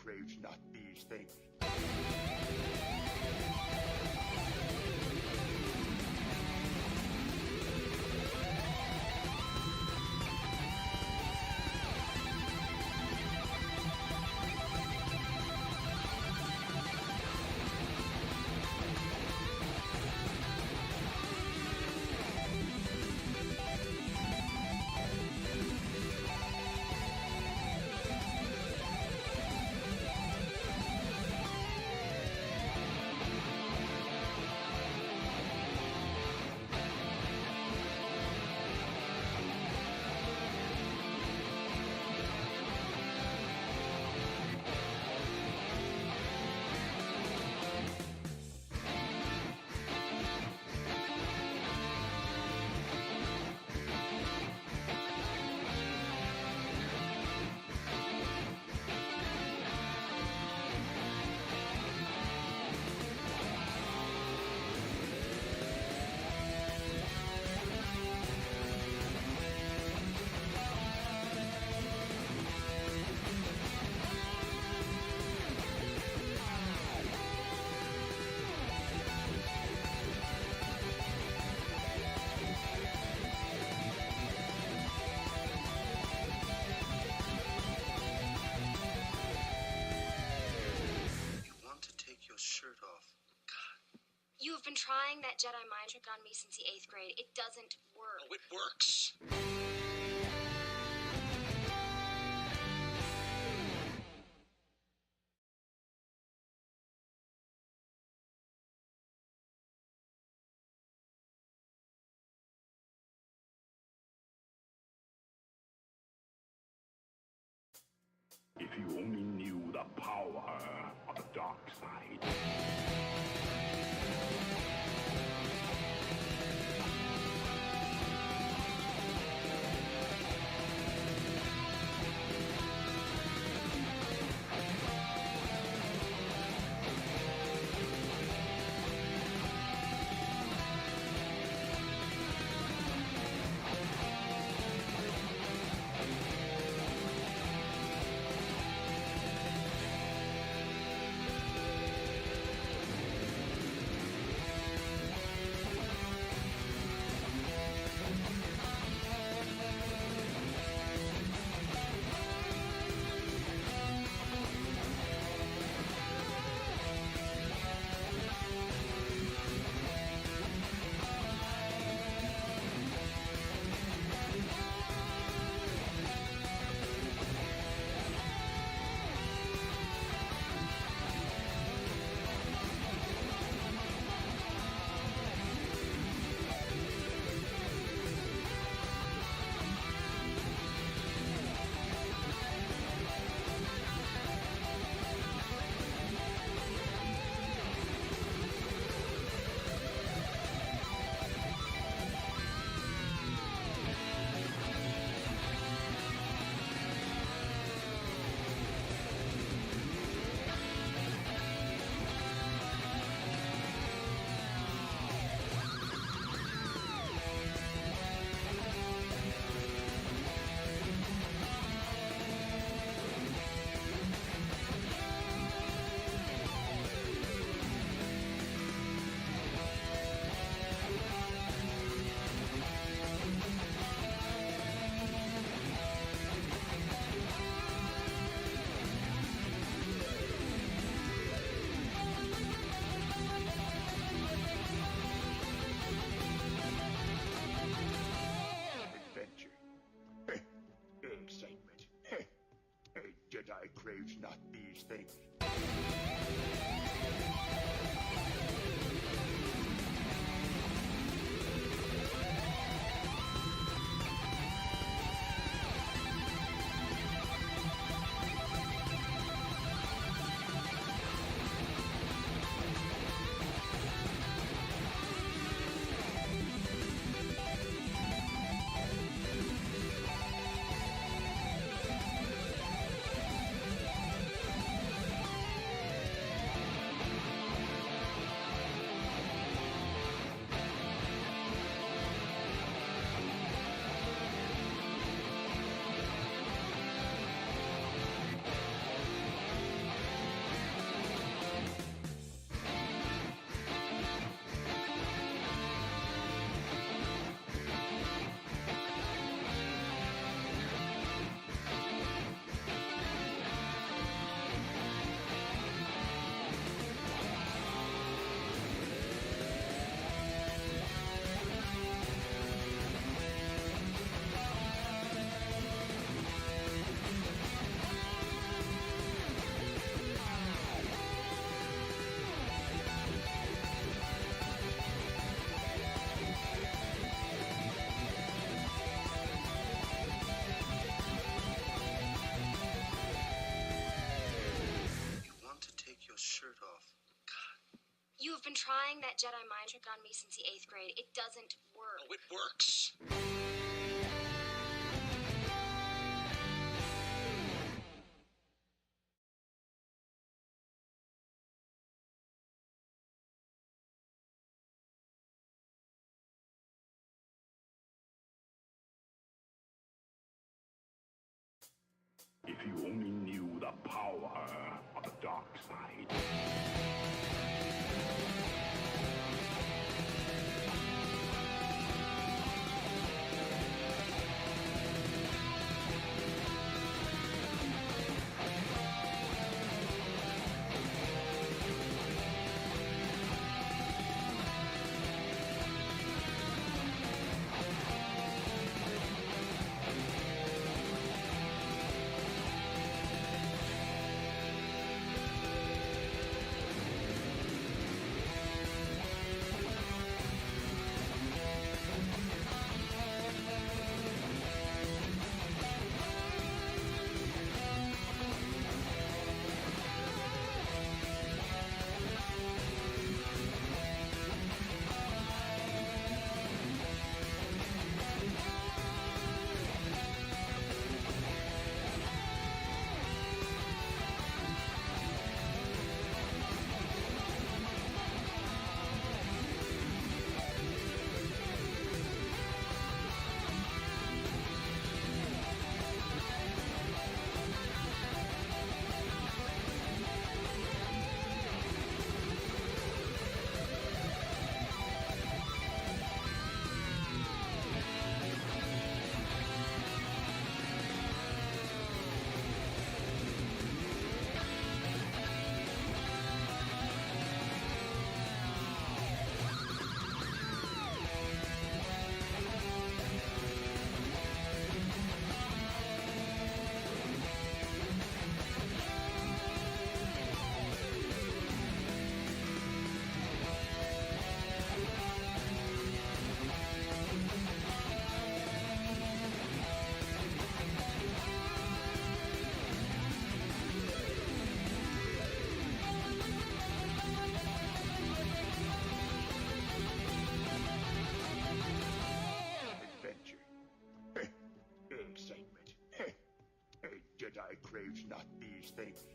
craves not these things. Shirt off. God. You have been trying that Jedi mind trick on me since the 8th grade. It doesn't work. Oh, it works. If you only knew the power of the dark side. Excitement. A Jedi craves not these things. You have been trying that Jedi mind trick on me since the 8th grade. It doesn't work. Oh, it works. If you only knew the power of the dark side. Jedi craves not these things.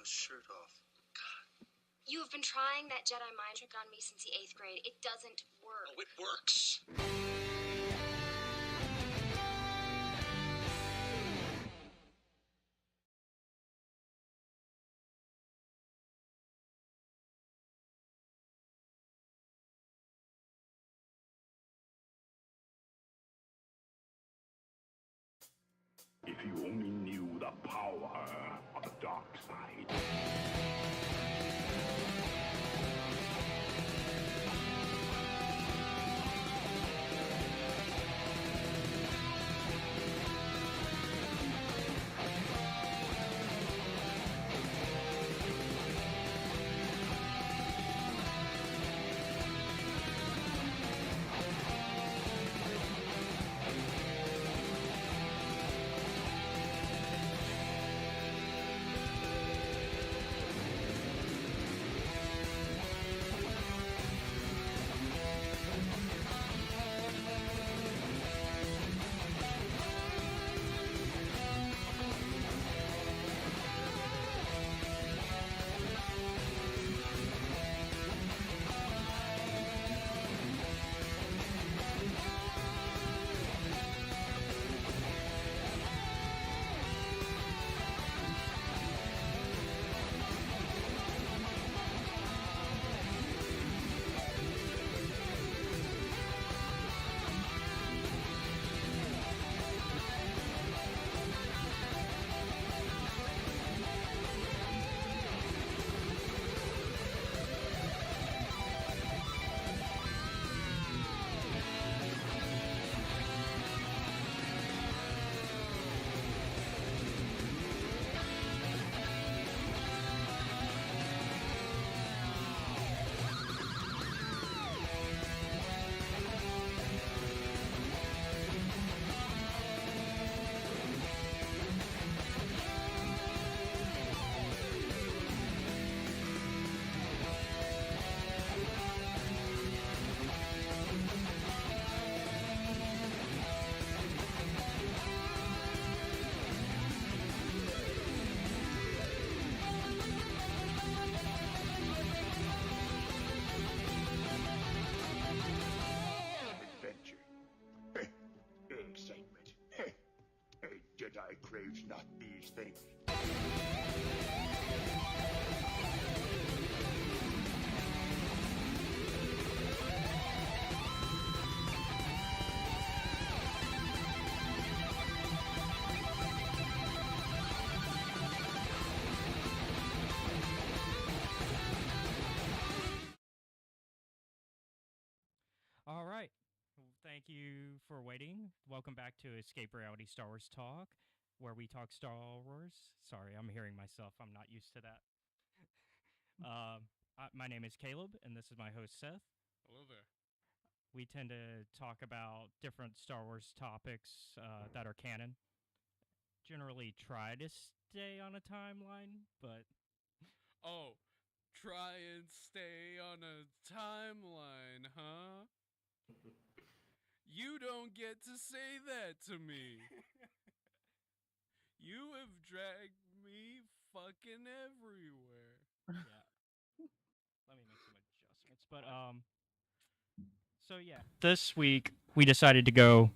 Shirt off. God. You have been trying that Jedi mind trick on me since the 8th grade. It doesn't work. Oh, it works. If you only knew the power of the dark side. Jedi craves not these things. All right. Well, thank you for waiting. Welcome back to Escape Reality Star Wars Talk, where we talk Star Wars. Sorry, I'm hearing myself. I'm not used to that. My name is Caleb, and this is my host, Seth. Hello there. We tend to talk about different Star Wars topics that are canon. Generally try to stay on a timeline, but Oh, try and stay on a timeline, huh? You don't get to say that to me. You have dragged me fucking everywhere. yeah. Let me make some adjustments. But so yeah, this week we decided to go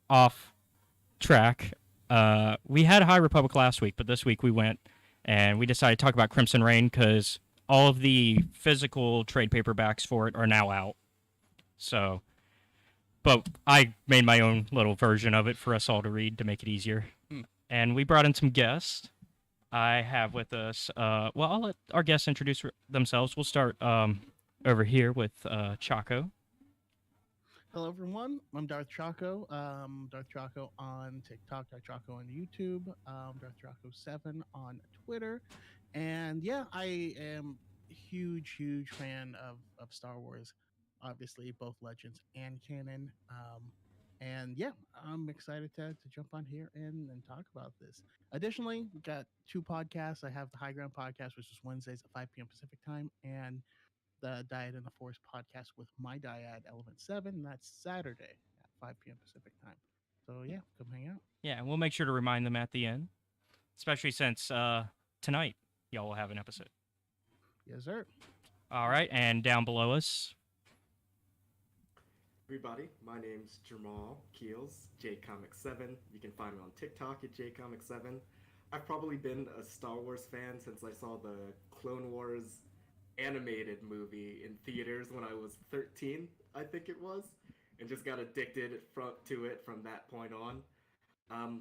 off track. We had High Republic last week, but this week we went and we decided to talk about Crimson Reign because all of the physical trade paperbacks for it are now out. So, but I made my own little version of it for us all to read to make it easier. And we brought in some guests. I have with us, well, I'll let our guests introduce themselves. We'll start over here with Choco. Hello, everyone. I'm DarthChoco. DarthChoco on TikTok, DarthChoco on YouTube, DarthChoco7 on Twitter. And yeah, I am a huge fan of Star Wars. Obviously, both Legends and canon. And yeah, I'm excited to jump on here and talk about this. Additionally, we got two podcasts. I have the High Ground podcast, which is Wednesdays at 5 p.m. Pacific time, and the Diet and the Force podcast with my Dyad Element 7. And that's Saturday at 5 p.m. Pacific time. So yeah, come hang out. Yeah, and we'll make sure to remind them at the end, especially since tonight y'all will have an episode. Yes, sir. All right, and down below us. Everybody, my name's Jamal Keels, JKomics7. You can find me on TikTok at JKomics7. I've probably been a Star Wars fan since I saw the Clone Wars animated movie in theaters when I was 13, I think it was, and just got addicted to it from that point on.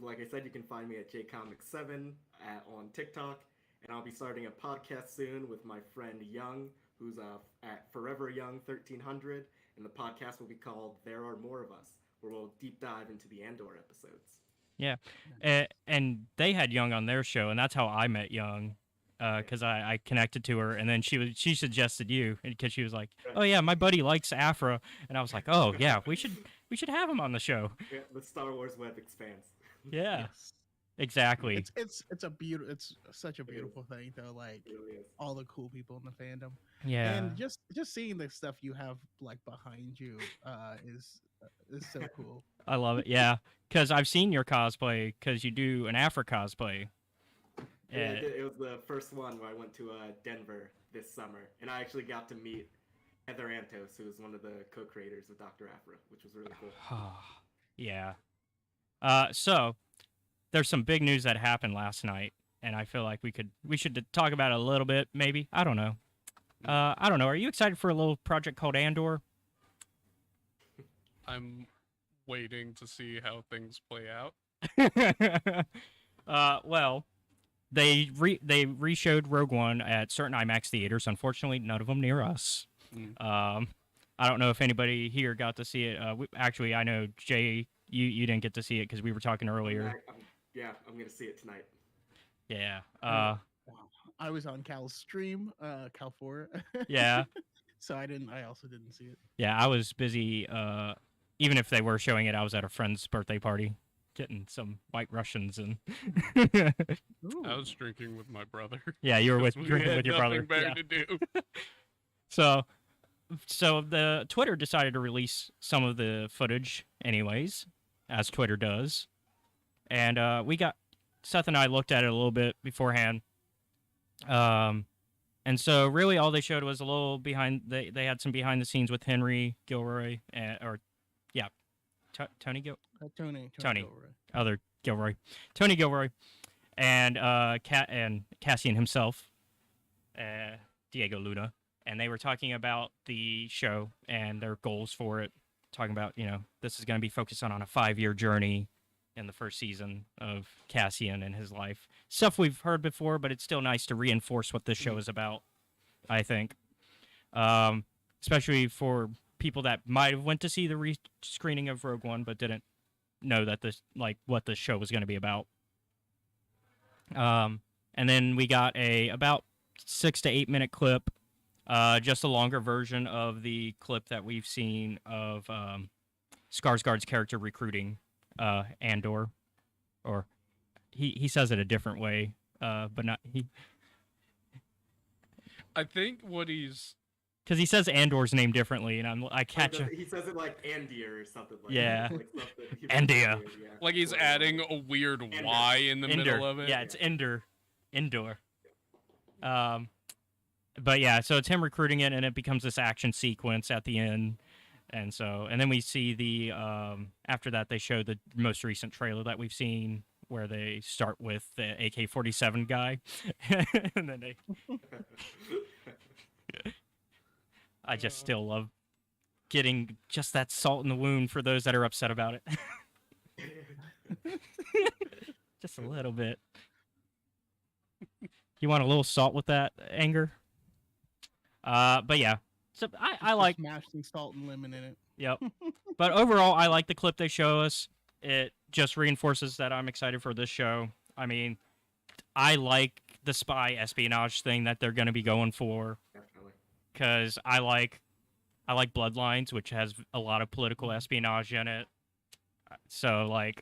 Like I said, you can find me at JKomics7 on TikTok, and I'll be starting a podcast soon with my friend Young, who's at Forever Young 1300, and the podcast will be called There Are More of Us, where we'll deep dive into the Andor episodes. Yeah, and they had Young on their show, and that's how I met Young, because I connected to her, and then she suggested you, because she was like, oh yeah, my buddy likes Afra, and I was like, oh yeah, we should have him on the show. Yeah, the Star Wars web expands. Yeah. Yes. Exactly. It's such a beautiful thing though. Like Really all the cool people in the fandom. Yeah. And just seeing the stuff you have like behind you is so cool. I love it. Yeah, because I've seen your cosplay, because you do an Afra cosplay. Yeah, it was the first one where I went to Denver this summer, and I actually got to meet Heather Antos, who is one of the co-creators of Dr. Afra, which was really cool. Yeah. So there's some big news that happened last night, and I feel like we should talk about it a little bit, maybe. I don't know. I don't know. Are you excited for a little project called Andor? I'm waiting to see how things play out. Well, they reshowed Rogue One at certain IMAX theaters. Unfortunately, none of them near us. I don't know if anybody here got to see it. Actually, I know Jay, you didn't get to see it because we were talking earlier. I'm gonna see it tonight. Yeah. I was on Cal's stream, Cal 4. Yeah. So I also didn't see it. Yeah, I was busy. Even if they were showing it, I was at a friend's birthday party, getting some White Russians and. I was drinking with my brother. Yeah, you were drinking with your brother. Nothing better Yeah. to do. So the Twitter decided to release some of the footage, anyways, as Twitter does, and Seth and I looked at it a little bit beforehand. And so really all they showed was a little they had some behind the scenes with Henry Gilroy, Tony Tony. Gilroy. Other Gilroy, and Cassian himself, Diego Luna, and they were talking about the show and their goals for it. Talking about, this is going to be focused on a 5-year journey in the first season of Cassian and his life. Stuff we've heard before, but it's still nice to reinforce what this show is about, I think. Especially for people that might have went to see the re-screening of Rogue One, but didn't know that what the show was going to be about. And then we got a about 6 to 8 minute clip, just a longer version of the clip that we've seen of Skarsgård's character recruiting Andor, or he says it a different way, but not he. I think what he's because he says Andor's name differently, and I catch him. He says it like Andir or something like yeah. that. Like Andia. Yeah. like he's adding a weird Endor. Y in the Endor. middle of it. Yeah, it's Endor. But yeah, so it's him recruiting it, and it becomes this action sequence at the end. And then we see the after that they show the most recent trailer that we've seen where they start with the AK-47 guy, and then they. I just still love getting just that salt in the wound for those that are upset about it. Just a little bit. You want a little salt with that anger? But yeah. So I like smashed some salt and lemon in it. Yep. But overall, I like the clip they show us. It just reinforces that I'm excited for this show. I mean, I like the spy espionage thing that they're going to be going for. Definitely. Because I like Bloodlines, which has a lot of political espionage in it. So, I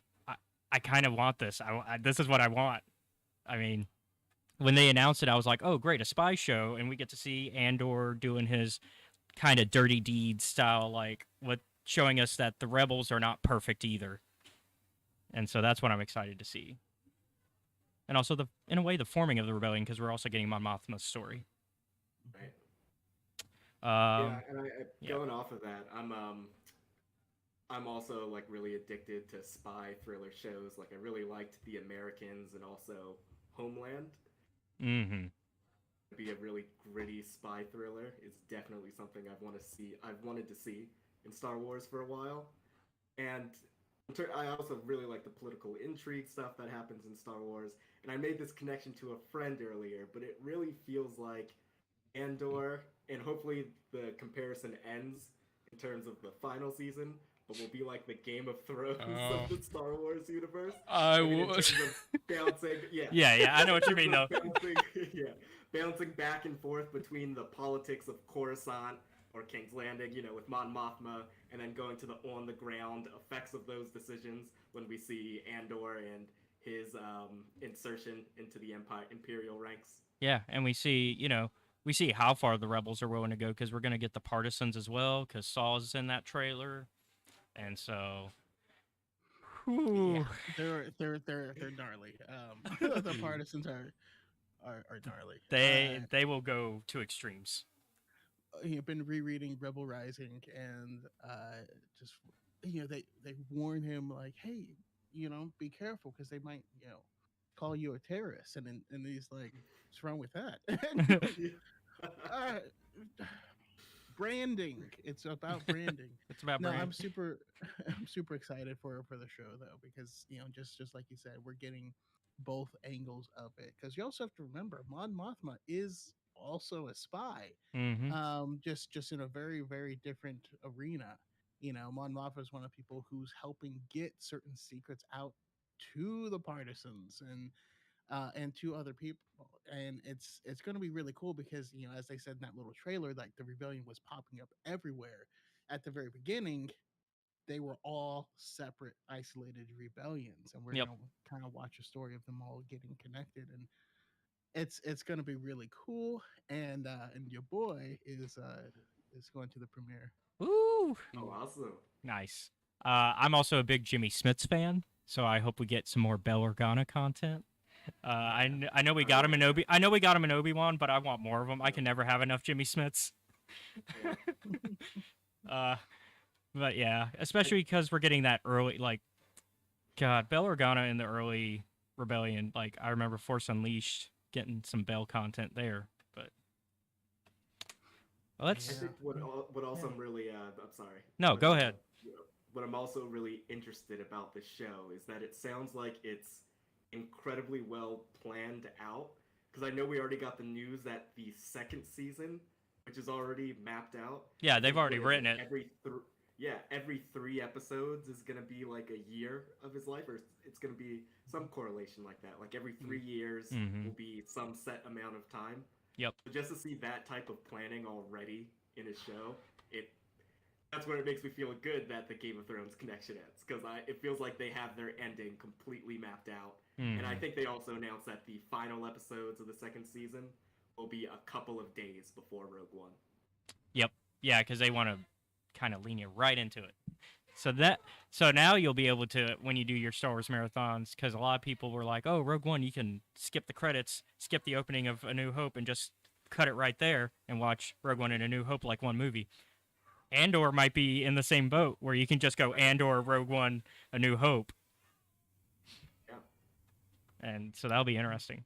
kind of want this. This is what I want. I mean, when they announced it, I was like, oh, great, a spy show. And we get to see Andor doing his kind of dirty deeds style, showing us that the rebels are not perfect either. And so that's what I'm excited to see. And also, in a way, the forming of the rebellion, because we're also getting Mon Mothma's story. Right. Um, Going off of that, I'm also really addicted to spy thriller shows. I really liked The Americans and also Homeland. Mm-hmm. Be a really gritty spy thriller. It's definitely something I've wanted to see in Star Wars for a while. And I also really like the political intrigue stuff that happens in Star Wars. And I made this connection to a friend earlier, but it really feels like Andor, and hopefully the comparison ends in terms of the final season, but will be like the Game of Thrones of the Star Wars universe. Balancing, yeah, I know what you mean though. Balancing back and forth between the politics of Coruscant or King's Landing, with Mon Mothma, and then going to the on-the-ground effects of those decisions when we see Andor and his insertion into the Imperial ranks. Yeah, and we see, how far the rebels are willing to go, because we're going to get the partisans as well, because Saw's in that trailer, and so. Yeah, they're gnarly. The partisans are gnarly. They will go to extremes. I've been rereading Rebel Rising, and just they warn him hey, be careful because they might call you a terrorist, and he's like, what's wrong with that? Branding. It's about branding. It's about branding. I'm super excited for the show though, because just like you said, we're getting both angles of it, because you also have to remember Mon Mothma is also a spy. Mm-hmm. Just in a very, very different arena. Mon Mothma is one of the people who's helping get certain secrets out to the partisans and to other people, and it's going to be really cool because as they said in that little trailer, the rebellion was popping up everywhere. At the very beginning, they were all separate, isolated rebellions, and we're going to kind of watch a story of them all getting connected, and it's going to be really cool. And your boy is going to the premiere. Ooh! Oh, awesome! Nice. I'm also a big Jimmy Smits fan, so I hope we get some more Bail Organa content. I know we got him in Obi-Wan, but I want more of them. I can never have enough Jimmy Smits. But yeah, especially because we're getting that early, God, Bell Organa in the early Rebellion, like I remember Force Unleashed getting some Bell content there, but let's. I think what also Yeah. I'm really I'm sorry. No, But, go ahead. what I'm also really interested about the show is that it sounds like it's incredibly well planned out. Because I know we already got the news that the second season, which is already mapped out. Yeah, they've like, already what is written it. every 3 episodes is gonna be like a year of his life, or it's gonna be some correlation like that. Like every 3 years Mhm. will be some set amount of time. Yep. But just to see that type of planning already in a show, that's where it makes me feel good that the Game of Thrones connection ends, because it feels like they have their ending completely mapped out. And I Mhm. think they also announced that the final episodes of the second season will be a couple of days before Rogue One. Yep. Yeah, because they want to kind of lean you right into it. So now you'll be able to, when you do your Star Wars marathons, because a lot of people were like, "Oh, Rogue One, you can skip the credits, skip the opening of A New Hope, and just cut it right there and watch Rogue One and A New Hope like one movie." Andor might be in the same boat where you can just go Andor, Rogue One, A New Hope, Yeah. and so that'll be interesting.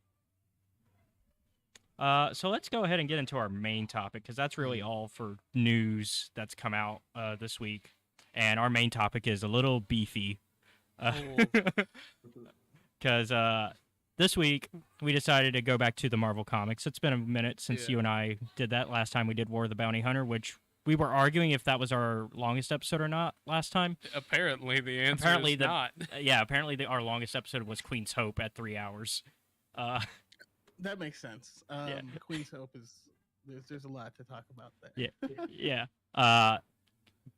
So let's go ahead and get into our main topic, because that's really all for news that's come out this week. And our main topic is a little beefy. Because this week we decided to go back to the Marvel Comics. It's been a minute since you and I did that. Last time we did War of the Bounty Hunter, which we were arguing if that was our longest episode or not last time. Apparently, the answer is not. Yeah, apparently our longest episode was Queen's Hope at 3 hours. That makes sense. Yeah. Queen's Hope is there's a lot to talk about there. Yeah.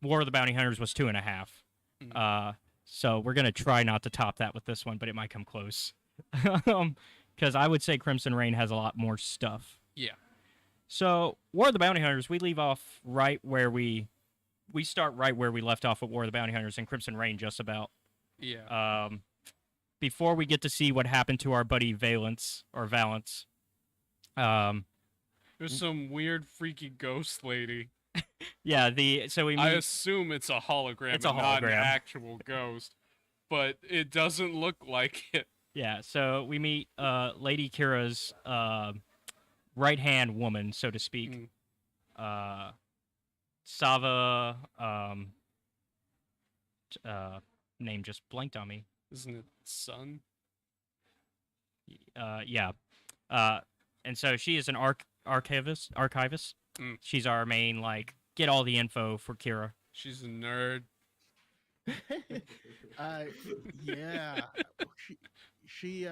War of the Bounty Hunters was 2.5. So we're gonna try not to top that with this one, but it might come close. Because I would say Crimson Reign has a lot more stuff. Yeah. So War of the Bounty Hunters, we leave off right where we start right where we left off at War of the Bounty Hunters and Crimson Reign, just about. Yeah. Before we get to see what happened to our buddy Valence. There's some weird, freaky ghost lady. Yeah. So we meet. I assume it's a hologram. It's a and not an hologram. actual ghost, but it doesn't look like it. Yeah. So we meet Lady Kira's right hand woman, so to speak. Sava. Name just blanked on me. Isn't it Sun? Yeah. And so she is an archivist. She's our main, like, get all the info for Kira. She's a nerd. Yeah. She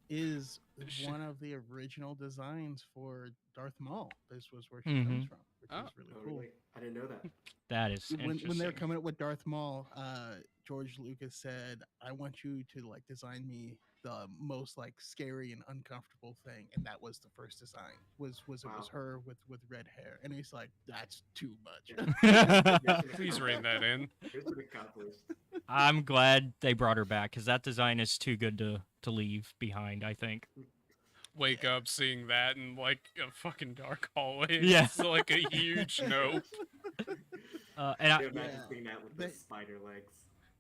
is one of the original designs for Darth Maul. This was where she comes from, which is really Oh, cool. really? I didn't know that. That is interesting. When they're coming up with Darth Maul, George Lucas said, "I want you to like design me the most like scary and uncomfortable thing," and that was the first design. Was it was her with red hair, and he's like, "That's too much." Please rein that in. I'm glad they brought her back, because that design is too good to leave behind, I think. Wake up seeing that in like a fucking dark hallway. Yeah. It's like a huge no. And I, imagine seeing that with the spider legs.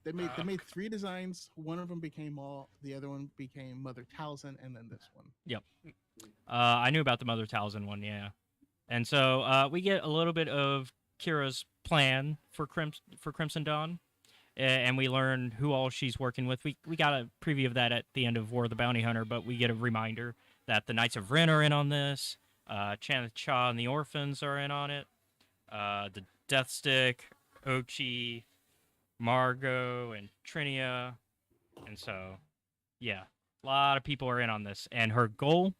They made 3 designs. One of them became Maul, the other one became Mother Talzin, and then this one. Yep. I knew about the Mother Talzin one, yeah. And so we get a little bit of Kira's plan for Crimson Dawn, and we learn who all she's working with. We got a preview of that at the end of War of the Bounty Hunter, but we get a reminder that the Knights of Ren are in on this. Chan Cha and the Orphans are in on it. The Death Stick, Ochi, Margot, and Trinia. And so, yeah, a lot of people are in on this. And her goal,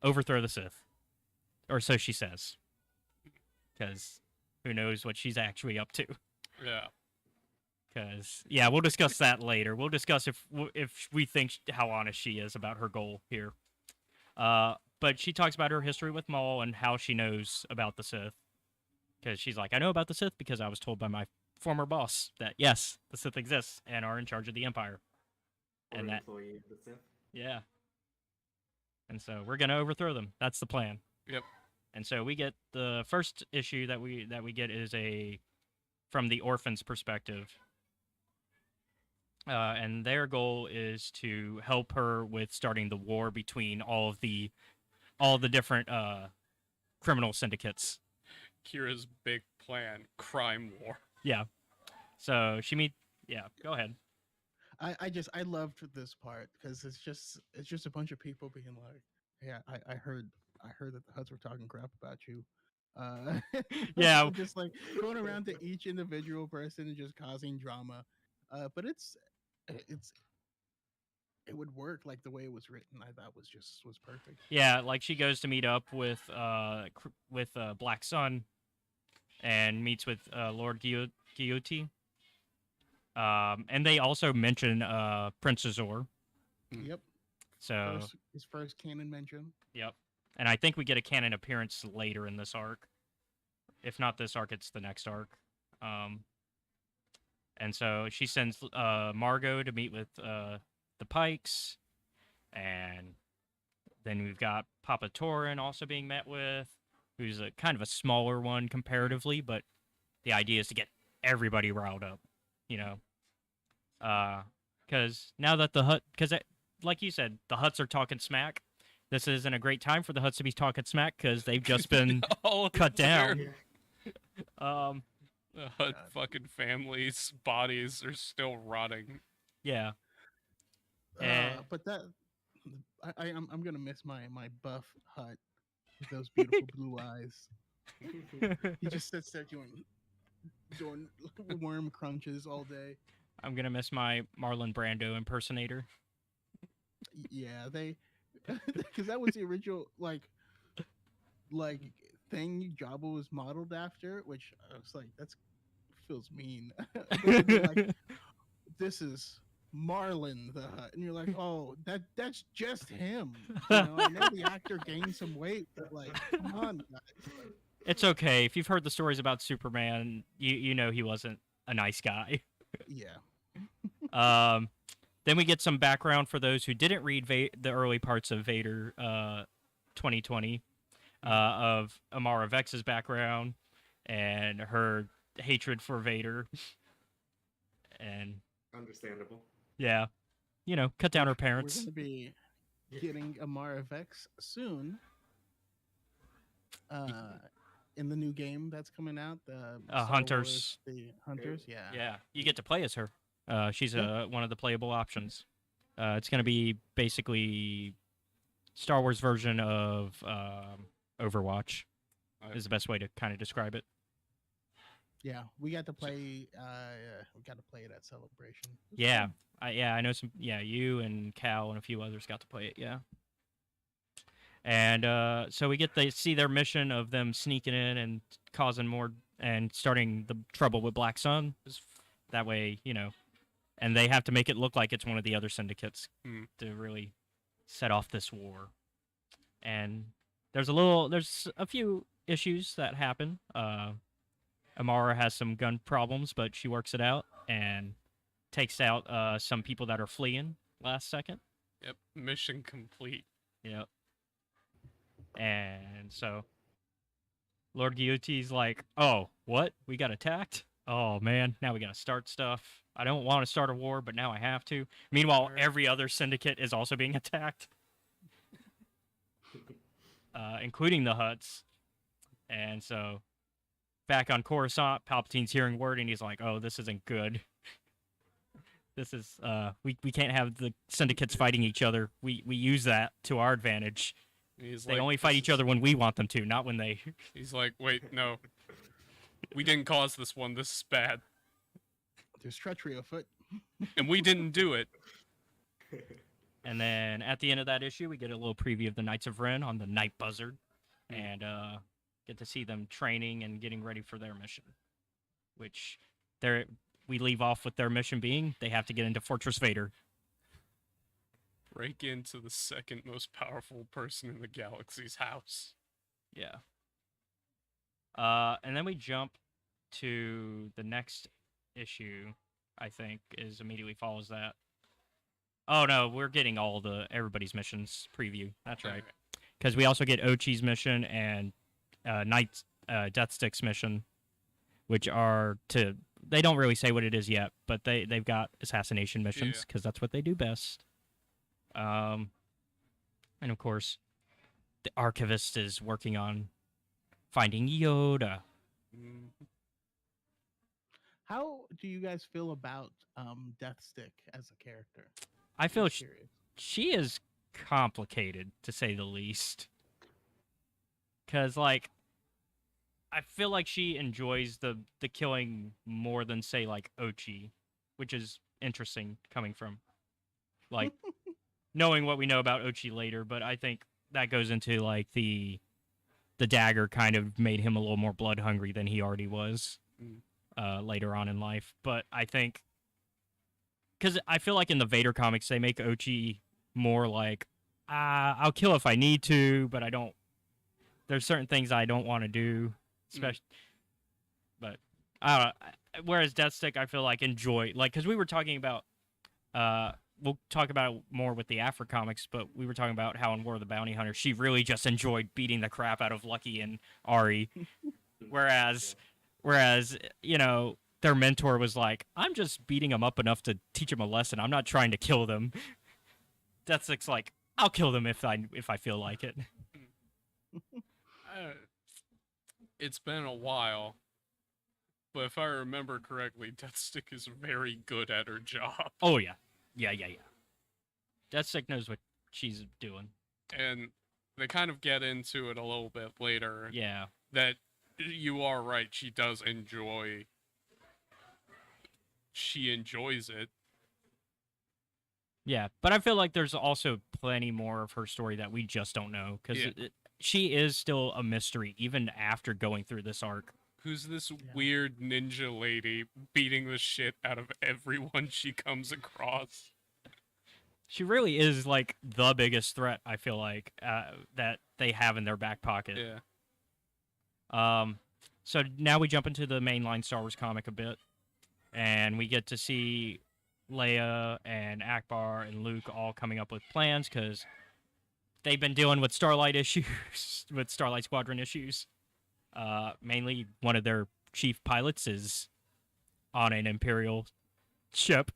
overthrow the Sith. Or so she says. Because who knows what she's actually up to. Yeah. Because, yeah, we'll discuss that later. We'll discuss if we think how honest she is about her goal here. But she talks about her history with Maul and how she knows about the Sith. Because she's like, I know about the Sith because I was told by my former boss that, yes, the Sith exists and are in charge of the Empire. Or And that, employee of the Sith. yeah. And so we're going to overthrow them. That's the plan. Yep. And so we get the first issue that we get is from the Orphans' perspective. and their goal is to help her with starting the war between all the different criminal syndicates. Kira's big plan, crime war. Yeah. So yeah, go ahead. I loved this part because it's just a bunch of people being like, yeah, I heard that the Huts were talking crap about you. Yeah. Just like going around to each individual person and just causing drama. But it would work like the way it was written. I thought was perfect. Yeah, like she goes to meet up with Black Sun and meets with Lord Guillotine. And they also mention Prince Azor. Yep. So His first canon mention. Yep. And I think we get a canon appearance later in this arc. If not this arc, it's the next arc. And so she sends Margot to meet with the Pikes, and then we've got Papa Torin also being met with, who's a kind of a smaller one comparatively, but the idea is to get everybody riled up, you know. Because now that like you said, the Huts are talking smack. This isn't a great time for the Huts to be talking smack because they've just been cut down. The Hut fucking families' bodies are still rotting. Yeah. But I'm gonna miss my buff Hut with those beautiful blue eyes. He just sits there doing worm crunches all day. I'm gonna miss my Marlon Brando impersonator. Yeah, because that was the original like thing Jabba was modeled after, which I was like, that feels mean. Like, this is Marlon the Hut, and you're like, oh, that's just him. You know, I know the actor gained some weight, but like, come on, guys. It's okay. If you've heard the stories about Superman, you know he wasn't a nice guy. Yeah. Then we get some background for those who didn't read the early parts of Vader 2020, of Amara Vex's background and her hatred for Vader. And Understandable. yeah, you know, cut down her We're parents. going to be getting Amara Vex soon. In the new game that's coming out, the Hunters. The Hunters, yeah. Yeah, you get to play as her. She's one of the playable options. It's going to be basically Star Wars version of Overwatch. Is the best way to kind of describe it. Yeah, we got to play. We got to play it at Celebration. Yeah, I know some. Yeah, you and Cal and a few others got to play it. Yeah. And so we get to see their mission of them sneaking in and causing more and starting the trouble with Black Sun. That way, you know, and they have to make it look like it's one of the other syndicates to really set off this war. And there's a few issues that happen. Amara has some gun problems, but she works it out and takes out some people that are fleeing last second. Yep, mission complete. Yep. And so Lord Guillotine's like, oh, what? We got attacked? Oh, man, now we got to start stuff. I don't want to start a war, but now I have to. Meanwhile, every other syndicate is also being attacked, including the Hutts. And so back on Coruscant, Palpatine's hearing word, and he's like, oh, this isn't good. This is, we can't have the syndicates fighting each other. We use that to our advantage. They only fight each other when we want them to, not when they... He's like, wait, no. We didn't cause this one. This is bad. There's treachery afoot. And we didn't do it. And then at the end of that issue, we get a little preview of the Knights of Ren on the Night Buzzard. And get to see them training and getting ready for their mission. Which we leave off with their mission being, they have to get into Fortress Vader. Break into the second most powerful person in the galaxy's house. Yeah. And then we jump to the next issue, I think, is immediately follows that. Oh, no, we're getting everybody's missions preview. That's right. Because we also get Ochi's mission and Deathstick's mission, which are to they don't really say what it is yet, but they've got assassination missions because that's what they do best. And of course, the archivist is working on finding Yoda. How do you guys feel about Deathstick as a character? I feel Curious. she is complicated, to say the least. Because, like, I feel like she enjoys the killing more than, say, like, Ochi, which is interesting coming from, like, knowing what we know about Ochi later, but I think that goes into, like, the dagger kind of made him a little more blood hungry than he already was later on in life. But I think, because I feel like in the Vader comics, they make Ochi more like, I'll kill if I need to, but I don't. There's certain things I don't want to do, especially. But I don't know. Whereas Deathstick, I feel like enjoy, like, because we were talking about, we'll talk about it more with the Afro comics, but we were talking about how in War of the Bounty Hunter, she really just enjoyed beating the crap out of Lucky and Ari, whereas you know, their mentor was like, I'm just beating them up enough to teach them a lesson. I'm not trying to kill them. Deathstick's like, I'll kill them if I feel like it. It's been a while, but if I remember correctly, Deathstick is very good at her job. Oh yeah. Yeah. Deathstick knows what she's doing. And they kind of get into it a little bit later. Yeah. That you are right, she enjoys it. Yeah, but I feel like there's also plenty more of her story that we just don't know, because she is still a mystery, even after going through this arc. Who's this weird ninja lady beating the shit out of everyone she comes across? She really is, like, the biggest threat, I feel like, that they have in their back pocket. Yeah. So now we jump into the mainline Star Wars comic a bit, and we get to see Leia and Akbar and Luke all coming up with plans, because they've been dealing with Starlight issues, with Starlight Squadron issues. Mainly one of their chief pilots is on an Imperial ship.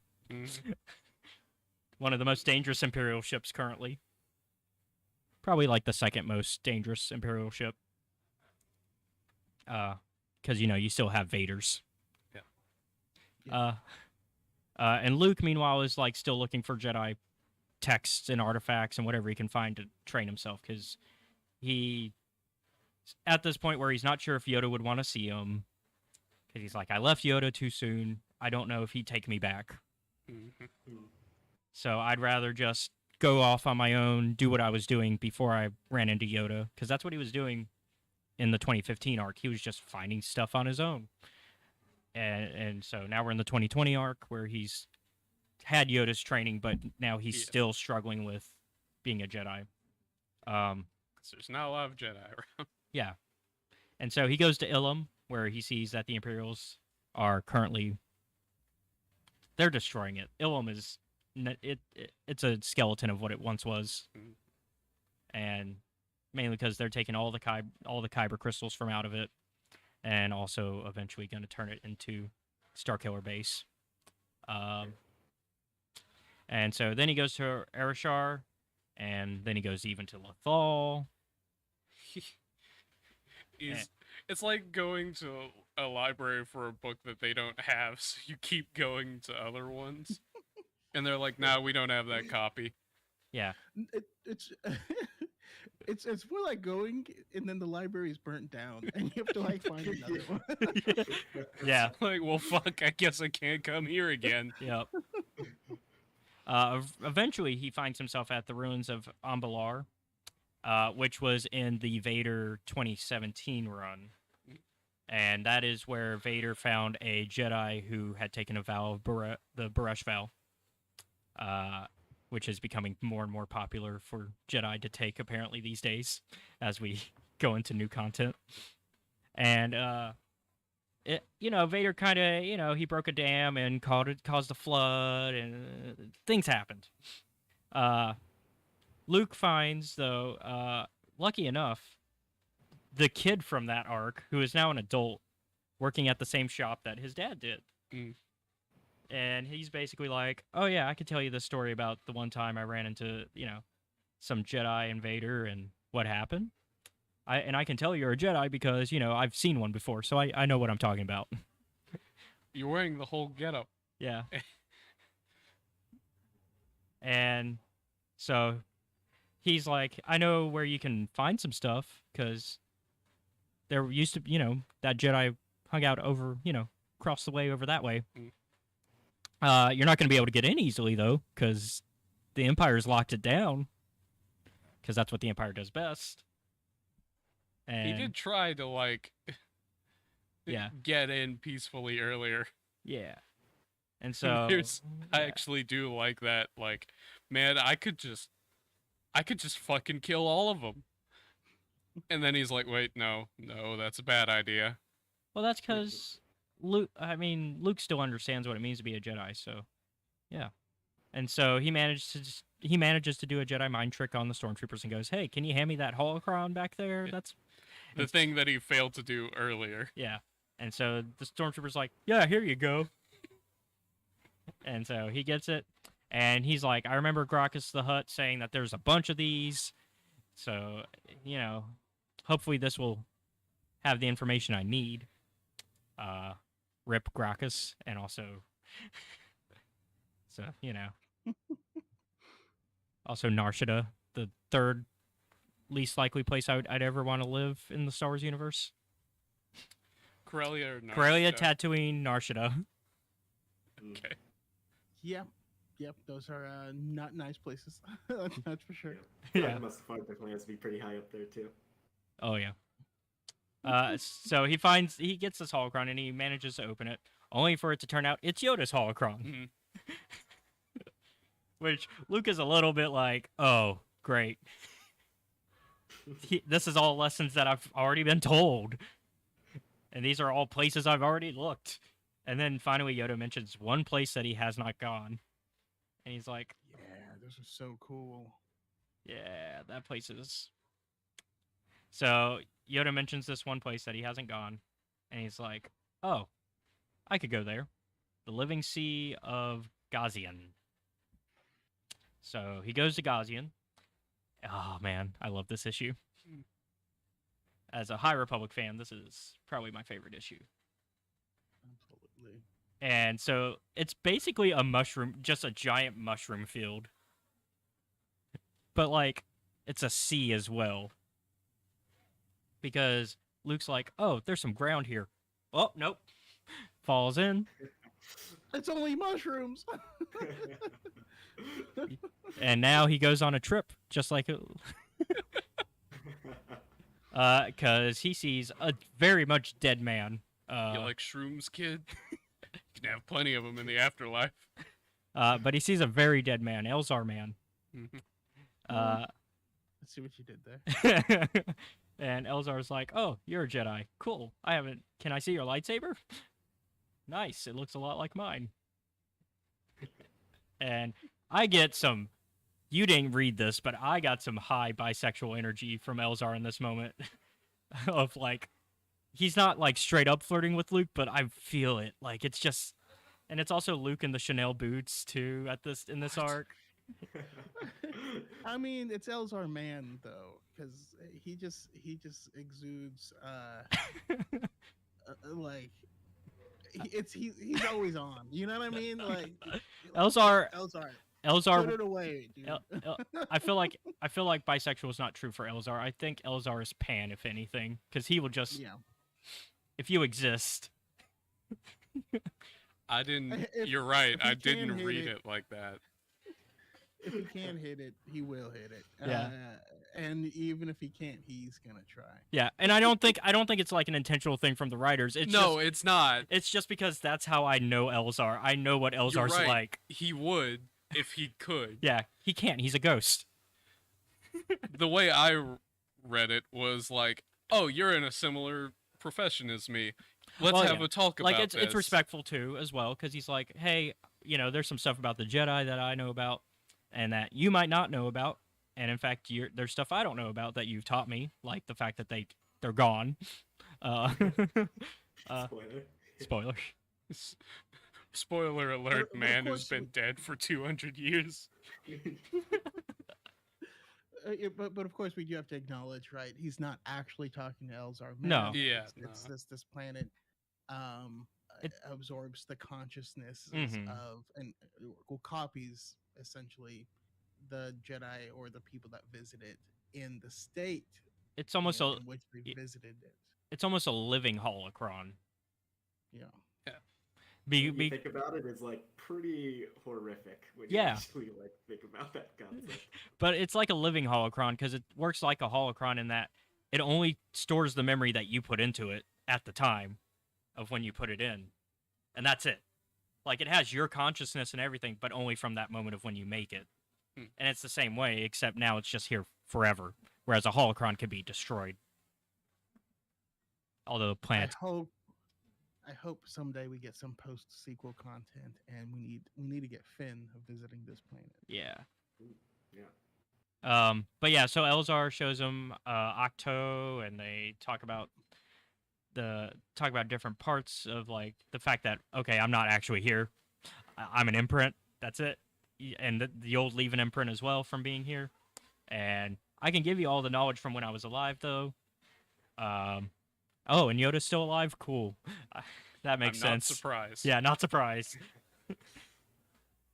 One of the most dangerous Imperial ships currently. Probably like the second most dangerous Imperial ship. Because, you know, you still have Vaders. Yeah. And Luke, meanwhile, is like still looking for Jedi texts and artifacts and whatever he can find to train himself, because he, at this point where he's not sure if Yoda would want to see him, because he's like, I left Yoda too soon. I don't know if he'd take me back. So I'd rather just go off on my own, do what I was doing before I ran into Yoda, because that's what he was doing in the 2015 arc. He was just finding stuff on his own. And so now we're in the 2020 arc where he's had Yoda's training, but now he's still struggling with being a Jedi. So there's not a lot of Jedi around. Yeah. And so he goes to Ilum, where he sees that the Imperials are currently, they're destroying it. Ilum is, it's a skeleton of what it once was. And mainly because they're taking all the Kyber crystals from out of it, and also eventually going to turn it into Starkiller Base. And so then he goes to Arashar, and then he goes even to Lothal. It's like going to a library for a book that they don't have, so you keep going to other ones. And they're like, no, we don't have that copy. Yeah. It's more like going and then the library is burnt down and you have to like find another one. Yeah. Like, well, fuck, I guess I can't come here again. Yep. Eventually, he finds himself at the ruins of Ambalar, which was in the Vader 2017 run. And that is where Vader found a Jedi who had taken a vow of the Baresh vow, which is becoming more and more popular for Jedi to take, apparently, these days, as we go into new content. And, Vader kind of, he broke a dam and caused a flood, and things happened. Luke finds, though, lucky enough, the kid from that arc, who is now an adult, working at the same shop that his dad did. Mm. And he's basically like, oh yeah, I could tell you the story about the one time I ran into, some Jedi invader and what happened. I can tell you're a Jedi because, I've seen one before, so I know what I'm talking about. You're wearing the whole getup. Yeah. And so he's like, I know where you can find some stuff because there used to, that Jedi hung out over, across the way over that way. You're not going to be able to get in easily, though, because the Empire's locked it down because that's what the Empire does best. And He did try to, like, Yeah. get in peacefully earlier. Yeah. And so I actually do like that. Like, man, I could just fucking kill all of them. And then he's like, wait, no, that's a bad idea. Well, that's because Luke still understands what it means to be a Jedi, so yeah. And so he manages to do a Jedi mind trick on the stormtroopers and goes, "Hey, can you hand me that holocron back there?" That's the thing that he failed to do earlier. Yeah. And so the stormtrooper's like, "Yeah, here you go." And so he gets it, and he's like, "I remember Gracchus the Hutt saying that there's a bunch of these, so hopefully this will have the information I need." Rip Gracchus, and also, so also Narshada, the third least likely place I'd ever want to live in the Star Wars universe. Corellia or Narshada? Corellia, Tatooine, Narshada. Okay. Yep, those are not nice places. That's for sure. Yeah. Mustafar definitely has to be pretty high up there too. Oh yeah. So he gets this holocron and he manages to open it, only for it to turn out it's Yoda's holocron. Mm-hmm. Which Luke is a little bit like, oh, great. This is all lessons that I've already been told. And these are all places I've already looked. And then finally Yoda mentions one place that he has not gone. And he's like, yeah, those are so cool. Yeah, that place is... So Yoda mentions this one place that he hasn't gone. And he's like, oh, I could go there. The Living Sea of Gazian. So he goes to Gazian. Oh, man, I love this issue. As a High Republic fan, this is probably my favorite issue. Absolutely. And so it's basically just a giant mushroom field. But, like, it's a sea as well. Because Luke's like, oh, there's some ground here. Oh, nope. Falls in. It's only mushrooms. And now he goes on a trip, just like because he sees a very much dead man. You like shrooms, kid? You can have plenty of them in the afterlife. But he sees a very dead man, Elzar man. Let's see what you did there. And Elzar's like, "Oh, you're a Jedi. Cool. Can I see your lightsaber? Nice. It looks a lot like mine." And I get some. You didn't read this, but I got some high bisexual energy from Elzar in this moment. Of like, he's not like straight up flirting with Luke, but I feel it. Like it's just, and it's also Luke in the Chanel boots too in this arc. I mean, it's Elzar man though, because he just exudes like he's always on. You know what I mean? Like Elzar. Put it away, dude. I feel like bisexual is not true for Elzar. I think Elzar is pan, if anything, because he will just if you exist. I didn't. If- you're right. if he I didn't can hit read it- it like that. If he can hit it, he will hit it. Yeah. And even if he can't, he's gonna try. Yeah, and I don't think it's like an intentional thing from the writers. It's It's not. It's just because that's how I know Elzar. I know what Elzar's right. like. He would if he could. Yeah, he can't. He's a ghost. The way I read it was like, "Oh, you're in a similar profession as me. Let's Well, have yeah. a talk Like about it's this." respectful too as well, because he's like, hey, there's some stuff about the Jedi that I know about, and that you might not know about, and in fact, there's stuff I don't know about that you've taught me, like the fact that they're gone. Spoiler. Spoilers. Spoiler alert, But of man who's course been dead for 200 years. But of course we do have to acknowledge, right? He's not actually talking to Elzar. No. Yeah, It's no. this planet It- absorbs the consciousnesses Mhm. of and copies essentially the Jedi or the people that visit it in the state It's almost a in which they it- visited it. it's almost a living holocron. Yeah. When you think about it, it's like pretty horrific when you Yeah. actually like think about that concept. But it's like a living holocron because it works like a holocron in that it only stores the memory that you put into it at the time of when you put it in. And that's it. Like it has your consciousness and everything, but only from that moment of when you make it. And it's the same way, except now it's just here forever. Whereas a holocron can be destroyed. Although planets I hope someday we get some post sequel content, and we need to get Finn visiting this planet. Yeah. Yeah. But yeah, so Elzar shows him Octo, and they talk about different parts of like the fact that okay, I'm not actually here. I'm an imprint. That's it. And the old leave an imprint as well from being here. And I can give you all the knowledge from when I was alive, though. Oh, and Yoda's still alive? Cool. That makes I'm sense. not surprised. Yeah, not surprised.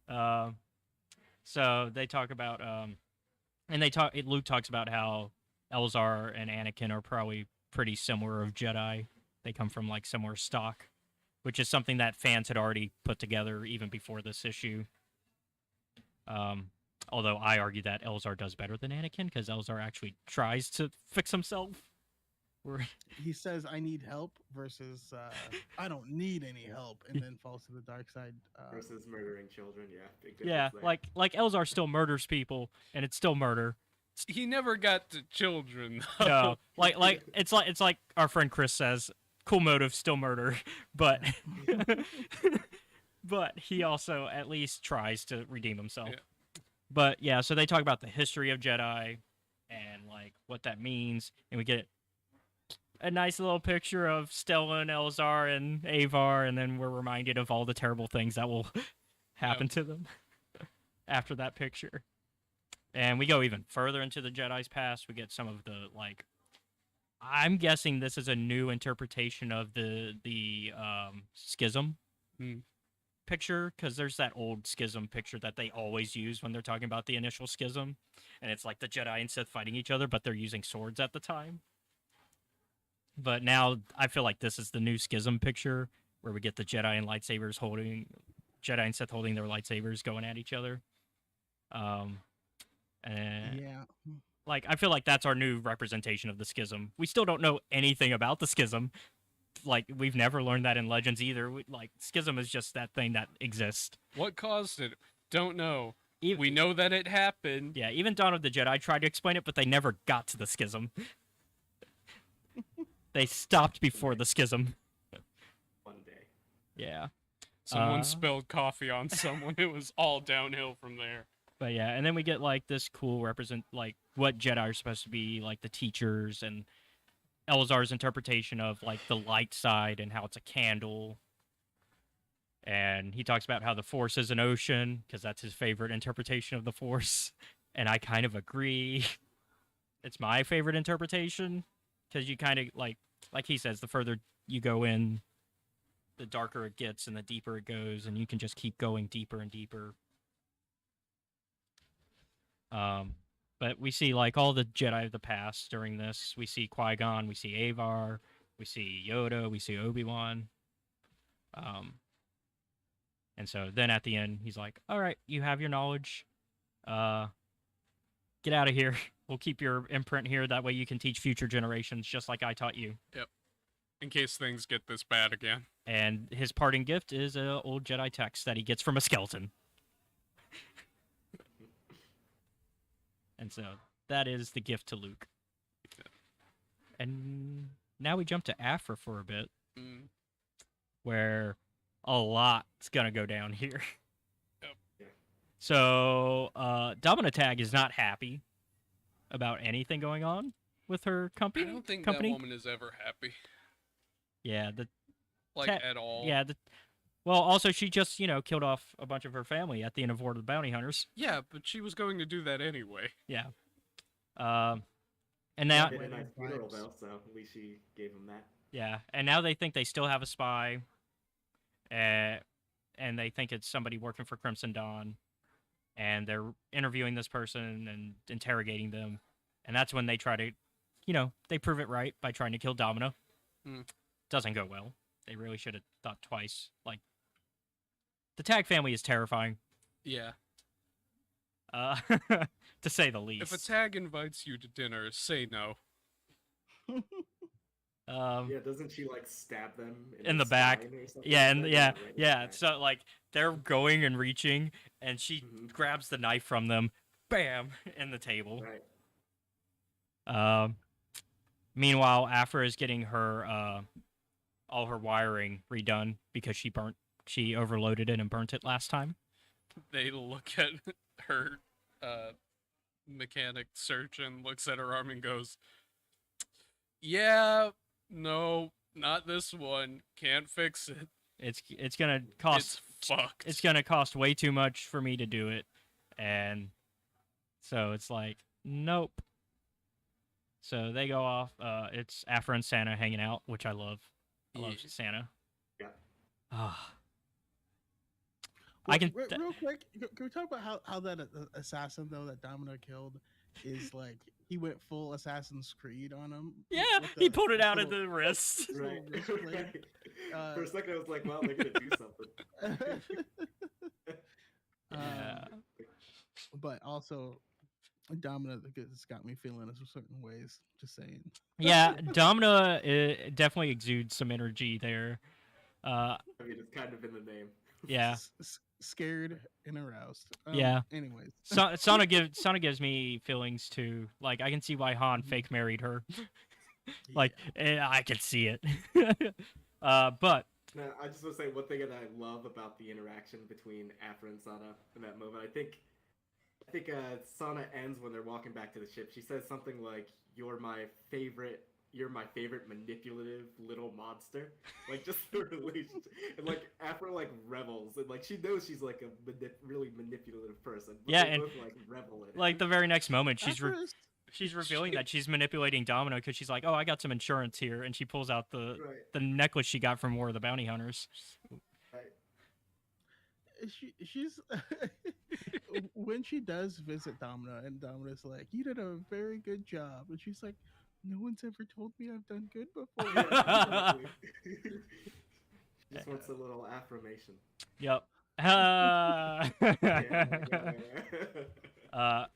So they talk about, Luke talks about how Elzar and Anakin are probably pretty similar of Jedi. They come from, like, similar stock, which is something that fans had already put together even before this issue. Although I argue that Elzar does better than Anakin, because Elzar actually tries to fix himself. He says, "I need help," versus "I don't need any help," and then falls to the dark side. Versus murdering children, yeah. Big Yeah, difference there. like Elzar still murders people, and it's still murder. He never got to children. No, like it's like our friend Chris says, cool motive, still murder, but but he also at least tries to redeem himself. Yeah. But yeah, so they talk about the history of Jedi and like what that means, and we get a nice little picture of Stella and Elzar and Avar, and then we're reminded of all the terrible things that will happen to them after that picture. And we go even further into the Jedi's past. We get some of the like. I'm guessing this is a new interpretation of the schism picture, because there's that old schism picture that they always use when they're talking about the initial schism, and it's like the Jedi and Sith fighting each other, but they're using swords at the time. But now I feel like this is the new schism picture where we get the Jedi and Sith holding their lightsabers going at each other. And Yeah. like I feel like that's our new representation of the schism. We still don't know anything about the schism. Like we've never learned that in Legends either. Like schism is just that thing that exists. What caused it? Don't know. Even, We know that it happened. yeah, even Dawn of the Jedi tried to explain it, but they never got to the schism. They stopped before the schism. One day. Yeah. Someone spilled coffee on someone. It was all downhill from there. But yeah, and then we get like this cool like what Jedi are supposed to be, like the teachers, and Elzar's interpretation of like the light side and how it's a candle. And he talks about how the Force is an ocean, because that's his favorite interpretation of the Force. And I kind of agree. It's my favorite interpretation, because you kind of like he says, the further you go in, the darker it gets and the deeper it goes, and you can just keep going deeper and deeper. But we see like all the Jedi of the past during this. We see Qui-Gon, we see Avar, we see Yoda, we see Obi-Wan. And so then at the end, he's like, all right, you have your knowledge. Get out of here. We'll keep your imprint here. That way you can teach future generations just like I taught you. Yep. In case things get this bad again. And his parting gift is an old Jedi text that he gets from a skeleton. And so that is the gift to Luke. And now we jump to Afra for a bit, where a lot's gonna go down here. Yep. So Dominatag is not happy about anything going on with her company. I don't think company. that woman is ever happy. Yeah, Like, at all. Yeah, Well, also she just killed off a bunch of her family at the end of War of the Bounty Hunters. Yeah, but she was going to do that anyway. Yeah. And now Did a nice funeral vibes. though, so at least she gave him that. yeah, and now they think they still have a spy, and they think it's somebody working for Crimson Dawn, and they're interviewing this person and interrogating them, and that's when they try to, they prove it right by trying to kill Domino. Doesn't go well. They really should have thought twice. Like, the Tag family is terrifying, Yeah. to say the least. If a tag invites you to dinner, say no. Yeah, doesn't she like stab them in the spine back. or something Yeah, like and that? yeah, right in the yeah. back. So like they're going and reaching, and she grabs the knife from them, bam, in the table. Right. Meanwhile, Afra is getting her all her wiring redone because she overloaded it and burnt it last time. They look at her mechanic surgeon, looks at her arm and goes, "Yeah, no, not this one. Can't fix it. It's gonna cost. It's fucked." It's gonna cost way too much for me to do it, and so it's like, nope. So they go off. It's Afra and Santa hanging out, which I love. I love Yeah. Santa. Yeah. Ah. Well, I can. real quick. Can we talk about how that assassin though that Domino killed is like he went full Assassin's Creed on him? Yeah, with he the- pulled it this out of little- the wrist. this little wrist blade. For a second, I was like, "Well, they're gonna do something." Yeah. But also, Domino it's got me feeling in certain ways. Just saying. Yeah, Domina definitely exudes some energy there. I mean, it's kind of in the name. Yeah. Scared and aroused. Yeah. Anyways. Sana gives me feelings too. Like I can see why Han fake married her. Like I can see it. But Now, I just want to say one thing that I love about the interaction between Afra and Sana in that moment. I think Sana ends when they're walking back to the ship. She says something like, "You're my favorite manipulative little monster." Like just the relationship, and like Afra like revels, and like she knows she's like a really manipulative person. But Yeah, they and, both like revel in it. like the very next moment, she's Afra's- she's revealing that she's manipulating Domino because she's like, "Oh, I got some insurance here," and she pulls out the necklace she got from War of the Bounty Hunters. she's when she does visit Domino, and Domino's like, "You did a very good job," and she's like, "No one's ever told me I've done good before." Yeah, exactly. She just wants a little affirmation. Yep.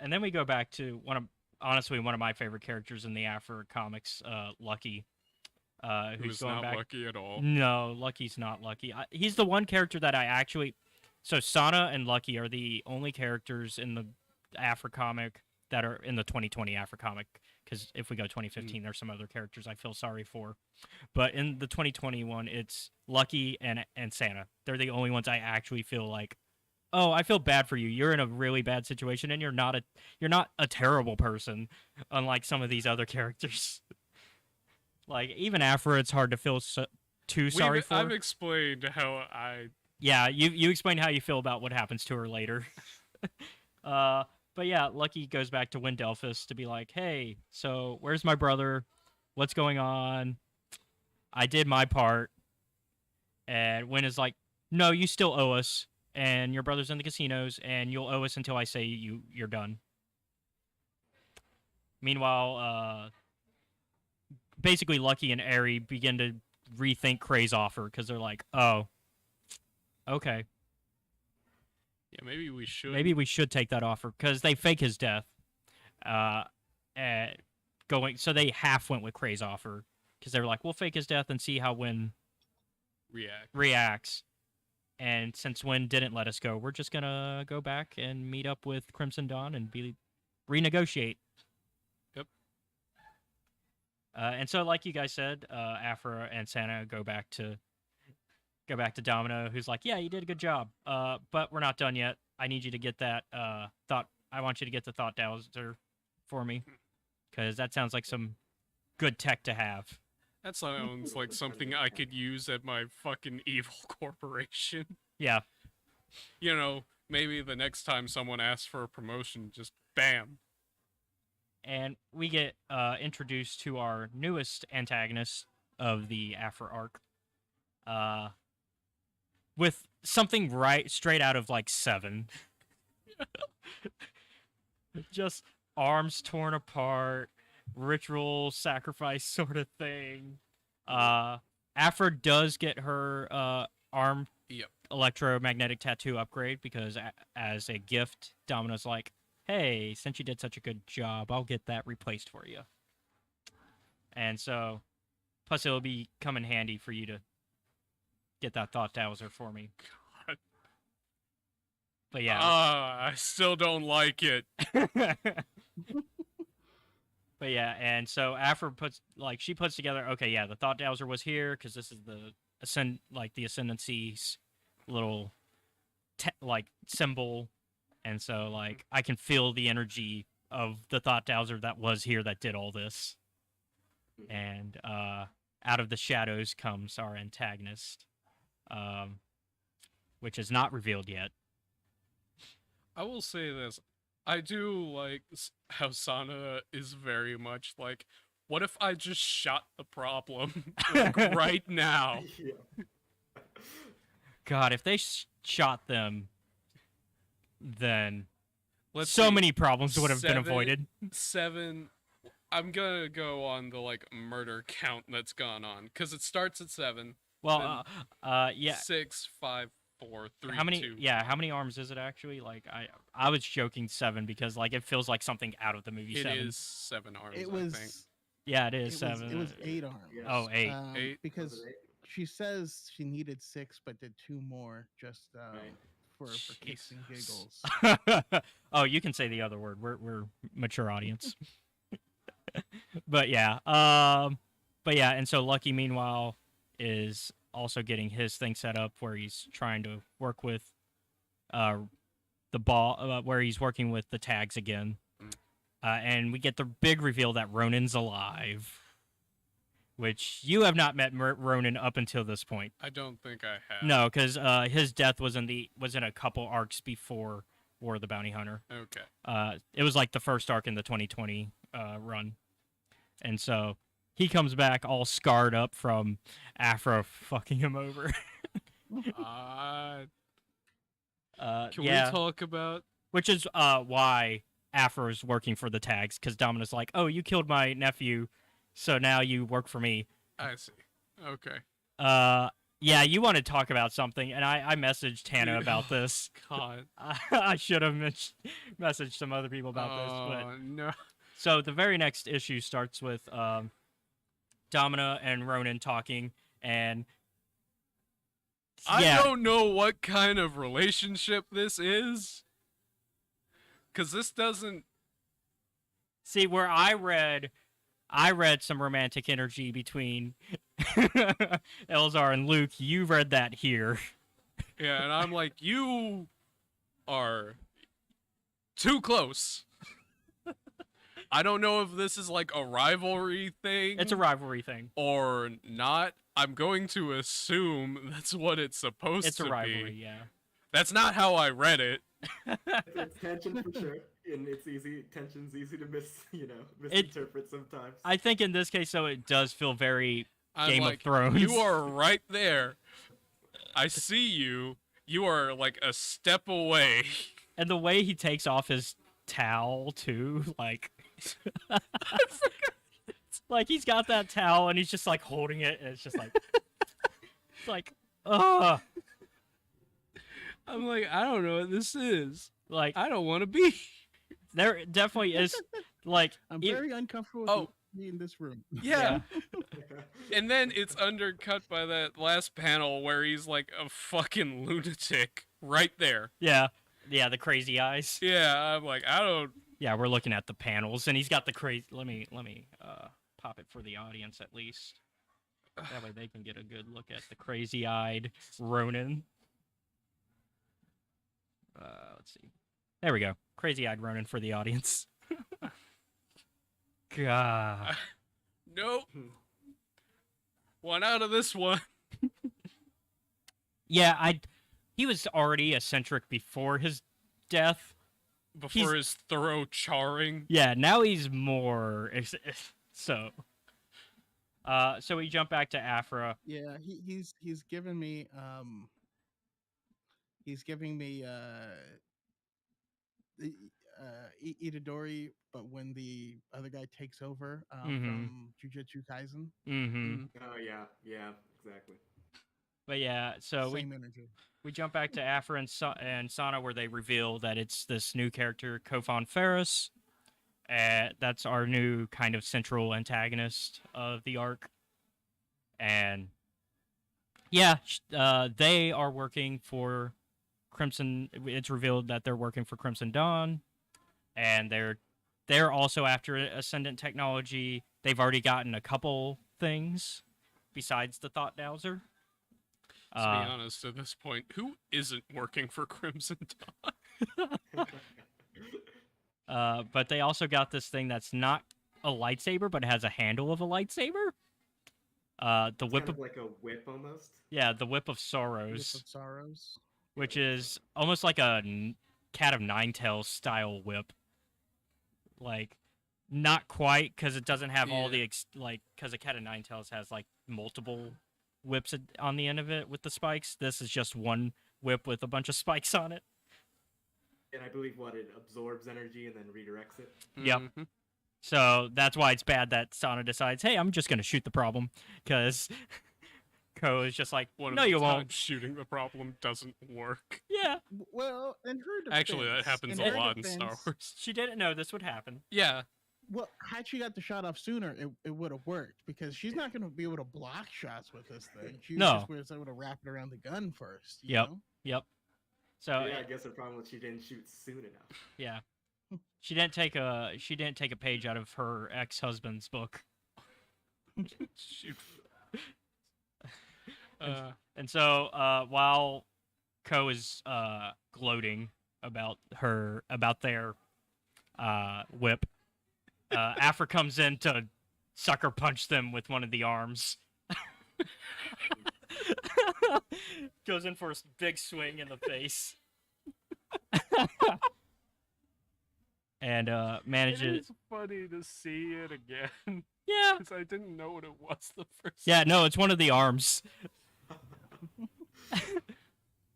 And then we go back to one of my favorite characters in the Afra comics, Lucky. Who's going not back. lucky at all. No, Lucky's not Lucky. He's the one character that I actually. So Sana and Lucky are the only characters in the Afra comic that are in the 2020 Afra comic. Because if we go 2015, there's some other characters I feel sorry for. But in the 2021, it's Lucky and Santa. They're the only ones I actually feel like, oh, I feel bad for you. You're in a really bad situation, and you're not a terrible person, unlike some of these other characters. Like even Afra, it's hard to feel too sorry for. I've explained how I. Yeah, you explained how you feel about what happens to her later. But yeah, Lucky goes back to Windelphus to be like, "Hey, so where's my brother? What's going on? I did my part." And Win is like, "No, you still owe us, and your brother's in the casinos, and you'll owe us until I say you're done." Meanwhile, basically Lucky and Eri begin to rethink Kray's offer because they're like, "Oh, okay. Yeah, maybe we should. Maybe we should take that offer," because they fake his death. So they half went with Kray's offer because they were like, "We'll fake his death and see how Win reacts." And since Win didn't let us go, we're just gonna go back and meet up with Crimson Dawn and renegotiate. Yep. And so, like you guys said, Afra and Santa go back to Domino, who's like, "Yeah, you did a good job, but we're not done yet. I need you to get that thought. I want you to get the thought dowser for me, because that sounds like some good tech to have." That sounds like something I could use at my fucking evil corporation. Yeah. You know, maybe the next time someone asks for a promotion, just bam. And we get introduced to our newest antagonist of the Afro arc, with something right straight out of like 7. Just arms torn apart, ritual sacrifice sort of thing. Afro does get her arm Yep. electromagnetic tattoo upgrade because as a gift, Domino's like, hey, since you did such a good job, I'll get that replaced for you. And so, plus it'll be come in handy for you to get that thought dowser for me. God. But yeah. I still don't like it. But yeah, and so Afro puts together, okay, yeah, the thought dowser was here because this is the ascendancy's little symbol, and so like I can feel the energy of the thought dowser that was here that did all this. And out of the shadows comes our antagonist, which is not revealed yet. I will say this. I do like how Sana is very much like, what if I just shot the problem like, right now? Yeah. God, if they shot them, then Let's so see, many problems would have been avoided. 7. I'm gonna go on the like murder count that's gone on because it starts at 7. Well, yeah. 6, 5, 4, 3, How many? 2. Yeah, how many arms is it actually? Like I was joking 7 because like it feels like something out of the movie It 7. is 7 arms. It I think. was. Yeah, it is 7. It was 8 arms. Yes. Oh, 8. 8. Because Was it 8? she says she needed 6, but did 2 more just Right. for kicks and Jesus. giggles. Oh, you can say the other word. We're mature audience. But yeah, and so Lucky meanwhile is also getting his thing set up where he's trying to work with the ball, where he's working with the tags again. And we get the big reveal that Ronan's alive, which you have not met Ronan up until this point. I don't think I have. No, because his death was in a couple arcs before War of the Bounty Hunter. Okay. It was like the first arc in the 2020 run, and so he comes back all scarred up from Afro fucking him over. Can Yeah, we talk about? which is why Afro's working for the tags, because Dominus like, oh, you killed my nephew, so now you work for me. I see. Okay. Yeah, you want to talk about something, and I messaged Hannah Dude, about this. God. I should have messaged some other people about this, but No. so the very next issue starts with Domina and Ronan talking, and I yeah, don't know what kind of relationship this is. Cause this doesn't. see where I read some romantic energy between Elzar and Luke. You read that here. Yeah, and I'm like, you are too close. I don't know if this is like a rivalry thing. It's a rivalry thing. Or not. I'm going to assume that's what it's supposed It's to a rivalry, be. yeah. That's not how I read it. It's tension for sure, and tension's easy to misinterpret sometimes. I think in this case, though, it does feel very I'm Game like, of Thrones. You are right there. I see you. You are like a step away. And the way he takes off his towel too, like, like he's got that towel and he's just like holding it, and it's just like, it's like, ugh. I'm like, I don't know what this is. Like, I don't want to be. there definitely is, like, I'm e- very uncomfortable with me in this room. Yeah. And then it's undercut by that last panel where he's like a fucking lunatic right there. yeah, the crazy eyes. Yeah, I'm like, I don't. Yeah, we're looking at the panels, and he's got the crazy. Let me pop it for the audience at least. That way they can get a good look at the crazy-eyed Ronin. Let's see. There we go. Crazy-eyed Ronin for the audience. God. Nope. one out of this one. Yeah, he was already eccentric before his death. Before his thorough charring. Yeah, now he's more so. So we jump back to Afra. Yeah, he's giving me the Itadori, but when the other guy takes over from Jujutsu Kaisen. Mm-hmm. Oh yeah, yeah, exactly. But yeah, so Same energy. we jump back to Afra and Sana, where they reveal that it's this new character, Kofan Ferris. That's our new kind of central antagonist of the arc. And yeah, they are working for Crimson. It's revealed that they're working for Crimson Dawn, and they're also after Ascendant technology. They've already gotten a couple things besides the Thought Dowser. To be honest, at this point, who isn't working for Crimson Dawn? But they also got this thing that's not a lightsaber, but it has a handle of a lightsaber. The whip Kind of like a whip almost. Yeah, the Whip of Sorrows. Whip of Sorrows. Which is almost like a Cat of Nine Tails style whip. Like, not quite, because it doesn't have all the because a Cat of Nine Tails has like multiple whips on the end of it with the spikes. This is just one whip with a bunch of spikes on it. And I believe it absorbs energy and then redirects it. Yep. So that's why it's bad that Sana decides, hey, I'm just going to shoot the problem. Because Ko is just like, no, you won't. Shooting the problem doesn't work. Yeah. Well, in her defense... Actually, that happens a lot in Star Wars. She didn't know this would happen. Yeah. Well, had she got the shot off sooner, it would have worked. Because she's not going to be able to block shots with this thing. She just was able to wrap it around the gun first. You know? Yep. So yeah, I guess the problem was she didn't shoot soon enough. Yeah. She didn't take a page out of her ex-husband's book. Shoot. And so while Ko is gloating about their whip, Afra comes in to sucker punch them with one of the arms. Goes in for a big swing in the face. And manages. It's funny to see it again. Yeah. Because I didn't know what it was the first Yeah, no, it's one of the arms.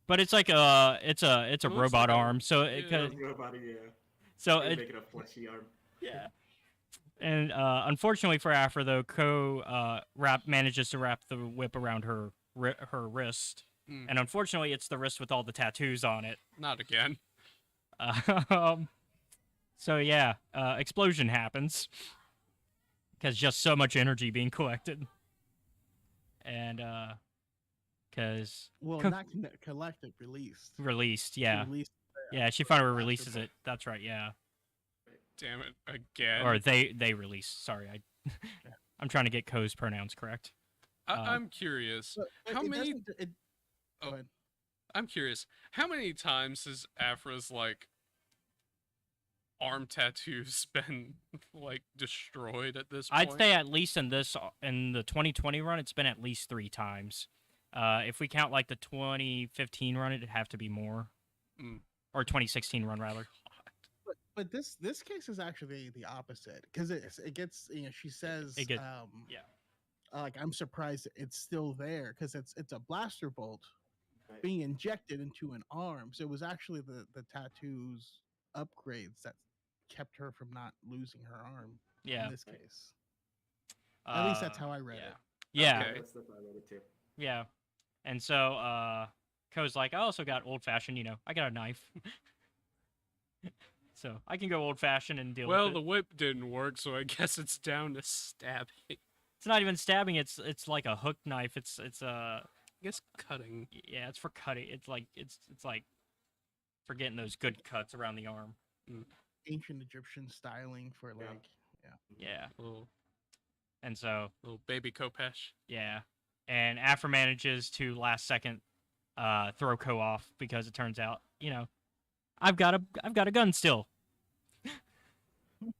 But it's like it's a robot arm, so it kind of so it make it a fleshy arm. Yeah. And unfortunately for Afra, though, Ko manages to wrap the whip around her wrist, and unfortunately, it's the wrist with all the tattoos on it. Not again. So yeah, explosion happens because just so much energy being collected, and because not collected, released, yeah, released, yeah, she finally releases it. That's right, yeah. Damn it again. Or they release. Sorry, I'm trying to get Ko's pronouns correct. I'm curious. How many? I'm curious. How many times has Afra's like arm tattoos been like destroyed at this point? I'd say at least in the 2020 run, it's been at least 3 times. If we count like the 2015 run, it'd have to be more, or 2016 run rather. But this case is actually the opposite because it gets she says like I'm surprised it's still there because it's a blaster bolt being injected into an arm, so it was actually the tattoos upgrades that kept her from not losing her arm. In this case, at least that's how I read it. Yeah, okay. That's how I read it too. Yeah, and so Ko's like, I also got old fashioned. I got a knife. So I can go old fashioned and deal with it. Well, the whip didn't work, so I guess it's down to stabbing. It's not even stabbing. It's like a hook knife. It's I guess cutting. Yeah, it's for cutting. It's like for getting those good cuts around the arm. Ancient Egyptian styling for Yeah. Little, and so little baby Kopesh. Yeah, and Afra manages to last second throw Ko off because it turns out I've got a gun still.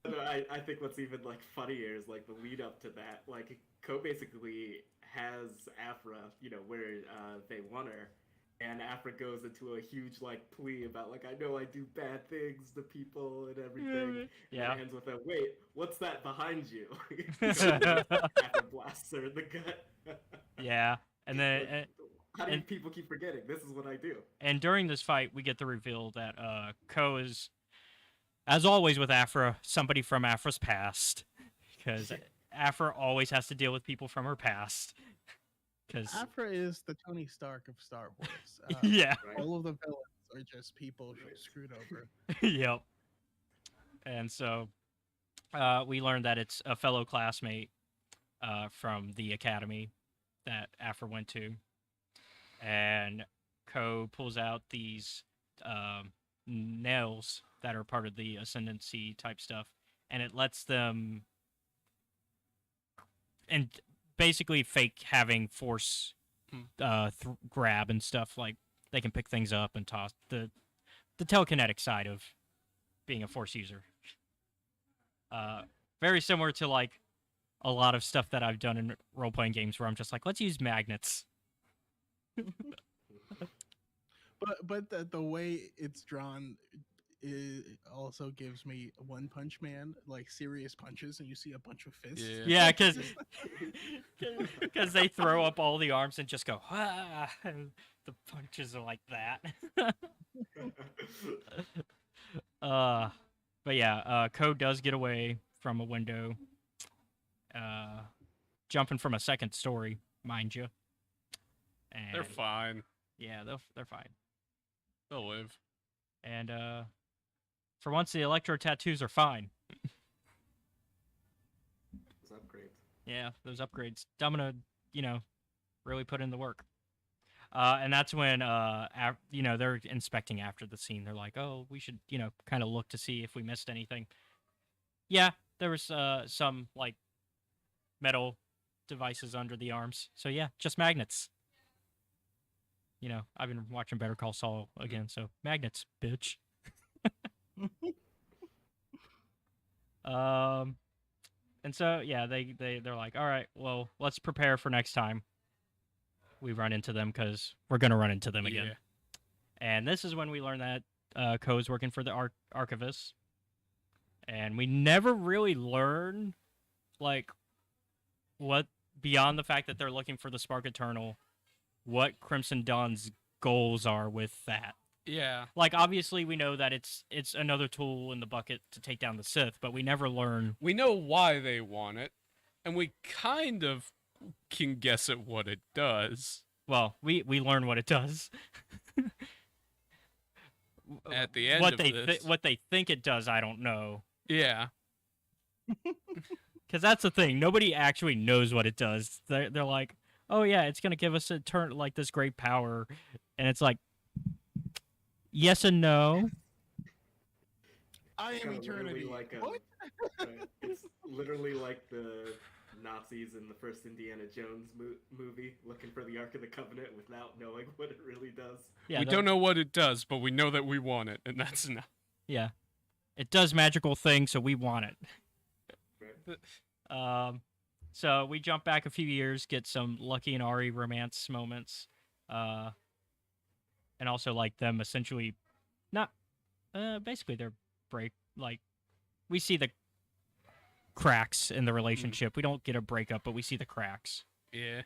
I think what's even like funnier is like the lead up to that. Like Ko basically has Afra, where they want her, and Afra goes into a huge like plea about like, I know I do bad things to people and everything. Yeah. And it ends with a, wait, what's that behind you? Afra blasts her in the gut. Yeah, and then Like, how do people keep forgetting? This is what I do. and during this fight, we get the reveal that Ko is, as always with Afra, somebody from Afra's past, because Afra always has to deal with people from her past. Because Afra is the Tony Stark of Star Wars. yeah, Right? All of the villains are just people Right. screwed over. yep. And so we learned that it's a fellow classmate from the academy that Afra went to, and Ko pulls out these nails that are part of the ascendancy type stuff, and it lets them and basically fake having force grab and stuff. Like they can pick things up and toss the telekinetic side of being a force user. Very similar to like a lot of stuff that I've done in role-playing games where I'm just like, let's use magnets. But the way it's drawn also gives me One Punch Man, like serious punches, and you see a bunch of fists. Yeah, because they throw up all the arms and just go, ah, and the punches are like that. But yeah, Ko does get away from a window, jumping from a second story, mind you. And They're fine. yeah, they're fine. They'll live. And for once, the electro tattoos are fine. Those upgrades. Yeah, those upgrades. I'm gonna, really put in the work. And that's when, they're inspecting after the scene. They're like, oh, we should, kind of look to see if we missed anything. Yeah, there was some, like, metal devices under the arms. So, yeah, just magnets. I've been watching Better Call Saul again, so magnets, bitch. And so, yeah, they're like, all right, well, let's prepare for next time we run into them, because we're going to run into them again. Yeah. And this is when we learn that Ko is working for the Archivist. And we never really learn, like, what, beyond the fact that they're looking for the Spark Eternal, what Crimson Dawn's goals are with that. Yeah. Like, obviously, we know that it's another tool in the bucket to take down the Sith, but we never learn. We know why they want it, and we kind of can guess at what it does. Well, we learn what it does. At the end what of they this. what they think it does, I don't know. Yeah. Because that's the thing. Nobody actually knows what it does. They're like, oh yeah, it's gonna give us like this great power, and it's like, yes and no. I am Kinda literally eternity. like What? Right. It's literally like the Nazis in the first Indiana Jones movie, looking for the Ark of the Covenant without knowing what it really does. Yeah, We don't know what it does, but we know that we want it, and that's enough. Yeah, it does magical things, so we want it. Right. So we jump back a few years, get some Lucky and Ari romance moments, and also like them essentially, not, basically their break. Like, we see the cracks in the relationship. We don't get a breakup, but we see the cracks. Yeah.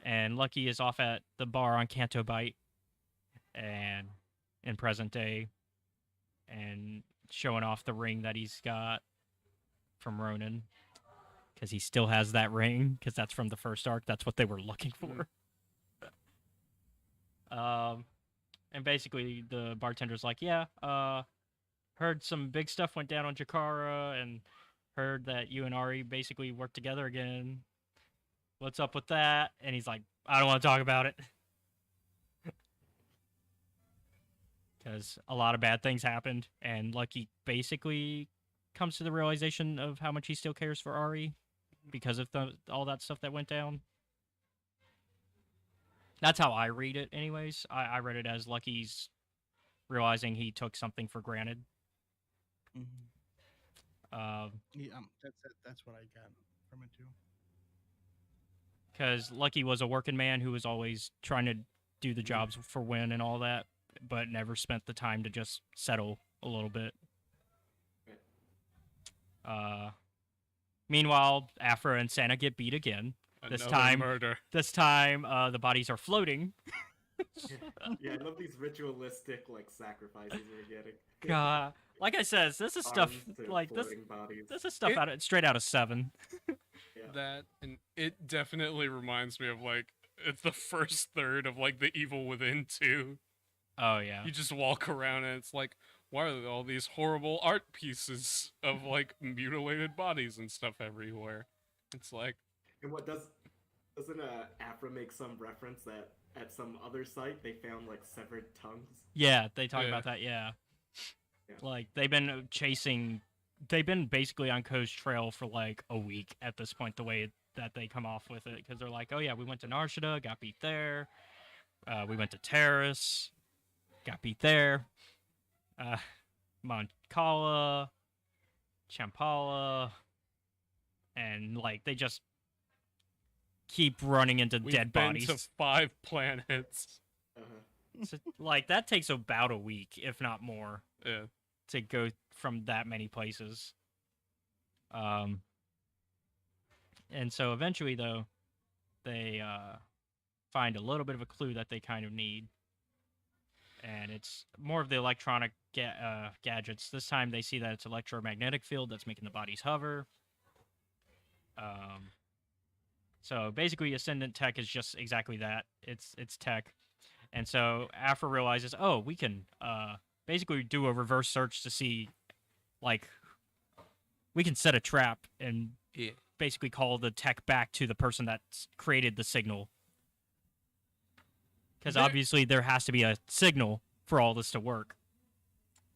And Lucky is off at the bar on Canto Bite, and in present day, and showing off the ring that he's got from Ronan, because he still has that ring, because that's from the first arc. That's what they were looking for. And basically the bartender's like, yeah, heard some big stuff went down on Jakara, and heard that you and Ari basically worked together again. What's up with that? And he's like, I don't want to talk about it. Because a lot of bad things happened, and Lucky basically comes to the realization of how much he still cares for Ari because of all that stuff that went down. That's how I read it, anyways. I read it as Lucky's realizing he took something for granted. Yeah, that's it. That's what I got from it too. because Lucky was a working man who was always trying to do the jobs for Win and all that, but never spent the time to just settle a little bit. Meanwhile, Afra and Santa get beat again. Another murder. This time, the bodies are floating. Yeah, I love these ritualistic like sacrifices we're getting. God, like I said, this is stuff Arms to like this. floating bodies. This is stuff straight out of Seven. Yeah. That, and it definitely reminds me of like it's the first third of like the Evil Within 2. Oh yeah. You just walk around and it's like, why are there all these horrible art pieces of like mutilated bodies and stuff everywhere? It's like, And what doesn't Afra make some reference that at some other site they found like severed tongues? Yeah, they talk Yeah. about that. Yeah. Yeah. Like they've been basically on Ko's trail for like a week at this point. The way that they come off with it, because they're like, oh yeah, we went to Narshada, got beat there. We went to Terrace, got beat there. Moncala, Champala, and like they just keep running into we've dead been bodies. to 5 planets. So, like that takes about a week, if not more, Yeah. to go from that many places. And so eventually, though, they find a little bit of a clue that they kind of need, and it's more of the electronic gadgets. This time, they see that it's electromagnetic field that's making the bodies hover. So basically, Ascendant tech is just exactly that. It's tech. And so Afra realizes, oh, we can basically do a reverse search to see, like, we can set a trap and basically call the tech back to the person that created the signal. Because obviously there has to be a signal for all this to work.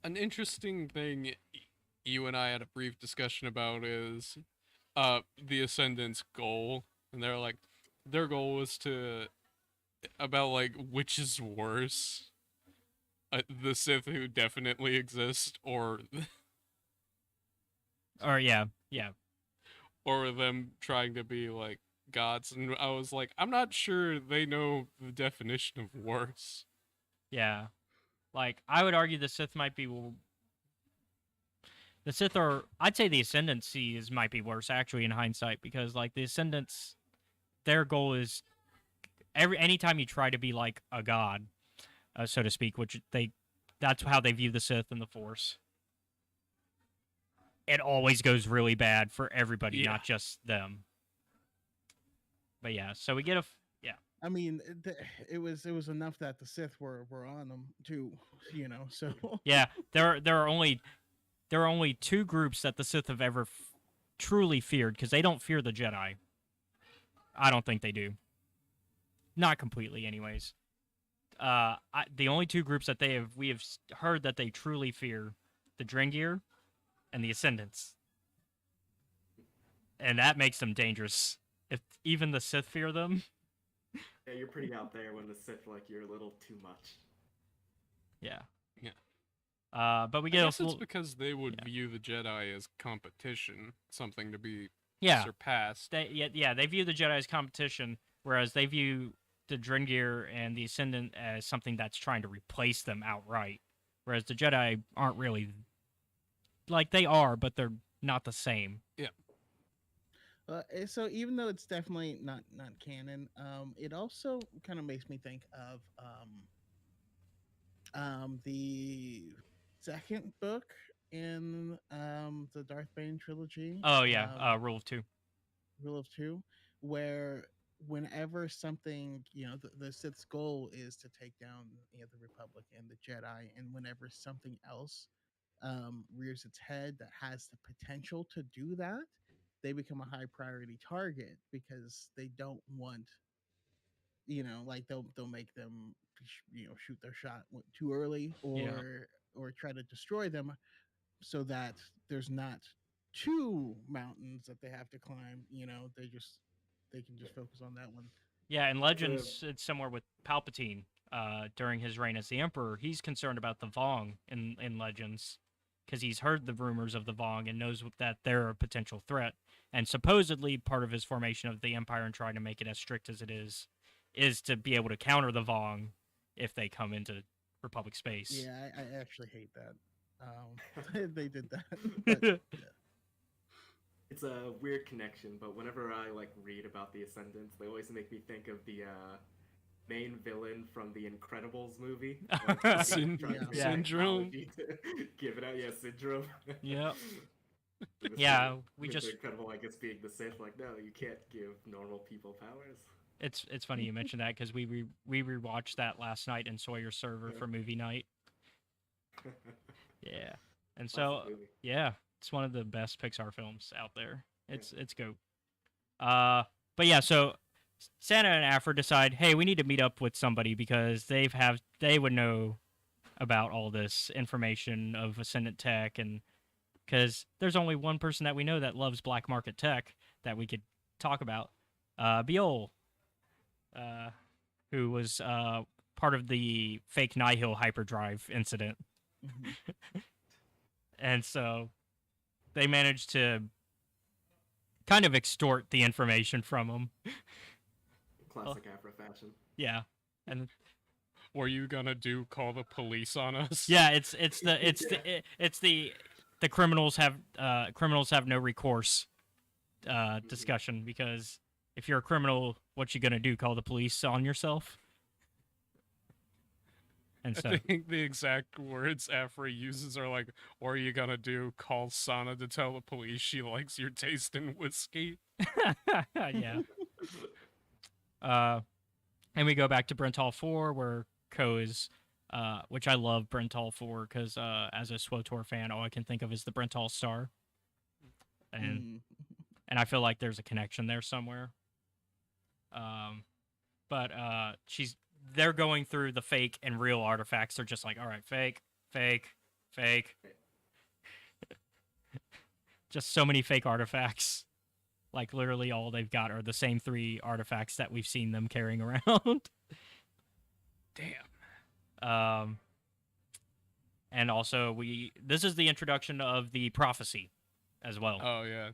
An interesting thing you and I had a brief discussion about is the Ascendant's goal. And they're like, their goal was to, about like, which is worse? The Sith who definitely exist, or Yeah. or them trying to be like gods. And I was like, I'm not sure they know the definition of worse. Yeah. Like, I would argue the Sith might be... The Sith are... I'd say the Ascendancy might be worse, actually, in hindsight, because, like, the Ascendants, their goal is... Anytime you try to be, like, a god, so to speak, which that's how they view the Sith and the Force. It always goes really bad for everybody, not just them. But yeah, so we get I mean, it was enough that the Sith were on them too, So yeah, there are only 2 groups that the Sith have ever truly feared, because they don't fear the Jedi. I don't think they do. Not completely, anyways. The only 2 groups that we have heard that they truly fear, the Drengir and the Ascendants, and that makes them dangerous. If even the Sith fear them. Yeah, you're pretty out there when the Sith like you're a little too much. Yeah. Yeah. But we I get guess it's because they would view the Jedi as competition, something to be surpassed. They view the Jedi as competition, whereas they view the Drengir and the Ascendant as something that's trying to replace them outright. Whereas the Jedi aren't really... Like, they are, but they're not the same. Yeah. So even though it's definitely not canon, it also kind of makes me think of the second book in the Darth Bane trilogy. Oh yeah, Rule of Two. Rule of Two, where whenever something, the Sith's goal is to take down the Republic and the Jedi, and whenever something else rears its head that has the potential to do that, they become a high priority target, because they don't want, like they'll make them, shoot their shot too early, or try to destroy them, so that there's not 2 mountains that they have to climb. They can just focus on that one. Yeah, in Legends, it's similar with Palpatine. During his reign as the Emperor, he's concerned about the Vong in Legends, because he's heard the rumors of the Vong and knows that they're a potential threat. And supposedly part of his formation of the Empire and trying to make it as strict as it is to be able to counter the Vong if they come into Republic space. Yeah, I actually hate that. They did that. But, yeah. It's a weird connection, but whenever I like read about the Ascendants, they always make me think of the main villain from the Incredibles movie. Like, Syndrome. Give it out, yeah, Syndrome. Yep. With Yeah, the- we with just- the Incredible, I guess, being the Sith. Like, no, you can't give normal people powers. It's funny you mentioned that because we rewatched that last night in Sawyer's server for movie night. Yeah, and so Classic movie. yeah, it's one of the best Pixar films out there. It's goat. But yeah, so Santa and Afra decide, hey, we need to meet up with somebody because they would know about all this information of Ascendant tech, and because there's only one person that we know that loves black market tech that we could talk about, Biol, who was part of the fake Nihil hyperdrive incident. And so they managed to kind of extort the information from him. Classic Afro fashion. Yeah. And What are you gonna do? Call the police on us? yeah, it's the criminals have no recourse discussion, because if you're a criminal, what you gonna do? Call the police on yourself? And so I think the exact words Afra uses are like, "What are you gonna do? Call Sana to tell the police she likes your taste in whiskey?" yeah. And we go back to Brental 4 where Ko is, which I love Brental 4 because as a SWTOR fan, all I can think of is the Brental star. And I feel like there's a connection there somewhere. But they're going through the fake and real artifacts. They're just like, all right, fake, fake, fake. Just so many fake artifacts. Like, literally all they've got are the same 3 artifacts that we've seen them carrying around. Damn. And also, this is the introduction of the prophecy as well. Oh yeah,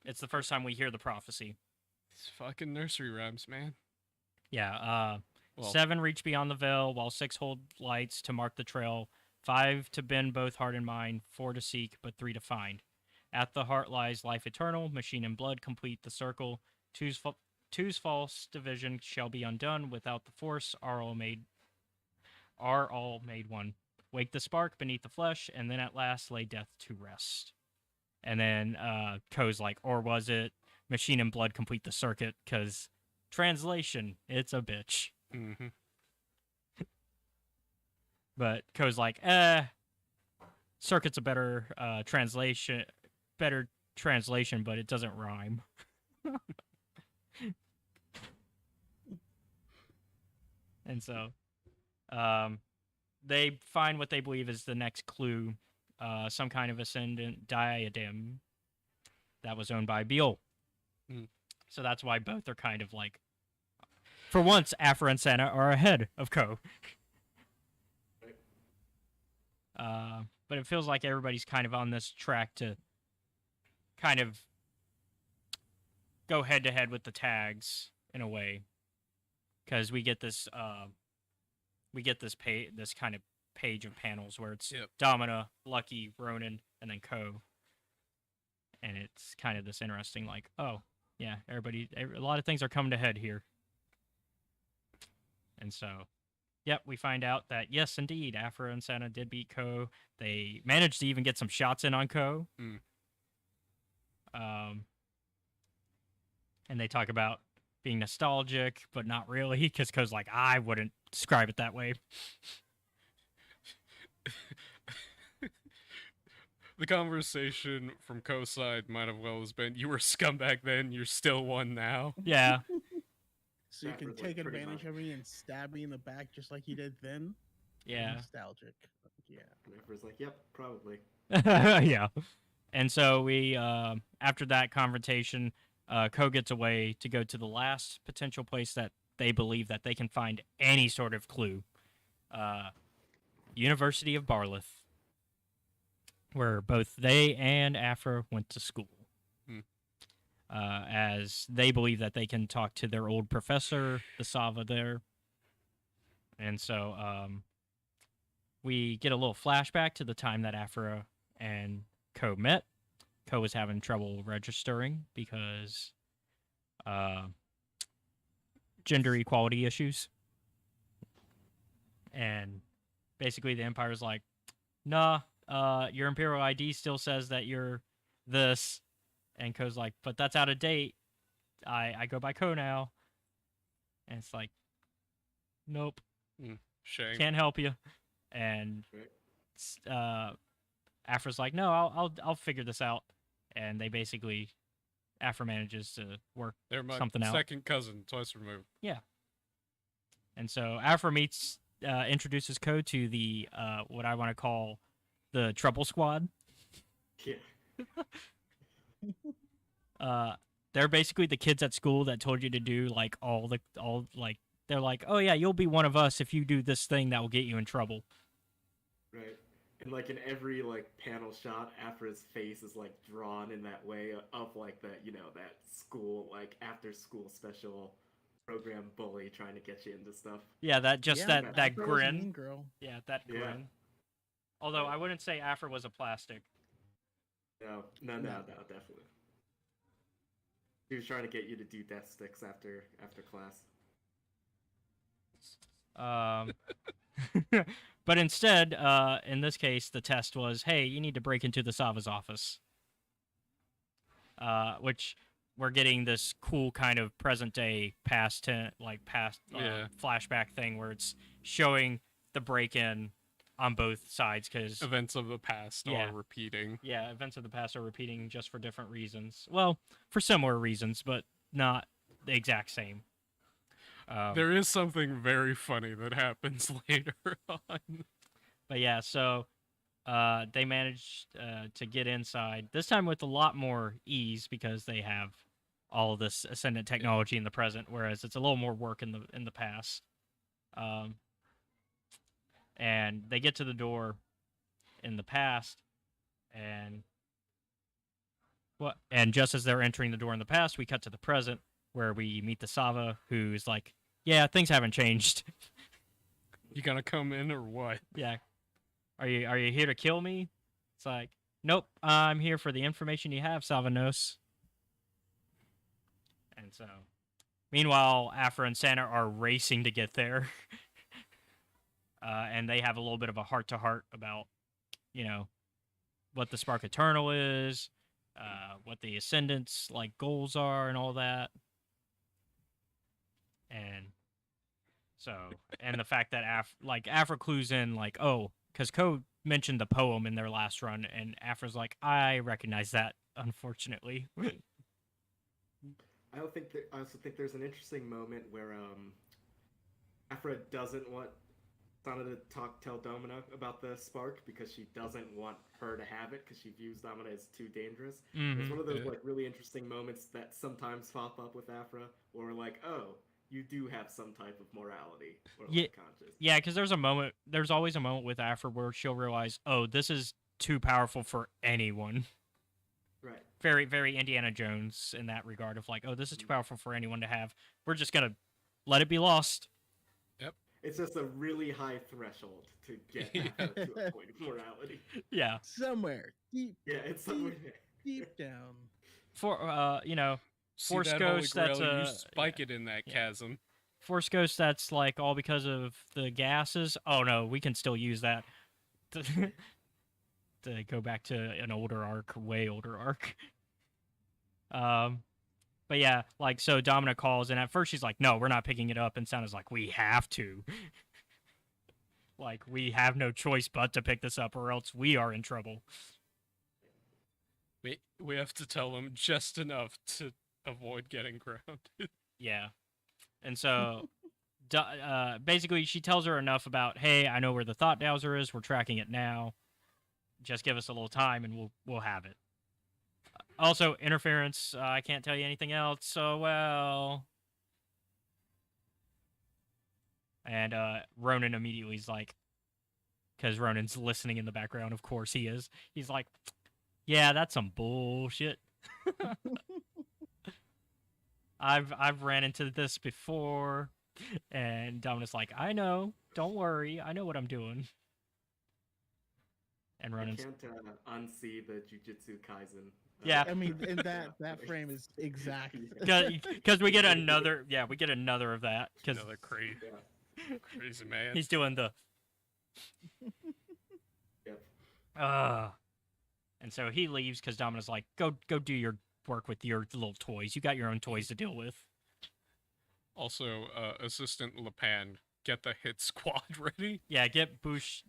It's the first time we hear the prophecy. it's fucking nursery rhymes, man. Yeah, Well, 7 reach beyond the veil, while 6 hold lights to mark the trail. 5 to bend both heart and mind. 4 to seek, but 3 to find. At the heart lies life eternal. Machine and blood complete the circle. Two's false division shall be undone. Without the force, are all made one. Wake the spark beneath the flesh, and then at last lay death to rest. And then Ko's like, or was it machine and blood complete the circuit? Because translation, it's a bitch. Mm-hmm. But Ko's like, circuit's a better translation, but it doesn't rhyme. And so, they find what they believe is the next clue, some kind of ascendant diadem that was owned by Biol. Mm. So that's why both are kind of like, for once, Afra and Santa are ahead of Ko. But it feels like everybody's kind of on this track to kind of go head to head with the tags in a way, because we get this this kind of page of panels where it's Yep. Domina, Lucky, Ronan, and then Ko, and it's kind of this interesting like, oh yeah, a lot of things are coming to head here, and so. Yep, we find out that, yes, indeed, Afra and Santa did beat Ko. They managed to even get some shots in on Ko. Mm. And they talk about being nostalgic, but not really, because Ko's like, I wouldn't describe it that way. The conversation from Ko's side might have well as been, "You were a scumbag then, you're still one now." Yeah. So you can That was, take like, pretty advantage much. of me and stab me in the back just like you did then? Yeah. Nostalgic. Yeah. And Afra's like, yep, probably. Yeah. And so we, after that confrontation, Ko gets away to go to the last potential place that they believe that they can find any sort of clue. University of Barlith. where both they and Afra went to school. Hmm. As they believe that they can talk to their old professor, the Sava there. And so we get a little flashback to the time that Afra and Ko met. Ko was having trouble registering because gender equality issues. And basically the Empire's like, nah, your Imperial ID still says that you're this. And Ko's like, but that's out of date. I go by Ko now. And it's like, nope, Shame. can't help you. And Afra's like, no, I'll figure this out. And they basically, Afra manages to work They're my something out. second cousin, twice removed. Yeah. And so Afra introduces Ko to the what I want to call the Trouble Squad. Yeah. They're basically the kids at school that told you to do like they're like, oh yeah, you'll be one of us if you do this thing that will get you in trouble. Right. And like in every like panel shot, Afra's face is like drawn in that way of like that, you know, that school like after school special program bully trying to get you into stuff. Yeah, that Afra was a grin. mean girl. Yeah, that Yeah. grin. Although I wouldn't say Afra was a plastic. No, definitely. He was trying to get you to do death sticks after class. But instead, in this case, the test was, hey, you need to break into the Sava's office. Which we're getting this cool kind of present day past flashback thing where it's showing the break-in on both sides because Events of the past Yeah. are repeating. yeah, events of the past are repeating just for different reasons. Well, for similar reasons, but not the exact same. There is something very funny that happens later on. But yeah, so they managed to get inside this time with a lot more ease because they have all of this ascendant technology in the present, whereas it's a little more work in the past. And they get to the door in the past, and just as they're entering the door in the past, we cut to the present where we meet the Sava, who's like, "Yeah, things haven't changed." You gonna come in or what? Yeah. Are you here to kill me? It's like, nope, I'm here for the information you have, Savanos. And so, meanwhile, Afra and Santa are racing to get there. And they have a little bit of a heart-to-heart about, you know, what the Spark Eternal is, what the Ascendant's, like, goals are and all that. And so, and the fact that Afra clues in, like, oh, because Ko mentioned the poem in their last run, and Afra's like, I recognize that, unfortunately. I also think there's an interesting moment where Afra doesn't want Sana to tell Domina about the spark because she doesn't want her to have it because she views Domina as too dangerous. It's one of those like really interesting moments that sometimes pop up with Afra, or like, oh, you do have some type of morality or like, conscience. Yeah, because there's always a moment with Afra where she'll realize, oh, this is too powerful for anyone. Right. Very, very Indiana Jones in that regard of like, oh, this is too powerful for anyone to have. We're just gonna let it be lost. Yep. It's just a really high threshold to get Afra to a point of morality. Yeah. Somewhere deep. Yeah, it's somewhere there. Deep down. For you know, See Force that Ghost, Holy that's Grail, you a spike it in that chasm. Force Ghost, that's like all because of the gases. Oh no, we can still use that to go back to an older arc, way older arc. But yeah, like so Domina calls, and at first she's like, "No, we're not picking it up," and Santa's like, "We have to." Like we have no choice but to pick this up, or else we are in trouble. We have to tell them just enough to avoid getting grounded. Yeah. And so basically she tells her enough about, hey, I know where the Thought Dowser is, we're tracking it now. Just give us a little time and we'll have it. Also, interference, I can't tell you anything else, so well. And Ronan immediately is like, because Ronan's listening in the background. Of course he is. He's like, yeah, that's some bullshit. I've ran into this before, and Dominus like, I know. Don't worry. I know what I'm doing. And I Ronan's can't unsee the Jujutsu Kaisen. Yeah. I mean, and that frame is exact. because we get another of that because Another crazy, Yeah. crazy man. he's doing the Yep. and so he leaves because Dominus like, go do your work with your little toys. You got your own toys to deal with. Also, Assistant Lepan, get the hit squad ready. Yeah, get Bush,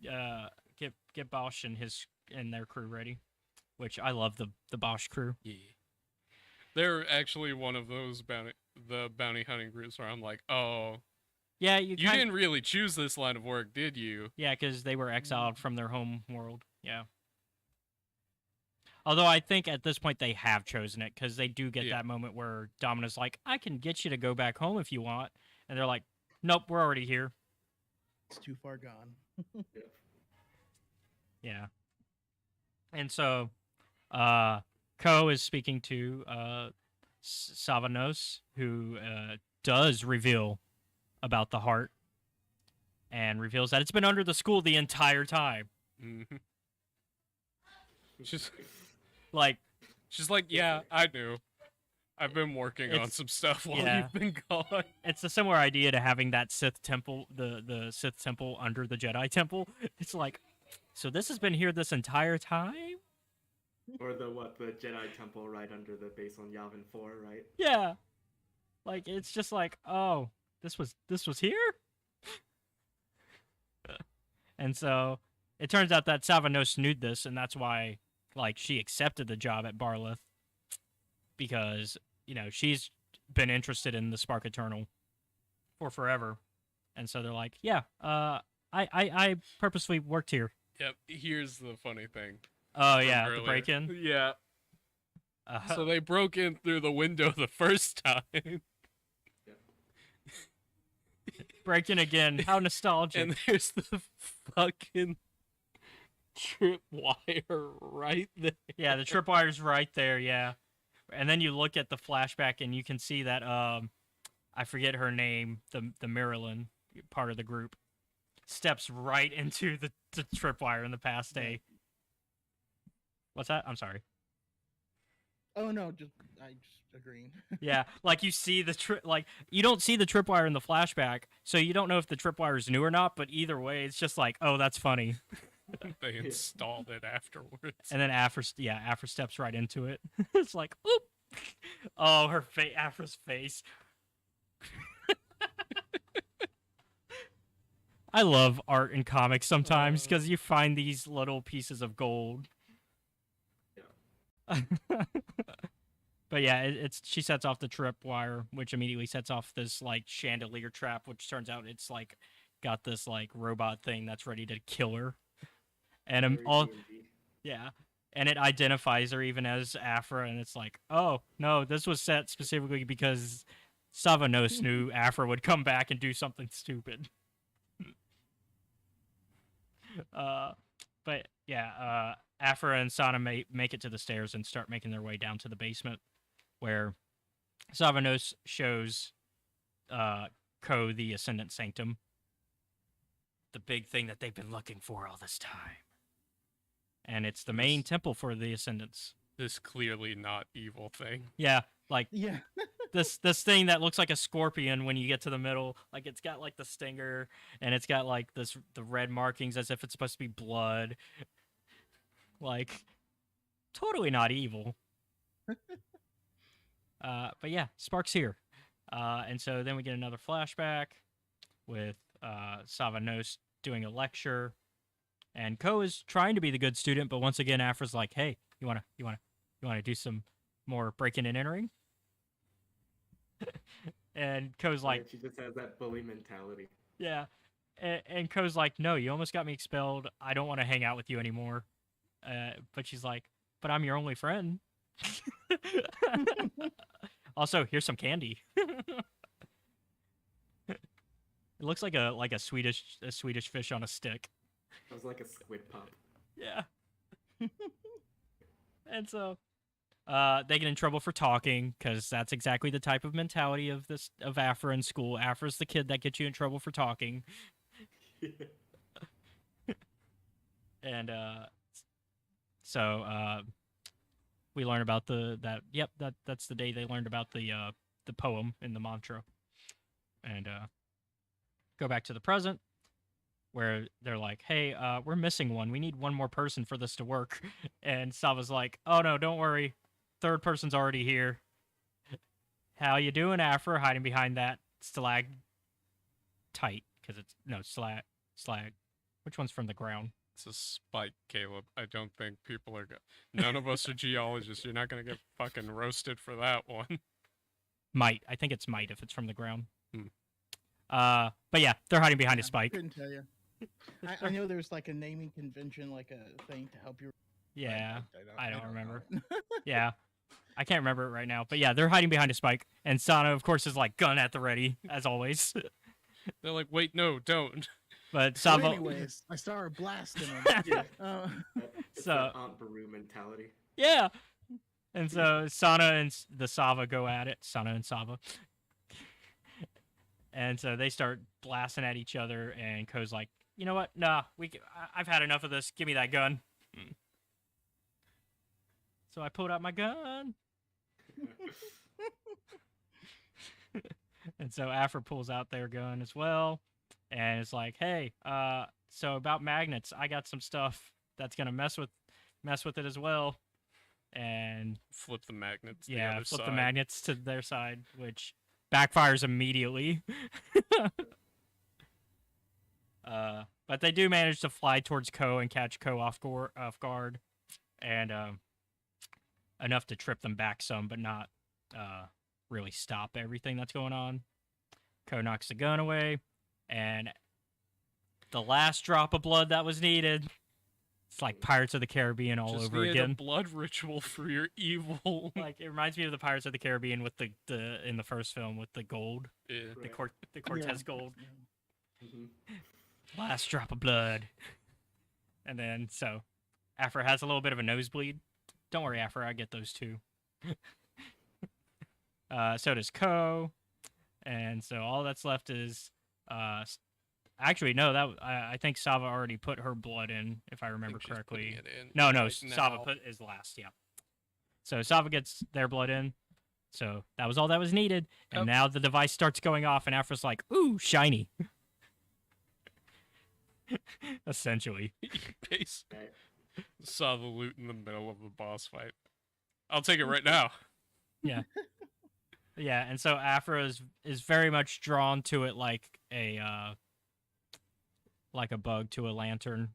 get Bosch and their crew ready, which I love the Bosch crew. Yeah. They're actually one of those bounty hunting groups where I'm like, oh, Yeah, you didn't really choose this line of work, did you? Yeah, because they were exiled from their home world. Yeah. Although I think at this point they have chosen it because they do get that moment where Domina's like, I can get you to go back home if you want. And they're like, nope, we're already here. It's too far gone. Yeah. And so Ko is speaking to Savanos, who does reveal about the heart and reveals that it's been under the school the entire time. Mm-hmm. She's like, yeah, I knew. I've been working on some stuff while you've been gone. It's a similar idea to having that Sith temple, the Sith temple under the Jedi temple. It's like, so this has been here this entire time? Or the Jedi Temple right under the base on Yavin 4, right? Yeah. Like, it's just like, oh, this was here? And so it turns out that Savanos knew this, and that's why, like, she accepted the job at Barlith. Because, you know, she's been interested in the Spark Eternal for forever. And so they're like, yeah, I purposely worked here. Yep, here's the funny thing. Oh, yeah, Earlier. the break-in? Yeah. So they broke in through the window the first time. Break-in again. How nostalgic. And there's the fucking tripwire right there. Yeah, the tripwire's right there, yeah. And then you look at the flashback and you can see that, I forget her name, the Marilyn part of the group, steps right into the tripwire in the past day. What's that? I'm sorry. Oh no, I just agreeing. Yeah, like you see you don't see the tripwire in the flashback, so you don't know if the tripwire is new or not. But either way, it's just like, oh, that's funny. They installed it afterwards. And then Afra steps right into it. It's like, oop. Oh, her Afra's face. I love art in comics sometimes because you find these little pieces of gold. But yeah, she sets off the tripwire, which immediately sets off this like chandelier trap, which turns out it's like got this like robot thing that's ready to kill her, and and it identifies her even as Afra, and it's like, oh no, this was set specifically because Savanos knew Afra would come back and do something stupid. But yeah, Afra and Sana make it to the stairs and start making their way down to the basement, where Savanos shows Ko the Ascendant Sanctum, the big thing that they've been looking for all this time. And it's the main temple for the Ascendants. This clearly not evil thing. Yeah, like Yeah. this thing that looks like a scorpion when you get to the middle. Like it's got like the stinger, and it's got like the red markings as if it's supposed to be blood. Like, totally not evil. But yeah, Spark's here. And so then we get another flashback with Savanos doing a lecture. And Ko is trying to be the good student, but once again, Afra's like, hey, you wanna do some more breaking and entering? And Ko's like, she just has that bully mentality. yeah. And Ko's like, no, you almost got me expelled. I don't want to hang out with you anymore. But she's like, but I'm your only friend. Also, here's some candy. It looks like a Swedish fish on a stick. I was like a squid pup. Yeah. And so they get in trouble for talking because that's exactly the type of mentality of Afra in school. Afra's the kid that gets you in trouble for talking. And so we learn about that's the day they learned about the poem in the mantra. And go back to the present, where they're like, hey, we're missing one. We need one more person for this to work. And Sava's like, oh no, don't worry. Third person's already here. How you doing, Afra? Hiding behind that stalactite. Because it's, no, slag. Which one's from the ground? It's a spike, Caleb. I don't think people are... None of us are geologists. You're not going to get fucking roasted for that one. Might. I think it's might if it's from the ground. Hmm. But yeah, they're hiding behind a spike. Couldn't tell you. I know there's like a naming convention, like a thing to help you. Yeah, I don't know. remember. Yeah, I can't remember it right now. But yeah, they're hiding behind a spike. And Sana, of course, is like gun at the ready, as always. They're like, wait, no, don't. But So Sava... anyways, I started blasting them. Yeah. It's So- that Aunt Beru mentality. Yeah. And so Sana and the Sava go at it. Sana and Sava. And so they start blasting at each other, and Ko's like, you know what? Nah, I've had enough of this. Give me that gun. So I pulled out my gun. And so Afra pulls out their gun as well. And it's like, hey, so about magnets, I got some stuff that's gonna mess with it as well. And Flip the magnets. yeah, the flip other the side. magnets to their side, which backfires immediately. But they do manage to fly towards Ko and catch Ko off guard, and enough to trip them back some, but not really stop everything that's going on. Ko knocks the gun away, and the last drop of blood that was needed. It's like Pirates of the Caribbean all Just over needed again. a blood ritual for your evil. Like, it reminds me of the Pirates of the Caribbean with the in the first film with the gold, Yeah. the Cortez gold. Mhm. Last drop of blood. And then, so, Afra has a little bit of a nosebleed. Don't worry, Afra, I get those too. So does Ko. And so all that's left is, actually, no, I think Sava already put her blood in, if I remember Think she's putting correctly. it in No, right Sava now. is last, yeah. So Sava gets their blood in. So that was all that was needed. And Yep. now the device starts going off, and Afra's like, ooh, shiny. Essentially. Base. Right. Saw the loot in the middle of the boss fight. I'll take it right now. Yeah, and so Afra is very much drawn to it like a bug to a lantern,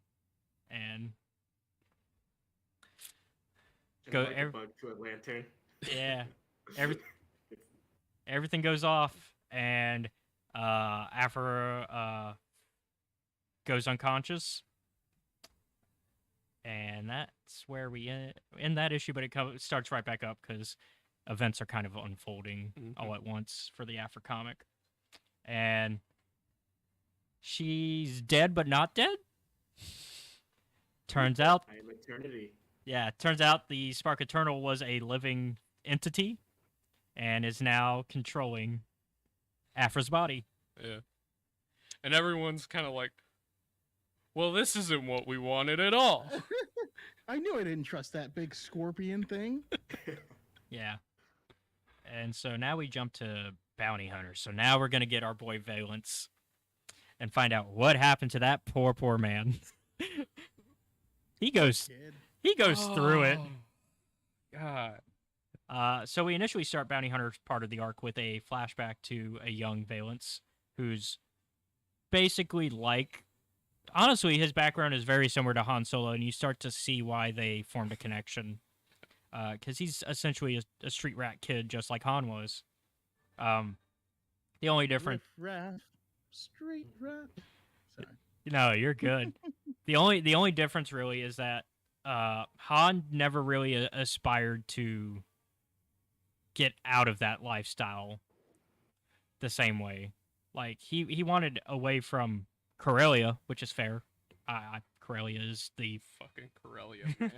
and Just Go like a ev- bug to a lantern. yeah, everything goes off, and Afra goes unconscious, and that's where we end that issue. But it starts right back up because events are kind of unfolding all at once for the Afra comic, and she's dead but not dead. Turns out, I am eternity. yeah, turns out the Spark Eternal was a living entity and is now controlling Afra's body. Yeah. And everyone's kind of like, well, this isn't what we wanted at all. I knew I didn't trust that big scorpion thing. Yeah. And so now we jump to Bounty Hunters. So now we're going to get our boy Valence and find out what happened to that poor man. He goes through it. God. So we initially start Bounty Hunters part of the arc with a flashback to a young Valence who's basically like, honestly, his background is very similar to Han Solo, and you start to see why they formed a connection. Because he's essentially a street rat kid, just like Han was. The only difference... Riff-raff, street rat. Sorry. No, you're good. The only difference really is that Han never really aspired to get out of that lifestyle the same way. Like he wanted away from Corellia, which is fair. Corellia is the. Fucking Corellia, man.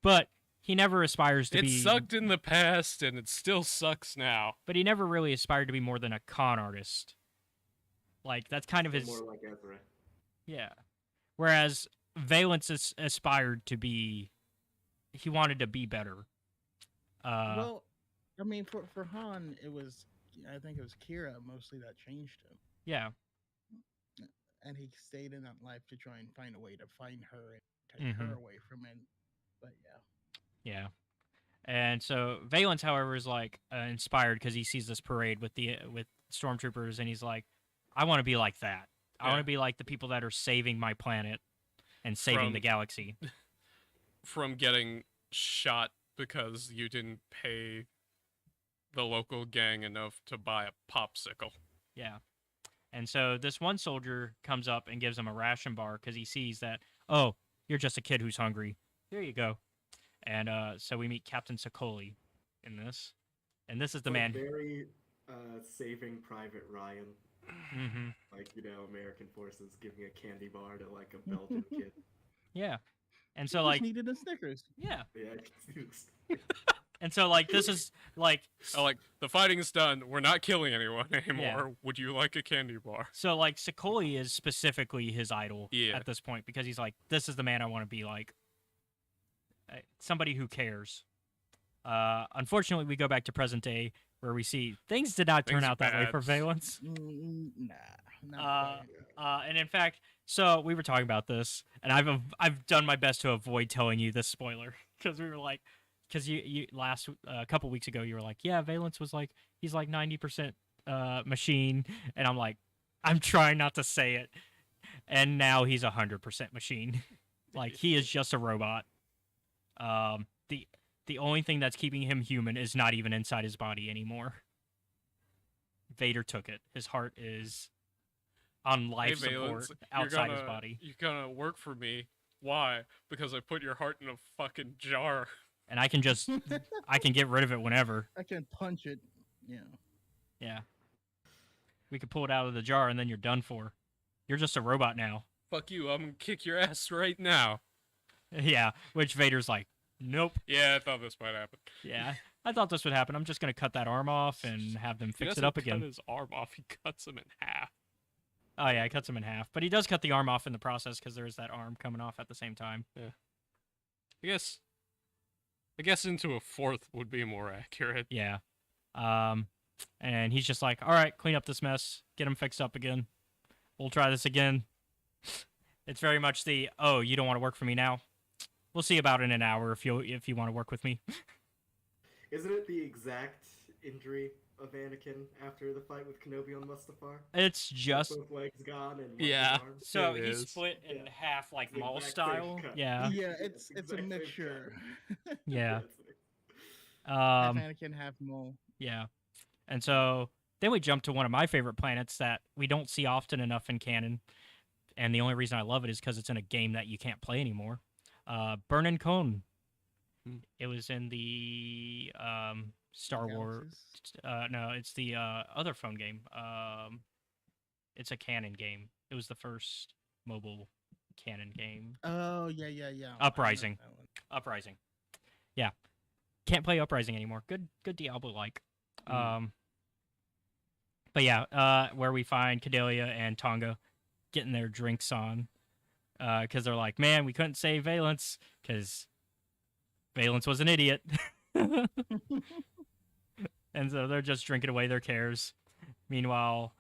But he never aspires to It be. sucked in the past, and it still sucks now. But he never really aspired to be more than a con artist. Like that's kind of his. More like Ezra. Yeah. Whereas Valence aspired to be. He wanted to be better. Well, I mean, for Han, it was, I think it was Kira mostly that changed him. Yeah. And he stayed in that life to try and find a way to find her and take her away from it. But yeah. Yeah. And so Valence, however, is like inspired because he sees this parade with stormtroopers, and he's like, I want to be like that. I want to be like the people that are saving my planet and saving the galaxy. From getting shot because you didn't pay the local gang enough to buy a popsicle. Yeah. And so this one soldier comes up and gives him a ration bar because he sees that, oh, you're just a kid who's hungry. Here you go. And so we meet Captain Sokoli in this. And this is the man. Very Saving Private Ryan. Mm-hmm. Like, American forces giving a candy bar to, like, a Belgian kid. Yeah. And so, He like... just needed a Snickers. Yeah. Yeah, I can see this. And so, like, this is, like... Oh, like, the fighting's done. We're not killing anyone anymore. Yeah. Would you like a candy bar? So, like, Sokoli is specifically his idol at this point because he's like, this is the man I want to be like. Somebody who cares. Unfortunately, we go back to present day where we see things did not turn out that way for Valence. Nah. And in fact, so we were talking about this, and I've done my best to avoid telling you this spoiler because we were like, because you last a couple weeks ago you were like, yeah, Valence was like he's like 90% machine, and I'm like, I'm trying not to say it, and now he's 100% machine. Like he is just a robot. The only thing that's keeping him human is not even inside his body anymore. Vader took it. His heart is on life support outside his body. You're gonna work for me. Why? Because I put your heart in a fucking jar. And I can just, I can get rid of it whenever. I can punch it. Yeah. Yeah. We could pull it out of the jar and then you're done for. You're just a robot now. Fuck you, I'm gonna kick your ass right now. Yeah, which Vader's like, nope. Yeah, I thought this might happen. Yeah, I thought this would happen. I'm just going to cut that arm off and have them fix it up again. He doesn't cut his arm off, he cuts him in half. Oh, yeah, he cuts him in half. But he does cut the arm off in the process because there is that arm coming off at the same time. Yeah. I guess into a fourth would be more accurate. Yeah. And he's just like, all right, clean up this mess. Get him fixed up again. We'll try this again. It's very much the, oh, you don't want to work for me now? We'll see about it in an hour if you want to work with me. Isn't it the exact injury of Anakin after the fight with Kenobi on Mustafar? It's just both legs gone and yeah. Arm? So he's split in half like Maul style. Yeah. Yeah, it's a mixture. Yeah. Half Anakin, half Maul. Yeah. And so then we jump to one of my favorite planets that we don't see often enough in canon. And the only reason I love it is because it's in a game that you can't play anymore. Burnin' Cone. It was in the Star Wars. No, it's the other phone game. It's a canon game. It was the first mobile canon game. Oh yeah. Uprising. Yeah, can't play Uprising anymore. Good Diablo-like. But yeah, where we find Cordelia and Tonga getting their drinks on. Because they're like, man, we couldn't save Valence because Valence was an idiot. And so they're just drinking away their cares. Meanwhile,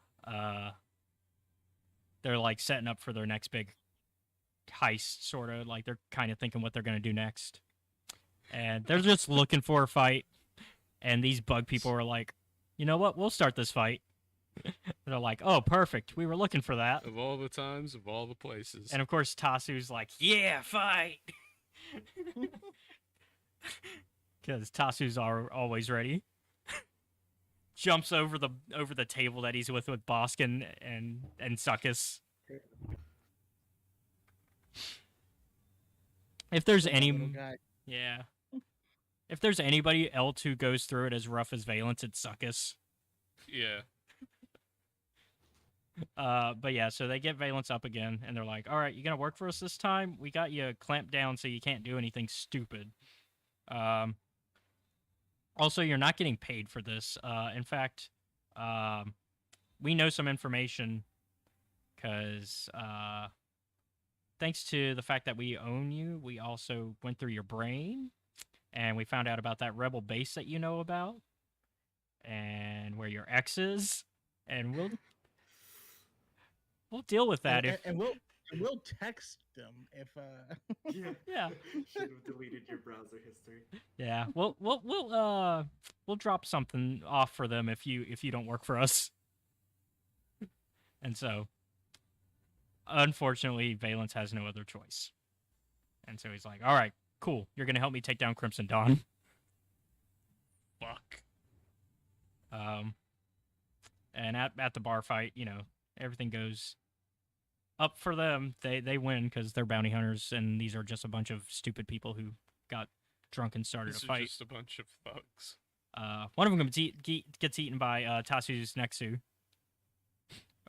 they're like setting up for their next big heist, sort of. Like they're kind of thinking what they're going to do next. And they're just looking for a fight. And these bug people are like, you know what? We'll start this fight. They're like, oh, perfect. We were looking for that. Of all the times, of all the places. And of course, Tasu's like, yeah, fight. Because Tasu's always ready. Jumps over the table that he's with Boskin and Suckus. If there's any, yeah, if there's anybody else who goes through it as rough as Valence, it's Suckus. Yeah. But yeah, so they get Valence up again, and they're like, "All right, you gonna work for us this time? We got you clamped down so you can't do anything stupid. Um, also, you're not getting paid for this. In fact, um, we know some information because thanks to the fact that we own you, we also went through your brain, and we found out about that rebel base that you know about, and where your ex is, and we'll deal with that if and we'll text them if Yeah. yeah. Should have deleted your browser history. Yeah, we'll drop something off for them if you don't work for us. And so, unfortunately, Valence has no other choice. And so he's like, "All right, cool. You're gonna help me take down Crimson Dawn." Fuck. And at the bar fight, everything goes up for them. They win because they're bounty hunters, and these are just a bunch of stupid people who got drunk and started These a are fight. just a bunch of thugs. One of them gets eaten by Tasu's Nexu.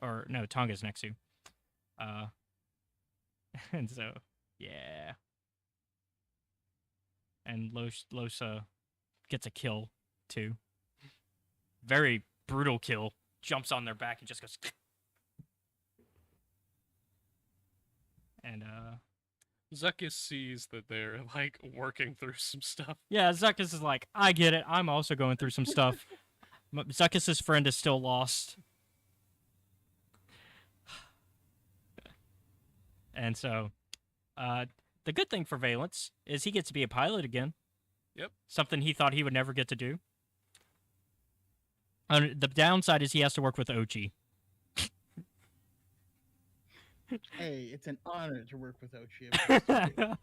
Or, no, Tonga's Nexu. And so, yeah. And Losa gets a kill, too. Very brutal kill. Jumps on their back and just goes... And, Zuckus sees that they're, like, working through some stuff. yeah, Zuckus is like, I get it. I'm also going through some stuff. Zuckus' friend is still lost. And so, the good thing for Valence is he gets to be a pilot again. Yep. Something he thought he would never get to do. The downside is he has to work with Ochi. hey, it's an honor to work with Ochi,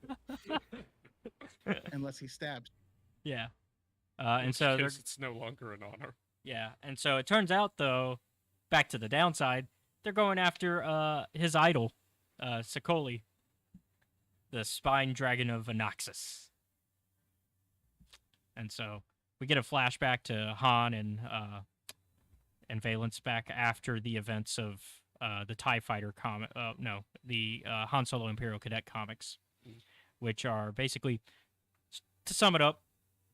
unless he stabs. Yeah. And so Because it's no longer an honor. yeah, and so it turns out though, back to the downside, they're going after his idol, Sokoli, the spine dragon of Anaxis. And so we get a flashback to Han and Valence back after the events of the TIE Fighter comic. The Han Solo Imperial Cadet comics, which are basically, to sum it up,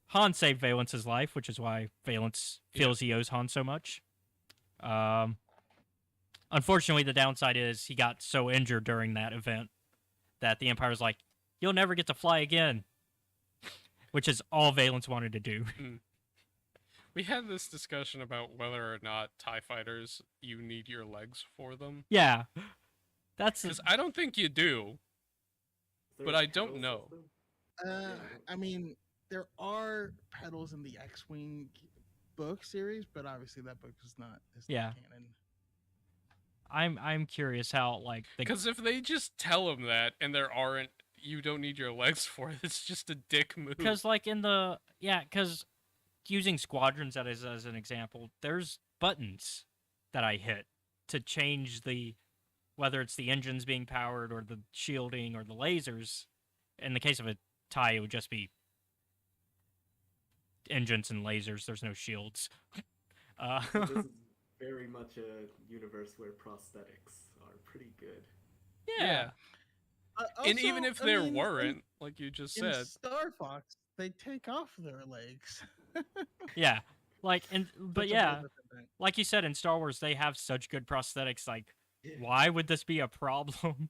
Han saved Valence's life, which is why Valence feels he owes Han so much. Unfortunately, the downside is he got so injured during that event that the Empire's like, "You'll never get to fly again," which is all Valence wanted to do. We had this discussion about whether or not TIE fighters, you need your legs for them. Yeah, that's Because I don't think you do. Is there But a I don't pedal know. system? I mean, there are pedals in the X-Wing book series, but obviously that book is not Yeah. canon. I'm curious how like the Because if they just tell them that and there aren't, you don't need your legs for it, it's just a dick move. because like in the because using squadrons as an example, there's buttons that I hit to change whether it's the engines being powered or the shielding or the lasers. In the case of a TIE, it would just be engines and lasers. There's no shields. This is very much a universe where prosthetics are pretty good. Yeah. And Also, even if I there mean, weren't, like you just in said, Star Fox, they take off their legs. Yeah. Like but That's a whole yeah, different thing. like you said in Star Wars, they have such good prosthetics. Like, Yeah. why would this be a problem?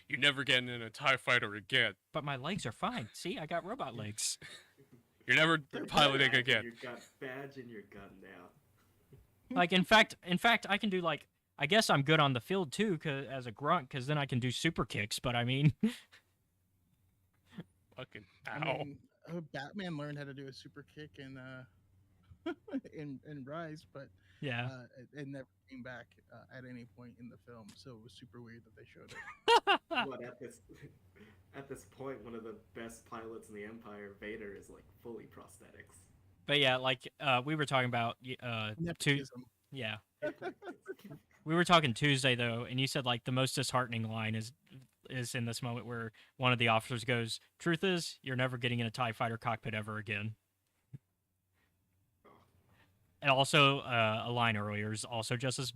you're never getting in a TIE fighter again. But my legs are fine. See, I got robot legs. You're never piloting Badge in again. your gun, badge in your gun now. Like in fact, I can do like I guess I'm good on the field too, as a grunt, because then I can do super kicks. But I mean, Fucking I ow. mean, Batman learned how to do a super kick in in Rise, but yeah, it never came back at any point in the film. So it was super weird that they showed it. But at this point, one of the best pilots in the Empire, Vader, is like fully prosthetics. but yeah, like we were talking about Nepotism. yeah, we were talking Tuesday though, and you said like the most disheartening line is in this moment where one of the officers goes, "Truth is, you're never getting in a TIE fighter cockpit ever again." and also a line earlier is also just as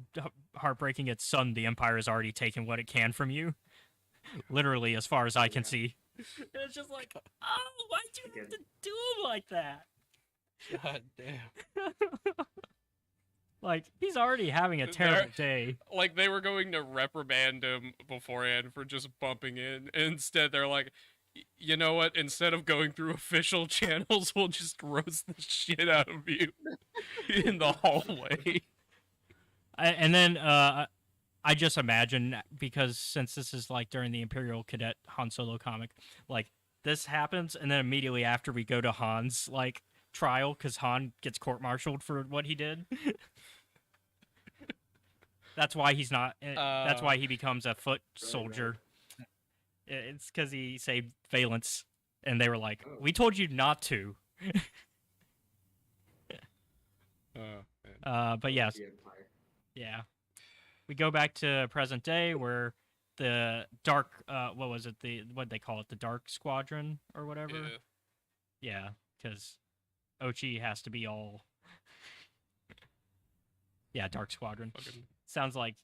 heartbreaking. It's son, the Empire has already taken what it can from you, literally as far as I can see. It's just like, oh, why'd you have to do him like that? God damn. Like, he's already having a terrible day. Like, they were going to reprimand him beforehand for just bumping in. Instead, they're like, you know what? Instead of going through official channels, we'll just roast the shit out of you in the hallway. And then I just imagine, because since this is like during the Imperial Cadet Han Solo comic, like this happens, and then immediately after we go to Han's like trial, because Han gets court-martialed for what he did. That's why he's not. That's why he becomes a foot soldier. Right. It's because he saved Valence, and they were like, "We told you not to." But yes, yeah. We go back to present day where the dark, what was it? What'd they call it? The Dark Squadron or whatever. Yeah, because Ochi has to be all. Yeah, Dark Squadron. Fucking sounds like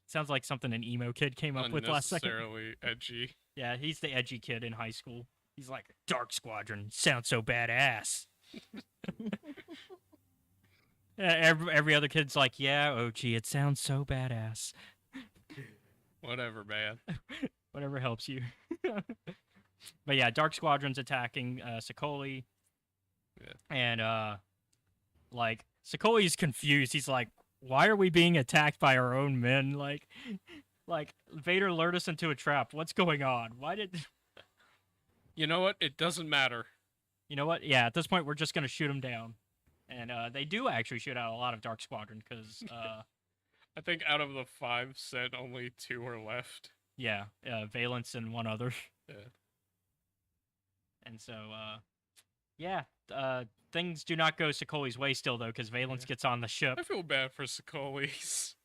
something an emo kid came up with last second. Unnecessarily edgy. Yeah, he's the edgy kid in high school. He's like, Dark Squadron sounds so badass. Every other kid's like, yeah, Ochi, it sounds so badass. Whatever, man. Whatever helps you. But yeah, Dark Squadron's attacking Sicoli. Yeah. And, like, Sicoli's confused. He's like, why are we being attacked by our own men? Like Vader lured us into a trap. What's going on? Why did... You know what? It doesn't matter. You know what? Yeah, at this point, we're just going to shoot him down. And they do actually shoot out a lot of Dark Squadron, because... I think out of the 5 said only 2 are left. Yeah, Valence and one other. Yeah. And so, yeah, things do not go Sicoli's way still, though, because Valence gets on the ship. I feel bad for Sicoli's.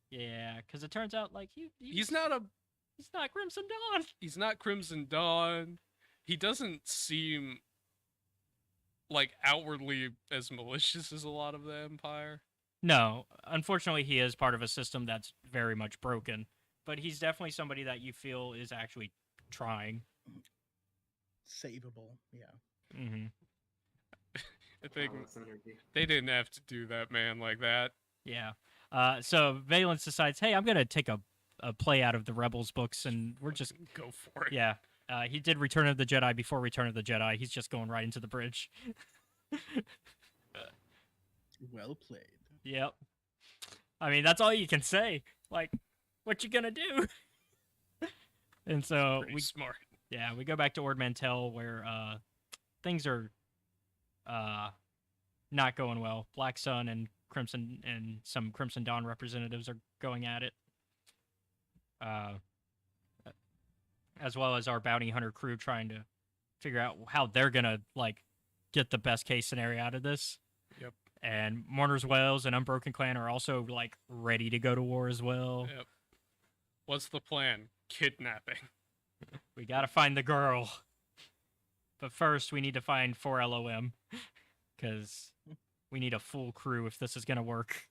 Yeah, because it turns out, like, he's not Crimson Dawn. He's not Crimson Dawn. He doesn't seem, like, outwardly as malicious as a lot of the Empire. No, unfortunately, he is part of a system that's very much broken. But he's definitely somebody that you feel is actually trying. Savable, yeah. Mm-hmm. I think they didn't have to do that, man, like that. Yeah. So Valence decides, hey, I'm going to take a play out of the Rebels books, and we're just... Go for it. Yeah. He did Return of the Jedi before Return of the Jedi. He's just going right into the bridge. Well played. Yep. I mean, that's all you can say. Like, what you gonna do? And so we smart. Yeah, we go back to Ord Mantell, where things are not going well. Black Sun and Crimson and some Crimson Dawn representatives are going at it. As well as our bounty hunter crew trying to figure out how they're gonna like get the best case scenario out of this. Yep. And Mourner's Wells and Unbroken Clan are also like ready to go to war as well. Yep. What's the plan? Kidnapping. We gotta find the girl. But first, we need to find 4LOM. Because we need a full crew if this is gonna work.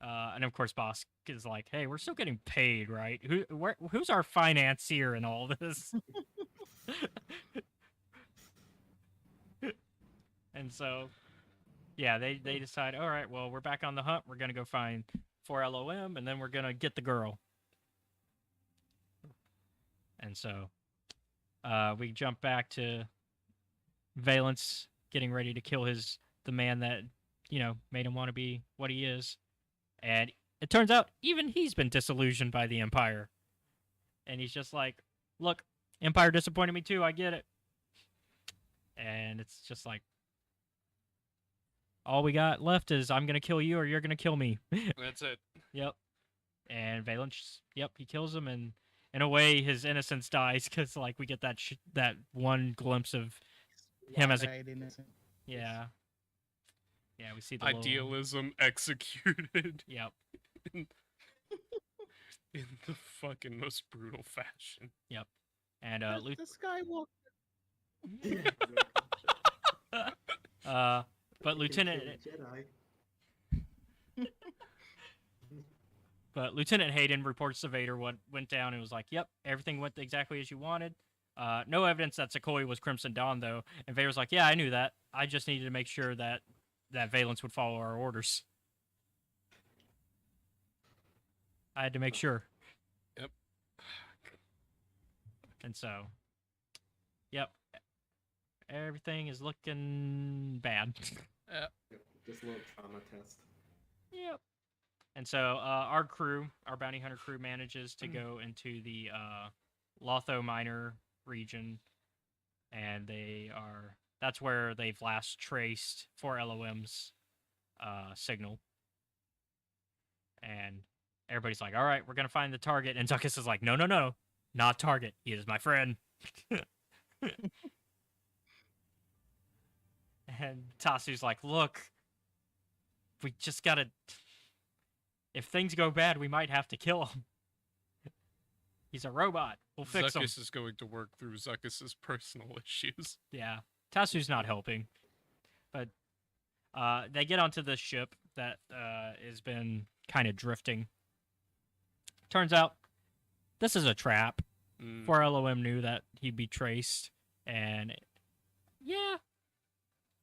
And of course, Bosk is like, hey, we're still getting paid, right? Who's our financier in all this? And so, yeah, they decide, all right, well, we're back on the hunt. We're going to go find 4LOM, and then we're going to get the girl. And so, we jump back to Valence getting ready to kill the man that, made him want to be what he is. And it turns out even he's been disillusioned by the Empire. And he's just like, look, Empire disappointed me too, I get it. And it's just like, all we got left is I'm going to kill you or you're going to kill me. That's it. Yep. And Valence, he kills him, and in a way his innocence dies because like we get that one glimpse of him as a innocent. Yeah. Yeah, we see the idealism executed. Yep. In the fucking most brutal fashion. Yep. And The Skywalker. You But can Lieutenant kill a Jedi. But Lieutenant Hayden reports to Vader what went down and was like, "Yep, everything went exactly as you wanted. No evidence that Sequoia was Crimson Dawn, though." And Vader's like, "Yeah, I knew that. I just needed to make sure that Valence would follow our orders. I had to make sure." Yep. And so, yep, everything is looking bad. Just a little trauma test. Yep. And so our crew, our bounty hunter crew, manages to go into the Lotho Minor region, and that's where they've last traced 4LOM's signal. And everybody's like, "All right, we're gonna find the target," and Zuckuss is like, "No, no, no, not target. He is my friend." And Tasu's like, "Look, we just gotta. If things go bad, we might have to kill him. He's a robot. We'll fix him." Zuckuss is going to work through Zuckuss's personal issues. Yeah, Tasu's not helping, but they get onto this ship that has been kind of drifting. Turns out this is a trap. 4LOM knew that he'd be traced, and yeah,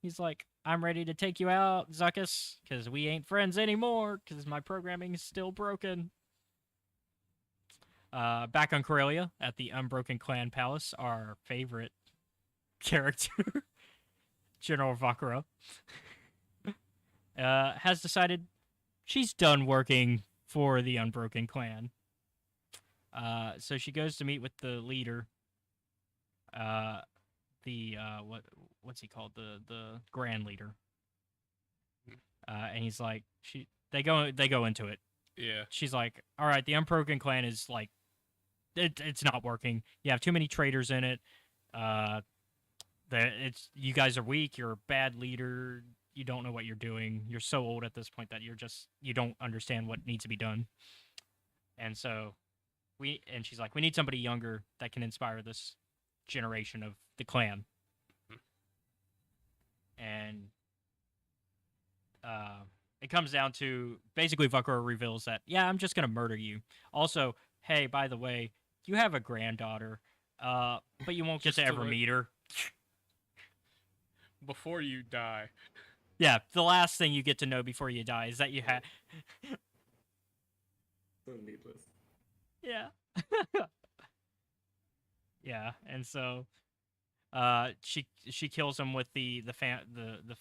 he's like, "I'm ready to take you out, Zuckuss, because we ain't friends anymore, because my programming is still broken." Back on Corellia, at the Unbroken Clan Palace, our favorite character, General Vakura, has decided she's done working for the Unbroken Clan. So she goes to meet with the leader, what's he called, the Grand Leader, and he's like, they go into it. Yeah. She's like, "All right, the Unbroken Clan is like, it's not working. You have too many traitors in it. You guys are weak. You're a bad leader. You don't know what you're doing. You're so old at this point that you don't understand what needs to be done." And so she's like, "We need somebody younger that can inspire this generation of the clan." And it comes down to, basically, Vakura reveals that, "Yeah, I'm just gonna murder you. Also, hey, by the way, you have a granddaughter, but you won't get Just to to ever let- meet her." Before you die. Yeah, the last thing you get to know before you die is that you have. So needless. Yeah. Yeah, and so she kills him with the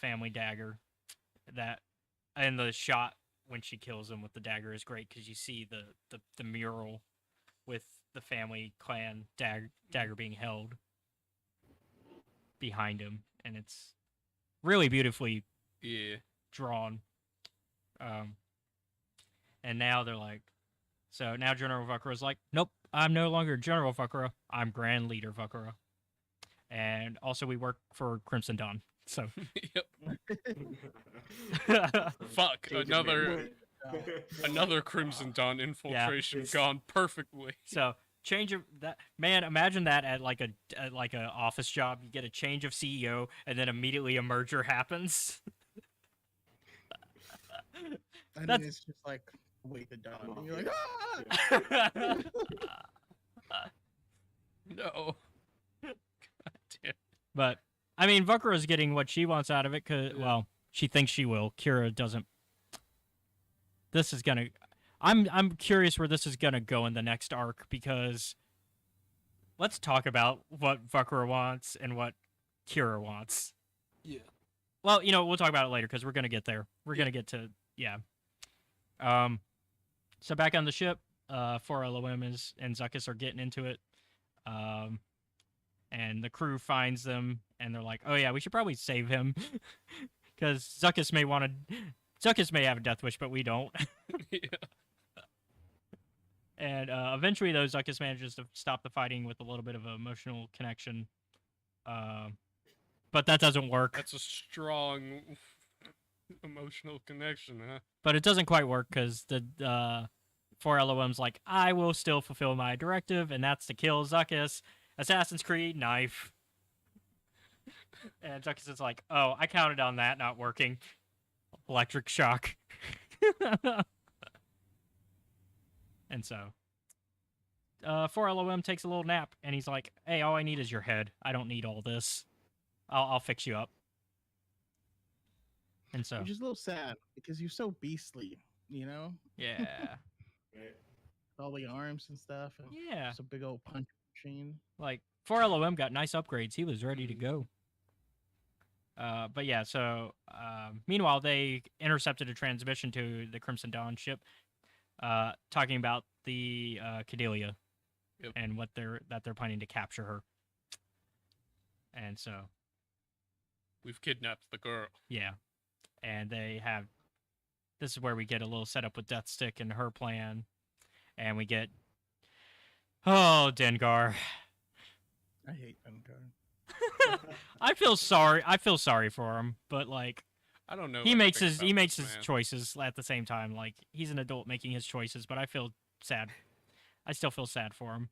family dagger. That, and the shot when she kills him with the dagger is great, because you see the mural with the family clan dagger being held behind him, and it's really beautifully drawn. And now they're like, so now General Vakura's like, "Nope, I'm no longer General Vakura. I'm Grand Leader Vakura. And also we work for Crimson Dawn." So Yep. Fuck, Change of another name. another Crimson Dawn infiltration gone perfectly. So change of that, man. Imagine that at like a office job. You get a change of CEO, and then immediately a merger happens. And That's- then it's just like, wait the dawn. And you're like, ah! No. God damn. But I mean, Vakura's getting what she wants out of it, cause well, she thinks she will. Kira doesn't. This is gonna. I'm curious where this is gonna go in the next arc, because let's talk about what Vakura wants and what Kira wants. Yeah. Well, we'll talk about it later, because we're gonna get there. We're gonna get to So back on the ship, 4LOM and Zuckuss are getting into it. And the crew finds them, and they're like, "Oh yeah, we should probably save him," because Zuckuss may have a death wish, but we don't. Yeah. And eventually, though, Zuckuss manages to stop the fighting with a little bit of an emotional connection. But that doesn't work. That's a strong emotional connection, huh? But it doesn't quite work, because the 4LOM's like, "I will still fulfill my directive, and that's to kill Zuckuss. Assassin's Creed, knife." And Zuckuson's like, oh, I counted on that not working. Electric shock. And so, 4LOM takes a little nap, and he's like, hey, all I need is your head. I don't need all this. I'll fix you up. And so, Which is a little sad because you're so beastly, you know? yeah. Right. All the arms and stuff. And Yeah. It's a big old punch machine. Like, 4LOM got nice upgrades. He was ready to go. But yeah, so meanwhile, they intercepted a transmission to the Crimson Dawn ship, talking about the Cordelia and what they're planning to capture her. And so We've kidnapped the girl. yeah, and this is where we get a little setup with Deathstick and her plan, and we get Dengar. I hate Dengar. I feel sorry for him, but like I don't know. he makes his man. choices at the same time. Like he's an adult making his choices, but I feel sad. I still feel sad for him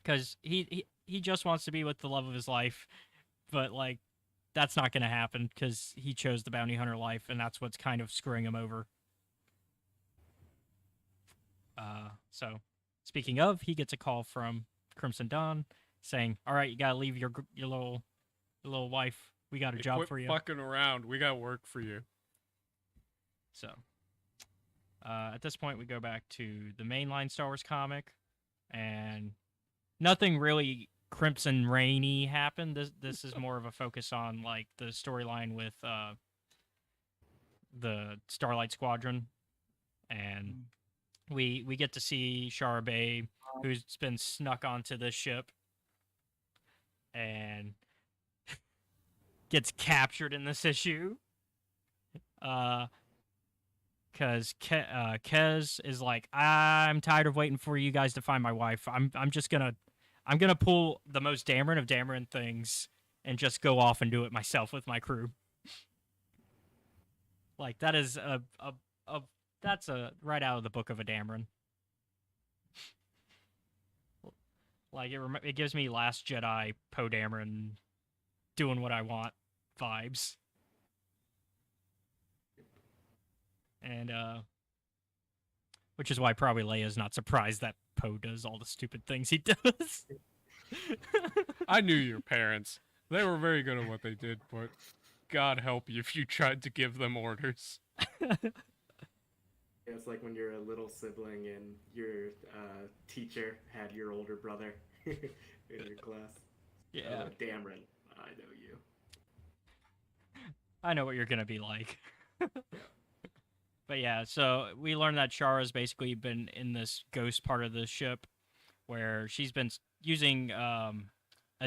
because he just wants to be with the love of his life, but like that's not going to happen because he chose the bounty hunter life, and that's what's kind of screwing him over. So speaking of, he gets a call from Crimson Dawn saying, "All right, you gotta leave your little wife. We got a job Quit for you." fucking around. We got work for you. So, at this point, we go back to the mainline Star Wars comic, and nothing really Crimson Rainy happened. This is more of a focus on like the storyline with the Starlight Squadron, and we get to see Shara Bay, who's been snuck onto this ship, and gets captured in this issue. Because Kez is like, I'm tired of waiting for you guys to find my wife. I'm gonna pull the most Dameron of Dameron things and just go off and do it myself with my crew. Like that is that's right out of the book of a Dameron. Like it gives me Last Jedi Poe Dameron doing what I want vibes. And which is why probably Leia's not surprised that Poe does all the stupid things he does. I knew your parents. They were very good at what they did, but God help you if you tried to give them orders. Yeah, it's like when you're a little sibling and your teacher had your older brother in your class. Yeah. Dameron, I know you. I know what you're gonna be like. But yeah, so we learned that Shara's basically been in this ghost part of the ship where she's been using a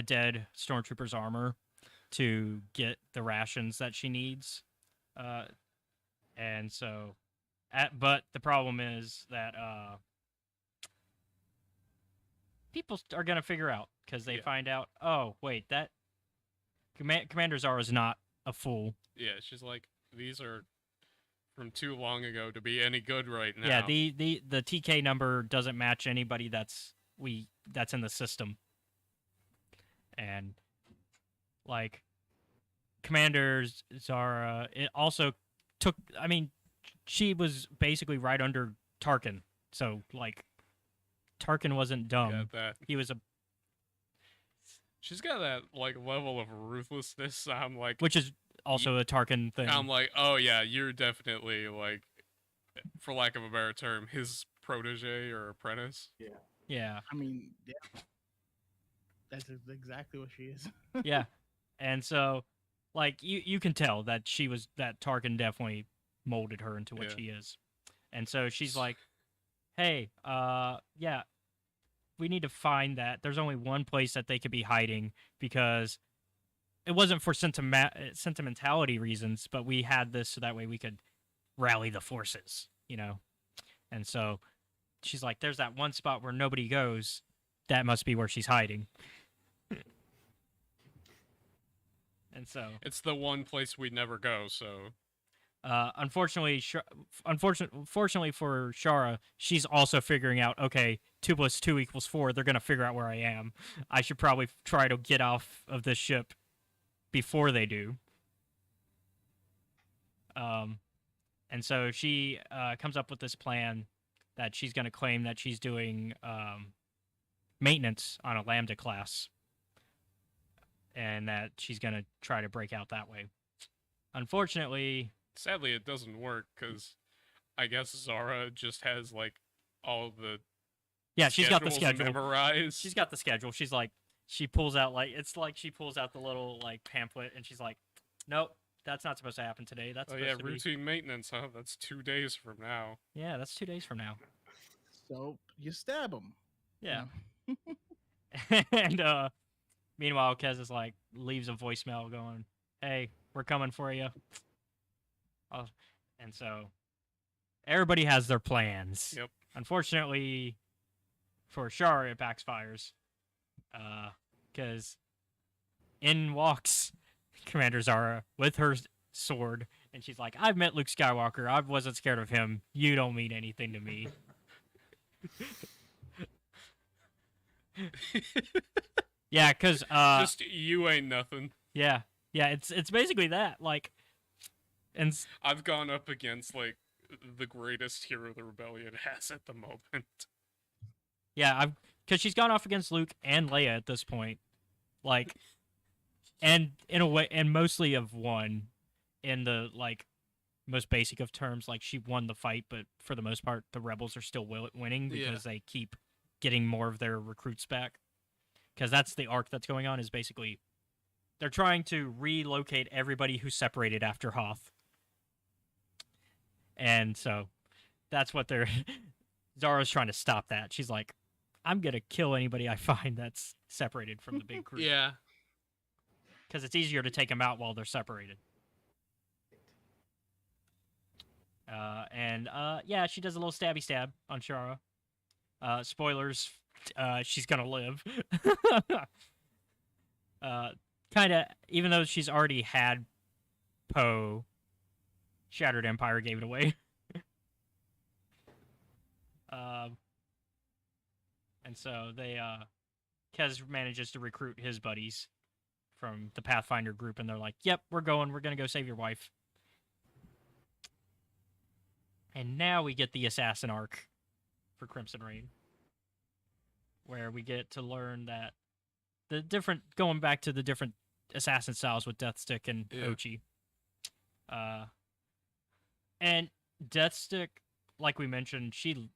dead stormtrooper's armor to get the rations that she needs. And so, but the problem is that people are going to figure out because they find out, oh, wait, that Commander Zara's not a fool. Yeah, she's like, these are from too long ago to be any good right now. Yeah, the TK number doesn't match anybody that's in the system. And like Commander Zara, it also took, I mean, she was basically right under Tarkin. So like Tarkin wasn't dumb. Got that. He was a She's got that like level of ruthlessness. I'm like, which is also a Tarkin thing. I'm like, oh yeah, you're definitely like, for lack of a better term, his protege or apprentice. Yeah. Yeah. I mean, yeah. That's exactly what she is. Yeah. And so like you can tell that that Tarkin definitely molded her into what she is. And so she's like, hey, yeah, we need to find that. There's only one place that they could be hiding because it wasn't for sentimentality reasons, but we had this so that way we could rally the forces, you know? And so she's like, there's that one spot where nobody goes. That must be where she's hiding. And so it's the one place we never go, so unfortunately for Shara, she's also figuring out, okay, 2 + 2 = 4. They're going to figure out where I am. I should probably try to get off of this ship before they do. And so she comes up with this plan that she's going to claim that she's doing maintenance on a Lambda class, and that she's going to try to break out that way. Unfortunately, Sadly, it doesn't work because I guess Zara just has like all the she's got the schedules schedule memorized. She's got the schedule. She's like, she pulls out she pulls out the little like pamphlet, and she's like, nope, that's not supposed to happen today. That's supposed to be... routine maintenance, huh? That's 2 days from now. Yeah, that's 2 days from now. So you stab him. Yeah. And meanwhile, Kez is like, leaves a voicemail going, hey, we're coming for you. And so everybody has their plans. Yep. Unfortunately for Shar, it backfires. Because in walks Commander Zara with her sword, and she's like, I've met Luke Skywalker. I wasn't scared of him. You don't mean anything to me. Yeah, because just you ain't nothing. Yeah, it's basically that. Like, and I've gone up against like the greatest hero the rebellion has at the moment. Yeah, because she's gone off against Luke and Leia at this point, like, and in a way, and mostly have won in the like most basic of terms. Like, she won the fight, but for the most part, the rebels are still winning because they keep getting more of their recruits back. Because that's the arc that's going on, is basically they're trying to relocate everybody who's separated after Hoth. And so that's what they're... Zara's trying to stop that. She's like, I'm going to kill anybody I find that's separated from the big group. Yeah. Because it's easier to take them out while they're separated. Yeah, she does a little stabby stab on Shara. Spoilers, she's gonna live. Kinda, even though she's already had Poe, Shattered Empire gave it away. And so Kez manages to recruit his buddies from the Pathfinder group, and they're like, yep, we're gonna go save your wife. And now we get the assassin arc for Crimson Reign, where we get to learn that going back to the different assassin styles with Deathstick and Ochi. And Deathstick, like we mentioned, she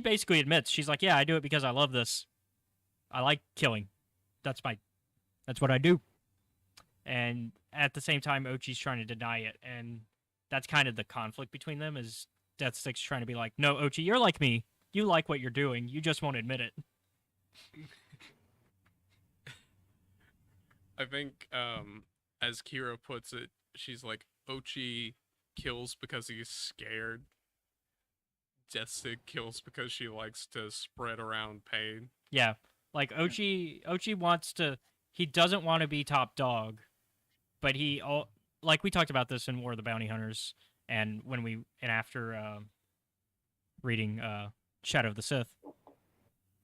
basically admits, she's like, yeah, I do it because I love this. I like killing. That's what I do. And at the same time, Ochi's trying to deny it, and that's kind of the conflict between them, is Deathstick's trying to be like, no, Ochi, you're like me. You like what you're doing. You just won't admit it. I think, as Kira puts it, she's like, Ochi kills because he's scared. Deathstick kills because she likes to spread around pain. Yeah. Like, Ochi he doesn't want to be top dog, but like we talked about this in War of the Bounty Hunters, and after reading Shadow of the Sith,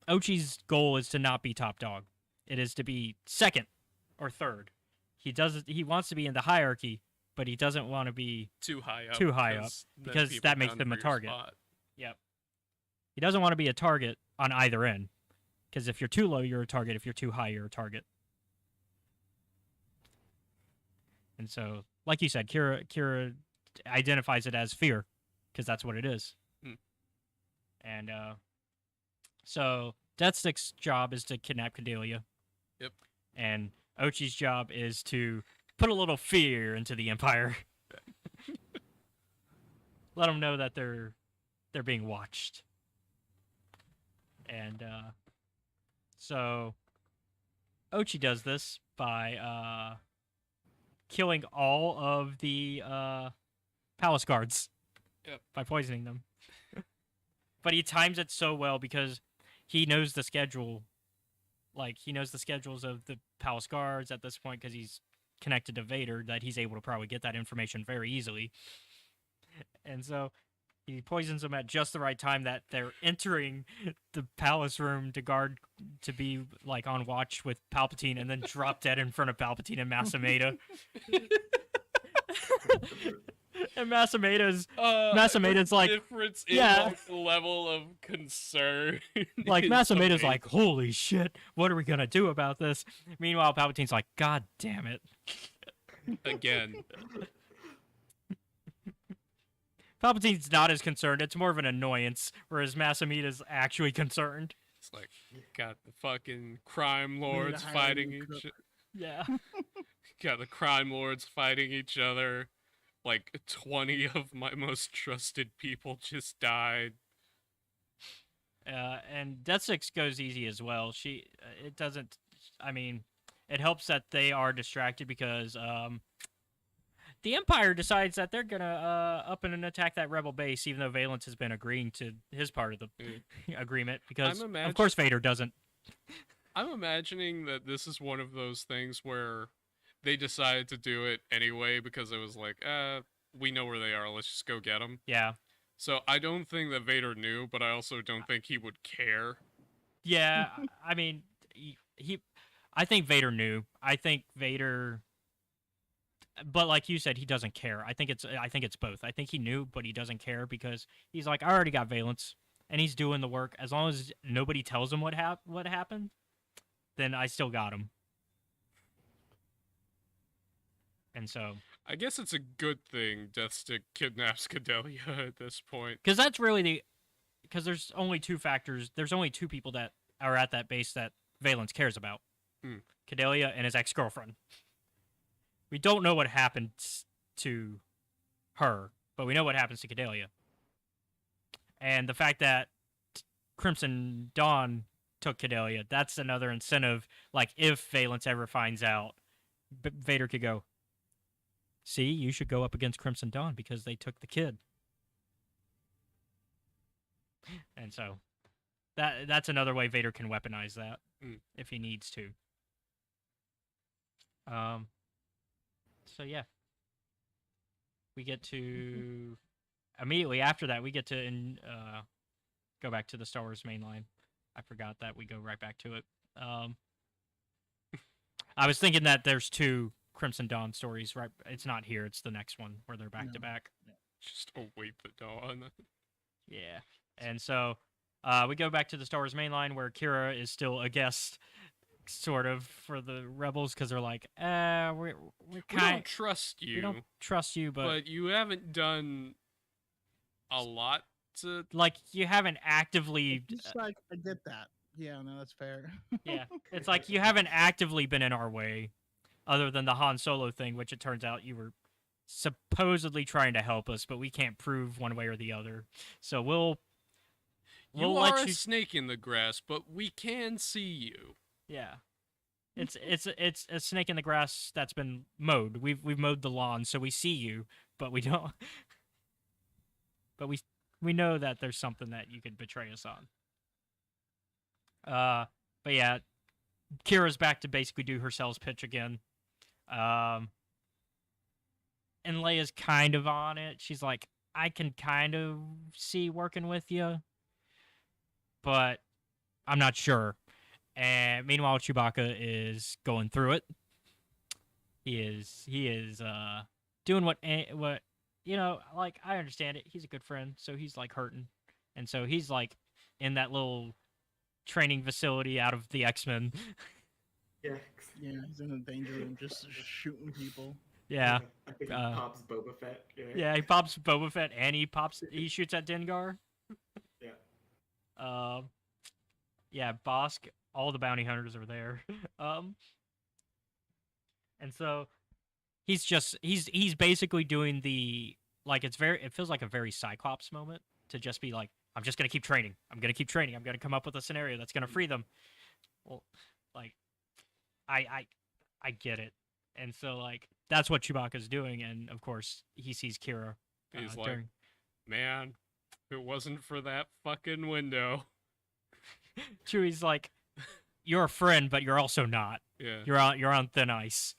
Ochi's goal is to not be top dog. It is to be second or third. He wants to be in the hierarchy, but he doesn't want to be too high up because that makes them a target. Yep. He doesn't want to be a target on either end, because if you're too low, you're a target. If you're too high, you're a target. And so, like you said, Kira identifies it as fear, because that's what it is. And so Deathstick's job is to kidnap Cordelia. Yep. And Ochi's job is to put a little fear into the Empire. Let them know that they're being watched. And so Ochi does this by killing all of the palace guards. Yep. By poisoning them. But he times it so well because he knows the schedule. Like, he knows the schedules of the palace guards at this point because he's connected to Vader, that he's able to probably get that information very easily. And so He poisons them at just the right time that they're entering the palace room to be like on watch with Palpatine, and then drop dead in front of Palpatine and Masameda. And Masameda's like, difference in yeah. like, the level of concern. like is Masameda's like, amazing. holy shit, what are we gonna do about this? Meanwhile, Palpatine's like, god damn it. Again. Palpatine's not as concerned. It's more of an annoyance, whereas Masameda's actually concerned. It's like, got the fucking crime We need lords to hire a fighting new each cook. Yeah. Got the crime lords fighting each other. Like 20 of my most trusted people just died. And Death Six goes easy as well. It doesn't. I mean, it helps that they are distracted because the Empire decides that they're gonna up and attack that rebel base, even though Valence has been agreeing to his part of the agreement. Because of course Vader doesn't. I'm imagining that this is one of those things where they decided to do it anyway because it was like, we know where they are. Let's just go get them. Yeah. So I don't think that Vader knew, but I also don't think he would care. Yeah. I mean, I think Vader knew. I think Vader. But like you said, he doesn't care. I think it's both. I think he knew, but he doesn't care because he's like, I already got Valence, and he's doing the work. As long as nobody tells him what happened, then I still got him. And so I guess it's a good thing Deathstick kidnaps Cadelia at this point. because that's really because there's only two factors. There's only two people that are at that base that Valence cares about: Cadelia and his ex-girlfriend. We don't know what happened to her, but we know what happens to Cadelia. And the fact that Crimson Dawn took Cadelia, that's another incentive. Like, if Valence ever finds out, Vader could go, see, you should go up against Crimson Dawn because they took the kid. And so that's another way Vader can weaponize that if he needs to. So yeah, we get to immediately after that we get to go back to the Star Wars mainline. I forgot that we go right back to it. I was thinking that there's two Crimson Dawn stories, right? It's not here. It's the next one where they're back to back. Just await the dawn. Yeah, and so we go back to the Star Wars mainline where Kira is still a guest. Sort of for the rebels because they're like, we don't trust you. We don't trust you, but you haven't done a lot to like. You haven't actively. It's like I get that. Yeah, no, that's fair. Yeah, it's like you haven't actively been in our way, other than the Han Solo thing, which it turns out you were supposedly trying to help us, but we can't prove one way or the other. So we'll you let are you. A snake in the grass, but we can see you. Yeah, it's a snake in the grass that's been mowed. We've mowed the lawn, so we see you, but we don't. But we know that there's something that you could betray us on. But yeah, Kira's back to basically do her sales pitch again. And Leia's kind of on it. She's like, I can kind of see working with you, but I'm not sure. And meanwhile, Chewbacca is going through it. He is doing what you know. Like, I understand it. He's a good friend, so he's like hurting, and so he's like in that little training facility out of the X-Men. Yeah. Yeah, he's in the danger room, just shooting people. Yeah. I think he pops Boba Fett. Yeah, he pops Boba Fett, and he shoots at Dengar. Yeah. Yeah, Bosk. All the bounty hunters are there. And so he's basically doing the it feels like a very Cyclops moment to just be like, I'm just gonna keep training. I'm gonna come up with a scenario that's gonna free them. Well, like I get it. And so like that's what Chewbacca's doing, and of course he sees Kira. He's like, man, if it wasn't for that fucking window. Chewie's like, you're a friend, but you're also not. Yeah. You're on thin ice.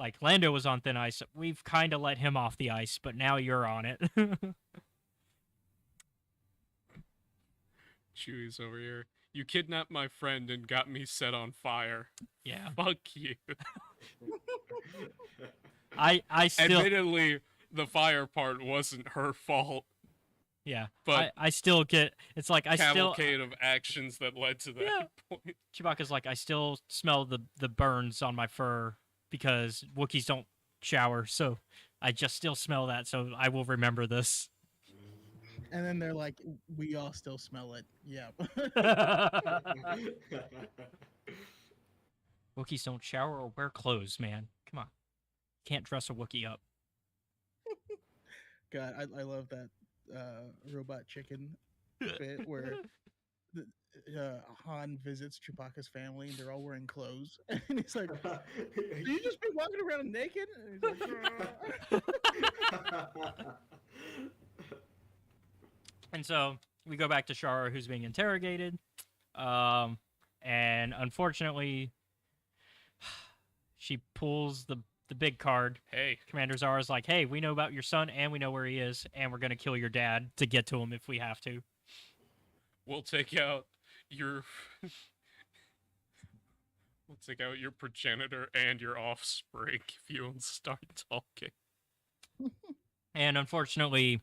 like Lando was on thin ice. We've kind of let him off the ice, but now you're on it. Chewie's over here. You kidnapped my friend and got me set on fire. Yeah. Fuck you. I still Admittedly, the fire part wasn't her fault. yeah, but I still get it's like I still Cavalcade of actions that led to that Yeah. point. Chewbacca's like I still smell the burns on my fur because Wookiees don't shower, so I just still smell that, so I will remember this. And then they're like, we all still smell it. Yeah. Wookiees don't shower or wear clothes, man. Come on. Can't dress a Wookiee up. God, I love that robot chicken bit where Han visits Chewbacca's family and they're all wearing clothes. And he's like, do you just be walking around naked? And he's like, And so we go back to Shara, who's being interrogated. And unfortunately, she pulls the big card. Hey, Commander Zara's like, hey, we know about your son and we know where he is, and we're going to kill your dad to get to him if we have to. we'll take out your we'll take out your progenitor and your offspring if you don't start talking. And unfortunately,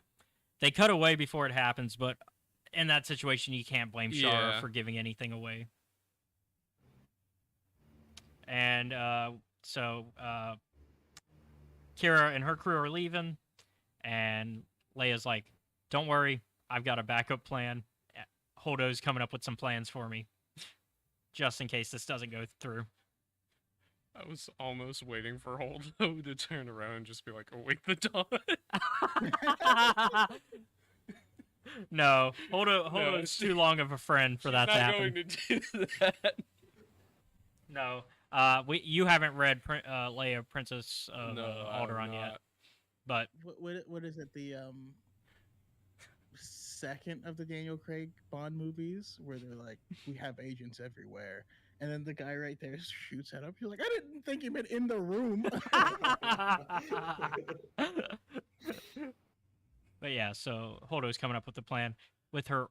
they cut away before it happens, but in that situation, you can't blame Shara Yeah. for giving anything away. And so Kira and her crew are leaving, and Leia's like, don't worry, I've got a backup plan. Holdo's coming up with some plans for me, just in case this doesn't go through. I was almost waiting for Holdo to turn around and just be like, awake the dawn. No, Holdo's too long of a friend for that to Not happen. going to do that. No, you haven't read Leia, Princess of No, Alderaan yet, but what is it? The second of the Daniel Craig Bond movies where they're like, we have agents everywhere. And then the guy right there shoots at him. You're like, I didn't think he meant in the room. But yeah, so Holdo's coming up with the plan with her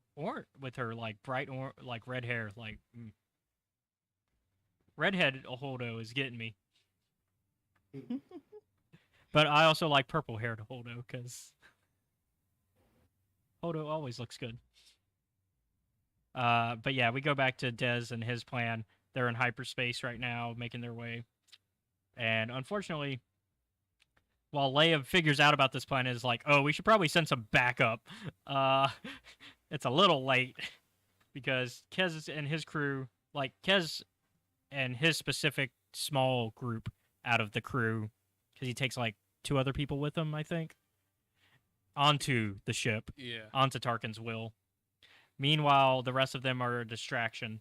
like bright like red hair, like redhead Holdo is getting me. But I also like purple haired Holdo because Holdo always looks good. But yeah, we go back to Dez and his plan. They're in hyperspace right now, making their way. And unfortunately, while Leia figures out about this plan, is like, oh, we should probably send some backup. It's a little late because Kez and his crew, like Kez and his specific small group out of the crew, because he takes like 2 other people with him, I think, onto the ship, Yeah. onto Tarkin's will. Meanwhile, the rest of them are a distraction,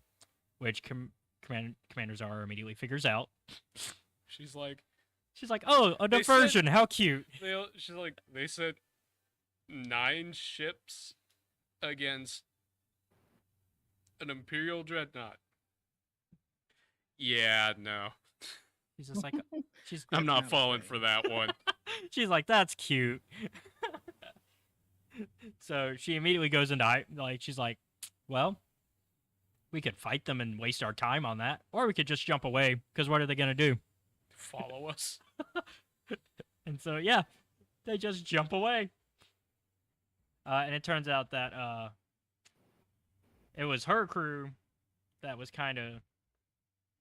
which Commander Zara immediately figures out. She's like, oh, a They diversion, how cute. she's like, they said 9 ships against an Imperial dreadnought. Yeah, no. She's just like, I'm not Not falling okay. for that one. she's like, that's cute. So she immediately goes into, like, she's like, well, we could fight them and waste our time on that, or we could just jump away, because what are they going to do? Follow us. And so, yeah, they just jump away. And it turns out that it was her crew that was kind of,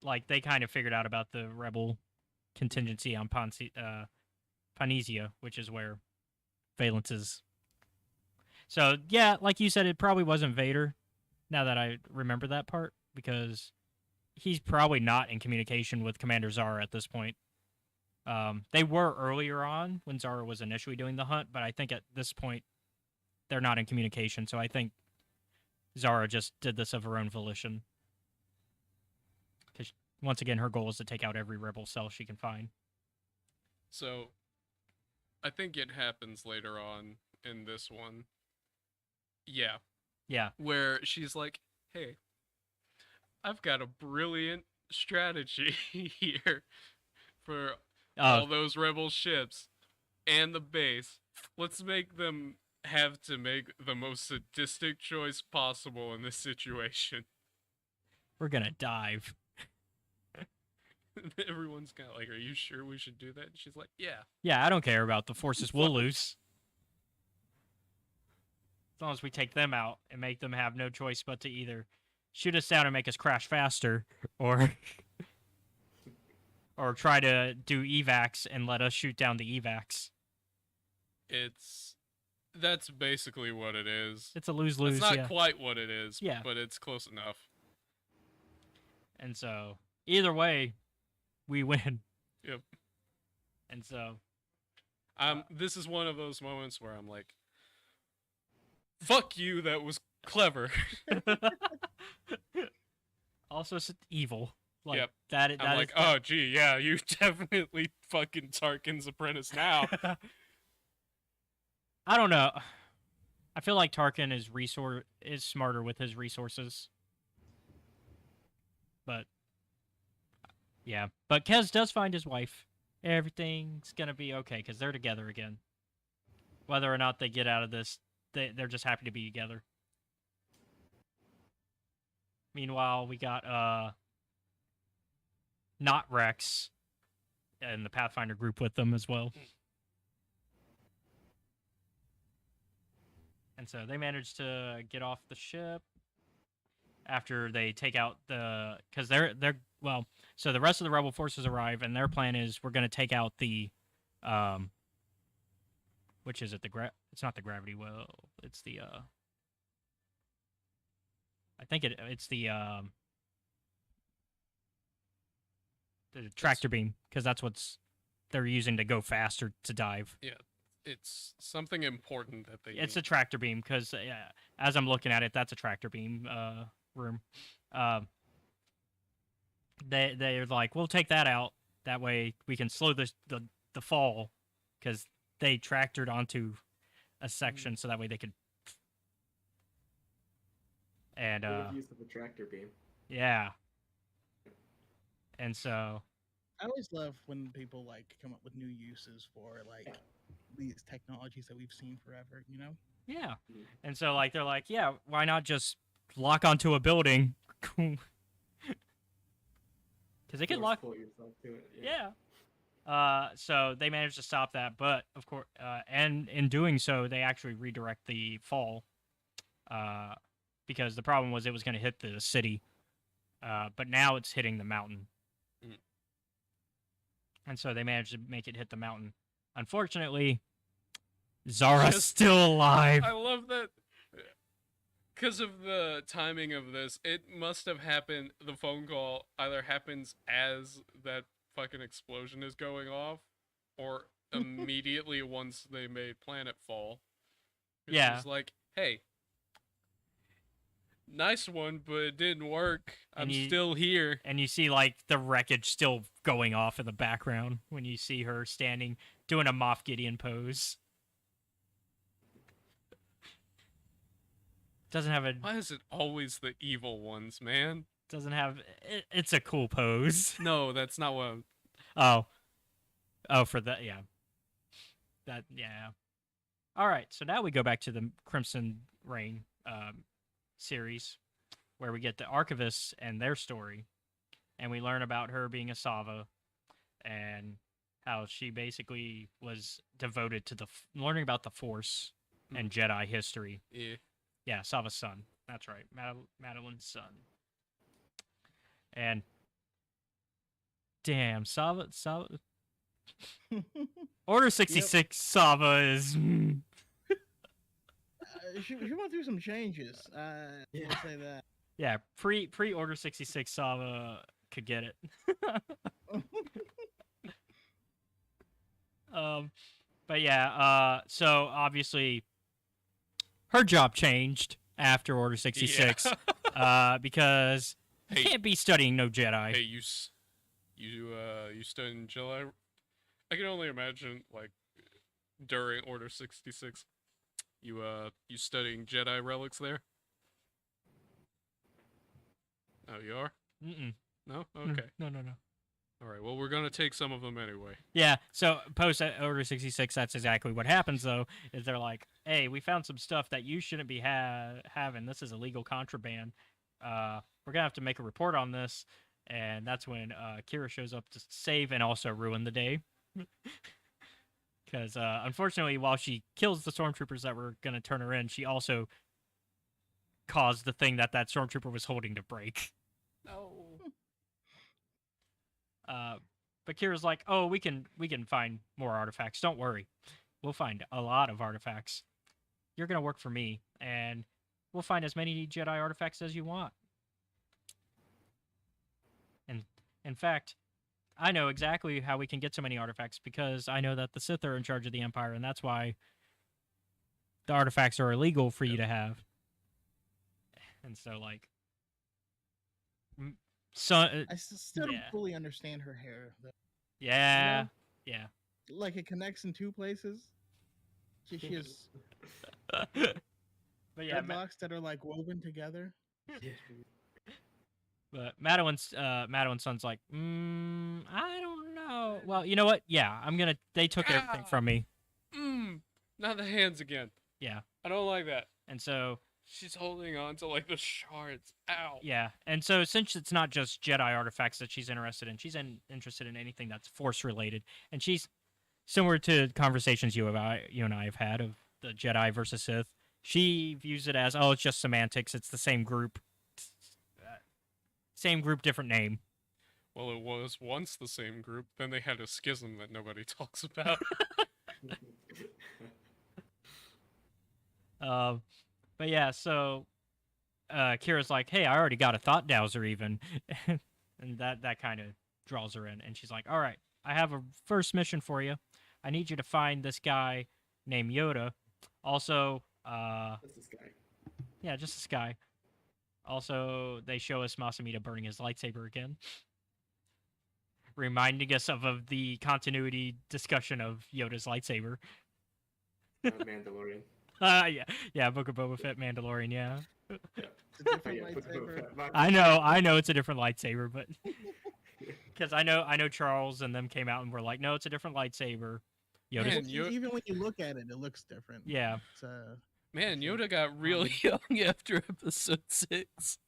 like, they kind of figured out about the rebel contingency on Panesia, which is where Valence is. So, yeah, like you said, it probably wasn't Vader, now that I remember that part, because he's probably not in communication with Commander Zara at this point. They were earlier on when Zara was initially doing the hunt, but I think at this point they're not in communication, so I think Zara just did this of her own volition. Because, once again, her goal is to take out every rebel cell she can find. So, I think it happens later on in this one. Yeah. Yeah. Where she's like, hey, I've got a brilliant strategy here for all those rebel ships and the base. Let's make them have to make the most sadistic choice possible in this situation. We're gonna dive. Everyone's kind of like, "Are you sure we should do that?" And she's like, "Yeah." Yeah, I don't care about the forces we'll lose. As long as we take them out and make them have no choice but to either shoot us down and make us crash faster, or or try to do evacs and let us shoot down the evacs. That's basically what it is. It's a lose-lose. It's not yeah. quite what it is, Yeah. but it's close enough. And so, either way, we win. Yep. And so, this is one of those moments where I'm like, "Fuck you, that was clever." also, it's evil. Like, Yep. That I'm like, "Oh, gee, yeah, you definitely fucking Tarkin's apprentice now." I don't know. I feel like Tarkin is smarter with his resources. But yeah, but Kez does find his wife. Everything's gonna be okay because they're together again. Whether or not they get out of this, they're just happy to be together. Meanwhile, we got not Rex and the Pathfinder group with them as well. And so they managed to get off the ship after they take out because so the rest of the rebel forces arrive, and their plan is we're going to take out the which is it, it's not the gravity well, it's the I think it's the tractor beam, because that's what's they're using to go faster to dive. Yeah. It's something important that they It's need. a tractor beam, because as I'm looking at it, that's a tractor beam room. They're like, we'll take that out. That way we can slow the fall, because they tractored onto a section, so that way they could. And Good use of a tractor beam. yeah. And so I always love when people like come up with new uses for like these technologies that we've seen forever, you know? yeah. And so like they're like, yeah, why not just lock onto a building? Because they could lock. Pull yourself to it. Yeah. So they managed to stop that, but of course, and in doing so, they actually redirect the fall. Because the problem was it was going to hit the city, but now it's hitting the mountain. Mm. And so they managed to make it hit the mountain. Unfortunately, Zara's still alive. I love that. Because of the timing of this, it must have happened. The phone call either happens as that fucking explosion is going off, or immediately once they made planetfall. Yeah. It's like, hey, nice one, but it didn't work. I'm still here. And you see, like, the wreckage still going off in the background when you see her standing, doing a Moff Gideon pose. Doesn't have a... Why is it always the evil ones, man? Doesn't have... It's a cool pose. No, that's not what I'm... Oh, for that, yeah. That, yeah. Alright, so now we go back to the Crimson Reign series, where we get the Archivists and their story, and we learn about her being a Sava, and how she basically was devoted to learning about the Force and Jedi history. Yeah. Yeah, Sava's son. That's right. Madeline's son. And damn, Sava Order 66 Sava is She went through some changes. I'll say that. yeah, pre Order 66 Sava could get it. But yeah, so obviously her job changed after Order 66, because you can't be studying no Jedi. Hey, you studying Jedi? I can only imagine, like, during Order 66, you studying Jedi relics there? Oh, you are? Mm-mm. No? Okay. No. All right. well, we're gonna take some of them anyway. Yeah, so post Order 66, that's exactly what happens, though, is they're like, hey, we found some stuff that you shouldn't be having. This is illegal contraband. We're going to have to make a report on this. And that's when Kira shows up to save and also ruin the day. Because, unfortunately, while she kills the stormtroopers that were going to turn her in, she also caused the thing that stormtrooper was holding to break. No. But Kira's like, oh, we can find more artifacts. Don't worry. We'll find a lot of artifacts. You're going to work for me, and we'll find as many Jedi artifacts as you want. And, in fact, I know exactly how we can get so many artifacts because I know that the Sith are in charge of the Empire, and that's why the artifacts are illegal for you to have. And so, like... So I still don't fully understand her hair. Though. Yeah, you know? Yeah. Like it connects in two places. She has but yeah, dreadlocks that are like woven together. But Madeline's son's like, I don't know. Well, you know what? Yeah, they took everything from me. Not the hands again. Yeah. I don't like that. And so she's holding on to like the shards. Ow. Yeah, and so since it's not just Jedi artifacts that she's interested in, she's interested in anything that's Force related, and she's similar to conversations you and I have had of the Jedi versus Sith. She views it as, oh, it's just semantics. It's the same group, different name. Well, it was once the same group. Then they had a schism that nobody talks about. But yeah, so Kira's like, hey, I already got a thought dowser even. And that kind of draws her in. And she's like, all right, I have a first mission for you. I need you to find this guy named Yoda. Also, Just this guy. Yeah, just this guy. Also, they show us Masamita burning his lightsaber again. Reminding us of the continuity discussion of Yoda's lightsaber. Mandalorian. Yeah, Book of Boba Fett, Mandalorian, yeah. It's a different lightsaber. I know it's a different lightsaber, but because I know Charles and them came out and were like, no, it's a different lightsaber. Man, even when you look at it, it looks different. Yeah. Man, Yoda got really young after episode 6.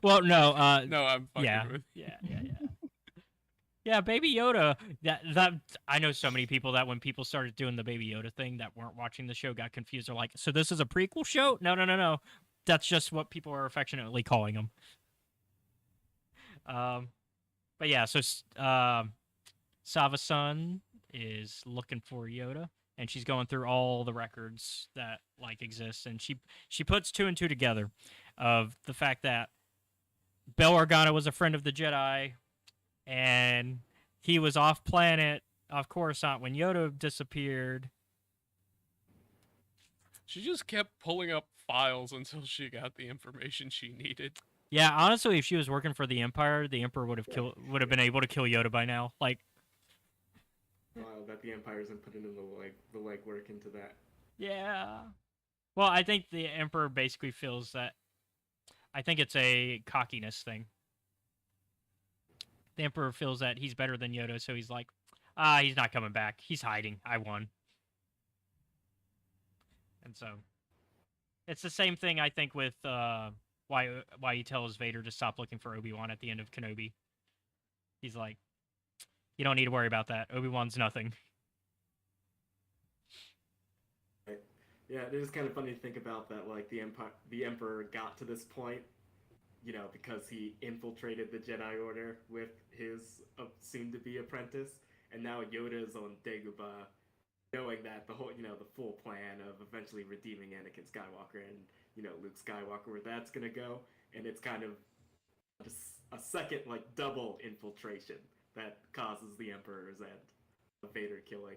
Well, no, no, I'm fucking with. Yeah. Yeah, Baby Yoda. That I know so many people that when people started doing the Baby Yoda thing that weren't watching the show got confused. They're like, so this is a prequel show? No. That's just what people are affectionately calling him. But yeah, so Sava-sun is looking for Yoda, and she's going through all the records that like exist, and she puts 2 and 2 together of the fact that Bail Organa was a friend of the Jedi, and he was off Coruscant when Yoda disappeared. She just kept pulling up files until she got the information she needed. Yeah, honestly, if she was working for the Emperor would have been able to kill Yoda by now. Like, wow, that the Empire isn't putting in the legwork into that. Yeah. Well, I think the Emperor basically feels that. I think it's a cockiness thing. The Emperor feels that he's better than Yoda, so he's like, he's not coming back. He's hiding. I won. And so, it's the same thing, I think, with why he tells Vader to stop looking for Obi-Wan at the end of Kenobi. He's like, you don't need to worry about that. Obi-Wan's nothing. Right. Yeah, it is kind of funny to think about that. Like the Emperor got to this point, because he infiltrated the Jedi Order with his soon-to-be apprentice, and now Yoda is on Dagobah, knowing that the whole, the full plan of eventually redeeming Anakin Skywalker and Luke Skywalker, where that's gonna go, and it's kind of just a second double infiltration that causes the Emperor's end of Vader killing.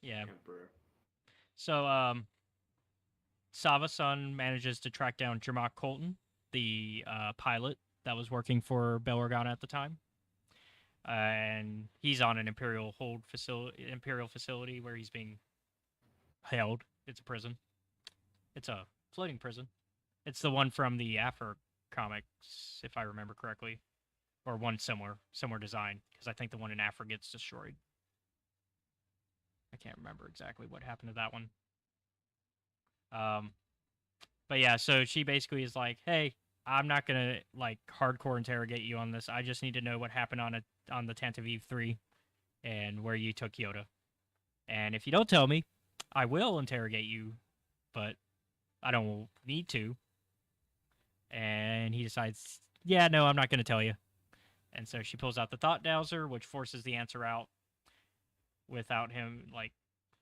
Yeah. Emperor. So, Sava-sun manages to track down Jermok Colton, the pilot that was working for Bail Organa at the time. And he's on an Imperial facility where he's being held. It's a prison. It's a floating prison. It's the one from the After comics, if I remember correctly. or one similar design, because I think the one in Africa gets destroyed. I can't remember exactly what happened to that one. But yeah, so she basically is like, "Hey, I'm not gonna like hardcore interrogate you on this. I just need to know what happened on the Tantive 3 and where you took Yoda. And if you don't tell me, I will interrogate you, but I don't need to." And he decides, "Yeah, no, I'm not gonna tell you." And so she pulls out the thought dowser, which forces the answer out without him. Like,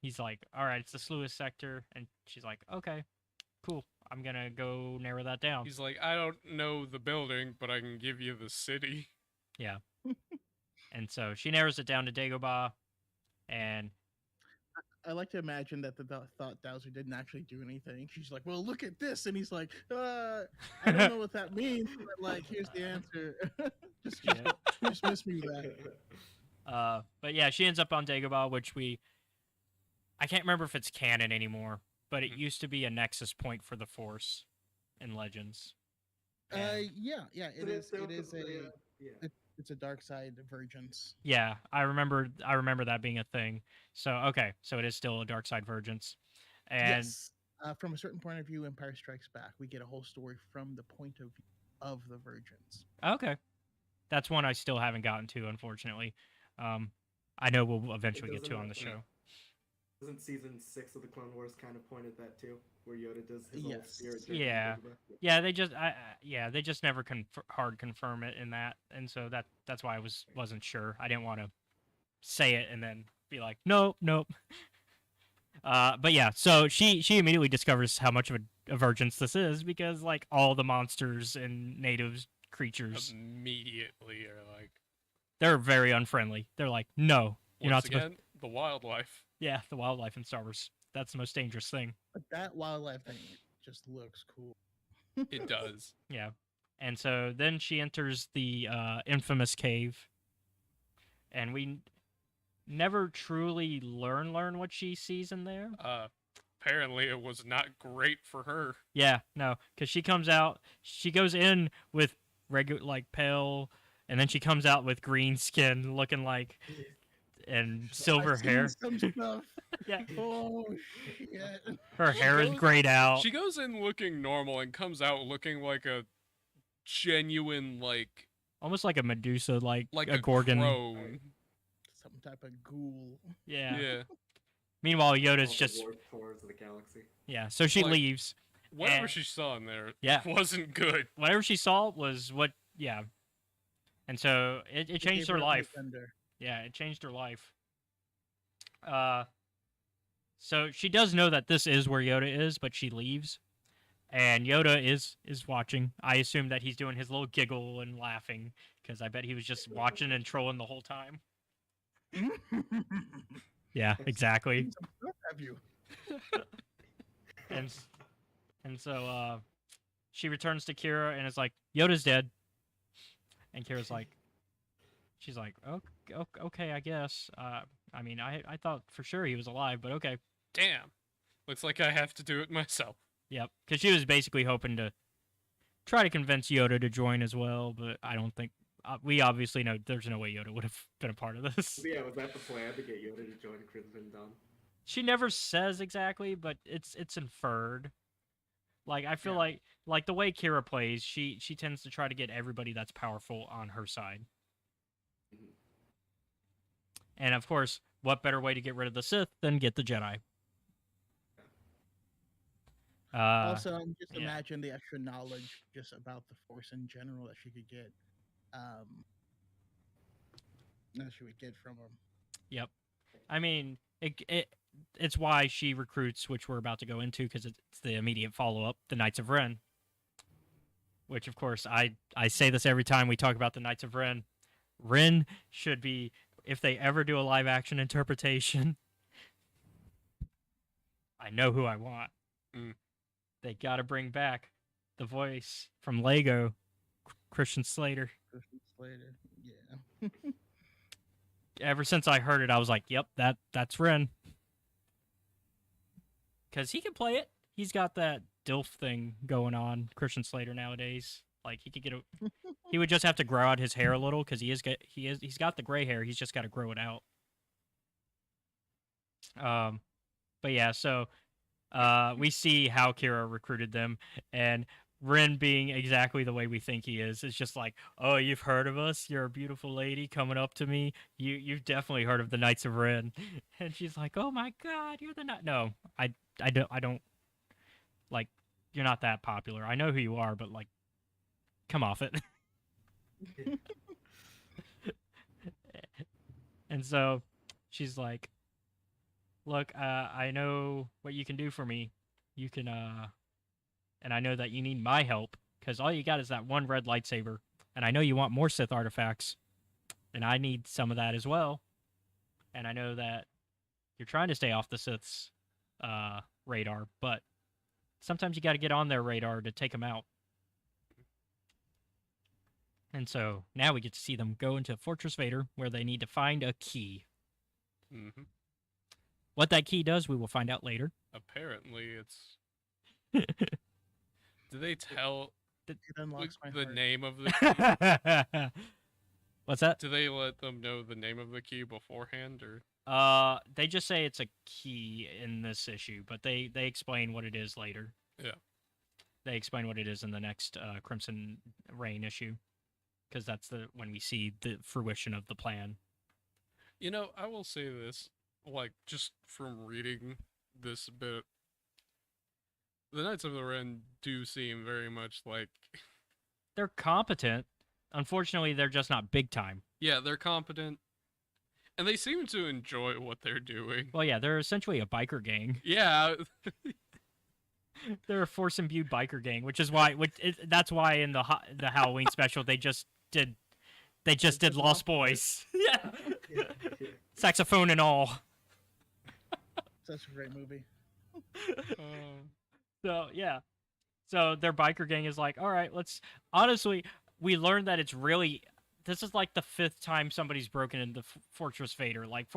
he's like, "All right, it's the Sluice sector," and she's like, "Okay, cool. I'm gonna go narrow that down." He's like, I don't know the building, but I can give you the city. Yeah. And so she narrows it down to Dagobah, and I like to imagine that the thought dowser didn't actually do anything. She's like, "Well, look at this," and he's like, "I don't know what that means, but like, here's the answer." just miss me with that. But yeah, she ends up on Dagobah, which I can't remember if it's canon anymore, but it used to be a nexus point for the Force in Legends. Yeah, it is. It is Yeah. it's a dark side vergence. Yeah, I remember that being a thing. So okay, so it is still a dark side vergence. And Yes. From a certain point of view, Empire Strikes Back, we get a whole story from the point of view of the Virgins. okay, that's one I still haven't gotten to, unfortunately. I know we'll eventually get to on the show. Doesn't season 6 of the Clone Wars kind of point at that too, where Yoda does his whole Yes. spirit journey? Yeah. Yeah, they just never hard confirm it in that, and so that's why I wasn't sure. I didn't want to say it and then be like, nope. But yeah, so she immediately discovers how much of a vergence this is, because like all the monsters and native creatures Immediately are like, they're very unfriendly. They're like, no, you're not once supposed. again, the wildlife. Yeah, the wildlife in Star Wars. That's the most dangerous thing. But that wildlife thing just looks cool. It does. Yeah. And so then she enters the infamous cave, and we never truly learn what she sees in there. Apparently it was not great for her. Yeah, no, because she comes out, she goes in with regular, like, pale, and then she comes out with green skin, looking like, and silver I've seen hair. some stuff. Yeah, Oh shit. her hair is grayed out. She goes in looking normal and comes out looking like a genuine, like Almost like a Medusa, like a a Gorgon. crone. Some type of ghoul. Yeah. Yeah. Meanwhile, Yoda's All the just Wars of the galaxy. yeah. So she Like- leaves. Whatever And- she saw in there Yeah. wasn't good. Whatever she saw was what. Yeah. And so it changed Gave her a life. thunder. Yeah, it changed her life. So she does know that this is where Yoda is, but she leaves, and Yoda is watching. I assume that he's doing his little giggle and laughing, because I bet he was just watching and trolling the whole time. Yeah, exactly. Some stuff, have you? And so she returns to Kira and is like, Yoda's dead. And Kira's like, she's like, okay, I guess. I mean, I thought for sure he was alive, but okay. Damn. Looks like I have to do it myself. Yep, because she was basically hoping to try to convince Yoda to join as well, but I don't think we obviously know there's no way Yoda would have been a part of this. Yeah, was that the plan to get Yoda to join Crimson Dawn? She never says exactly, but it's inferred. Like I feel like the way Kira plays, she tends to try to get everybody that's powerful on her side. Mhm. And of course, what better way to get rid of the Sith than get the Jedi? Also, just yeah. imagine the extra knowledge just about the Force in general that she could get. That she would get from him. Yep. I mean, it's why she recruits, which we're about to go into, because it's the immediate follow-up, the Knights of Ren. Which, of course, I say this every time we talk about the Knights of Ren. Ren should be, if they ever do a live-action interpretation, I know who I want. Mm. They gotta bring back the voice from Lego, Christian Slater. Christian Slater, yeah. Ever since I heard it, I was like, "Yep, that's Ren." Because he can play it. He's got that DILF thing going on, Christian Slater nowadays. Like he could get He would just have to grow out his hair a little because he's got the gray hair. He's just got to grow it out. But yeah, so we see how Kira recruited them, and Ren, being exactly the way we think he is just like, oh, you've heard of us? You're a beautiful lady coming up to me. You've definitely heard of the Knights of Ren. And she's like, oh my God, you're the knight. No, I don't like. You're not that popular. I know who you are, but like, come off it. And so she's like, look, I know what you can do for me. You can, and I know that you need my help, because all you got is that one red lightsaber, and I know you want more Sith artifacts, and I need some of that as well. And I know that you're trying to stay off the Sith's radar, but sometimes you got to get on their radar to take them out. And so now we get to see them go into Fortress Vader, where they need to find a key. Mm-hmm. What that key does, we will find out later. Apparently, it's. Do they tell It unlocks my the heart. name of the key? What's that? Do they let them know the name of the key beforehand, or? They just say it's a key in this issue, but they explain what it is later. Yeah. They explain what it is in the next Crimson Reign issue, because that's when we see the fruition of the plan. You know, I will say this, like, just from reading this bit, the Knights of the Ren do seem very much like... They're competent. Unfortunately, they're just not big time. Yeah, they're competent, and they seem to enjoy what they're doing. Well, yeah, they're essentially a biker gang. Yeah. They're a force-imbued biker gang, which is why, that's why in the Halloween special they just did Lost Boys. Yeah. Saxophone and all. Such a great movie. So yeah, so their biker gang is like, all right, honestly, we learned that this is like the 5th time somebody's broken into Fortress Vader. Like,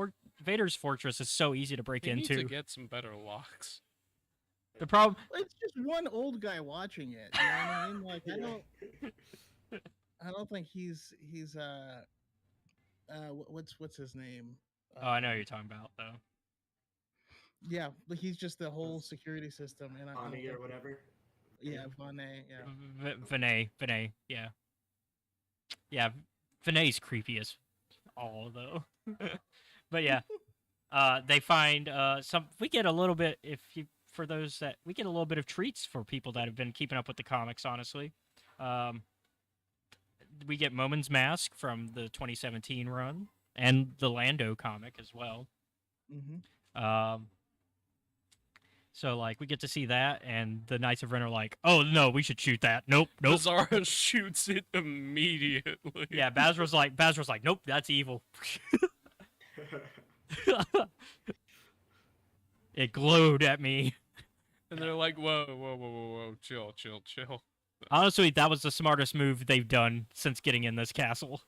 Vader's fortress is so easy to break They into. need to get some better locks. The problem, It's just one old guy watching it. You know what I mean? Like, I don't think he's what's his name? oh, I know what you're talking about though. Yeah, but he's just the whole security system, and I don't Bonnie or think- whatever. Yeah, Vonnet. Yeah. Vinay, yeah. Yeah, Vinay's creepy as all, though. But yeah, they find we get a little bit, we get a little bit of treats for people that have been keeping up with the comics, honestly. We get Momin's Mask from the 2017 run, and the Lando comic as well. Mm-hmm. So, like, we get to see that, and the Knights of Ren are like, oh, no, we should shoot that. Nope. Bizarro shoots it immediately. Yeah, Bazra's like, nope, that's evil. It glowed at me. And they're like, whoa, chill. Honestly, that was the smartest move they've done since getting in this castle.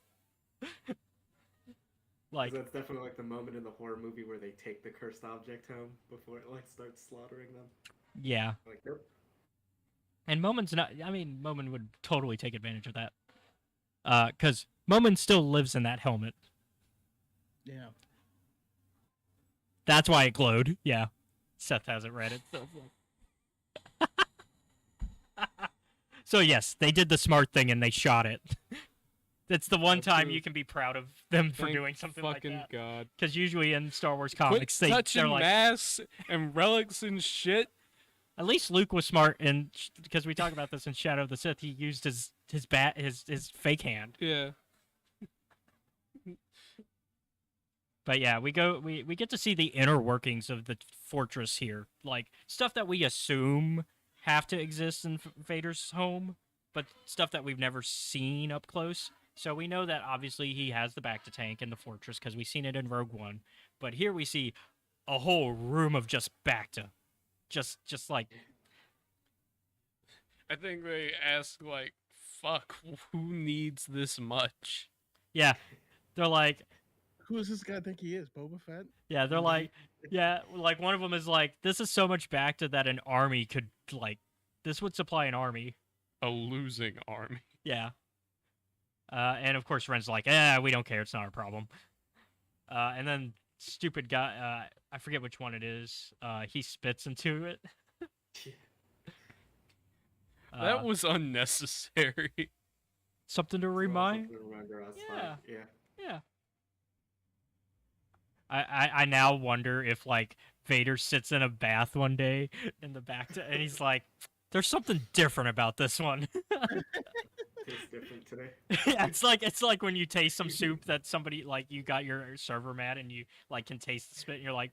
Like, That's definitely like the moment in the horror movie where they take the cursed object home before it like starts slaughtering them. yeah. Like, nope. And Momin would totally take advantage of that. Because Momin still lives in that helmet. Yeah. That's why it glowed. Yeah. Seth hasn't read it. So yes, they did the smart thing and they shot it. That's the one time you can be proud of them for Thank doing something like fucking that. God. Because usually in Star Wars Quit comics, touching they're like, masks and relics and shit. at least Luke was smart, and because we talk about this in Shadow of the Sith, he used his fake hand. Yeah. But yeah, we get to see the inner workings of the fortress here, like stuff that we assume have to exist in Vader's home, but stuff that we've never seen up close. So we know that obviously he has the Bacta tank in the fortress because we've seen it in Rogue One, but here we see a whole room of just Bacta, just like. I think they ask like, "Fuck, who needs this much?" Yeah, they're like. Who does this guy think he is? Boba Fett? Yeah, they're like, yeah, like one of them is like, this is so much Bacta that an army could, like, this would supply an army. A losing army. Yeah. And of course, Ren's like, we don't care. It's not our problem. And then stupid guy, I forget which one it is. He spits into it. That was unnecessary. Something to remind. Something to remember us. Yeah. Like, yeah. Yeah. I now wonder if like Vader sits in a bath one day in the back and he's like, "There's something different about this one." Tastes different today. Yeah, it's like when you taste some soup that somebody like you got your server mad and you like can taste the spit and you're like,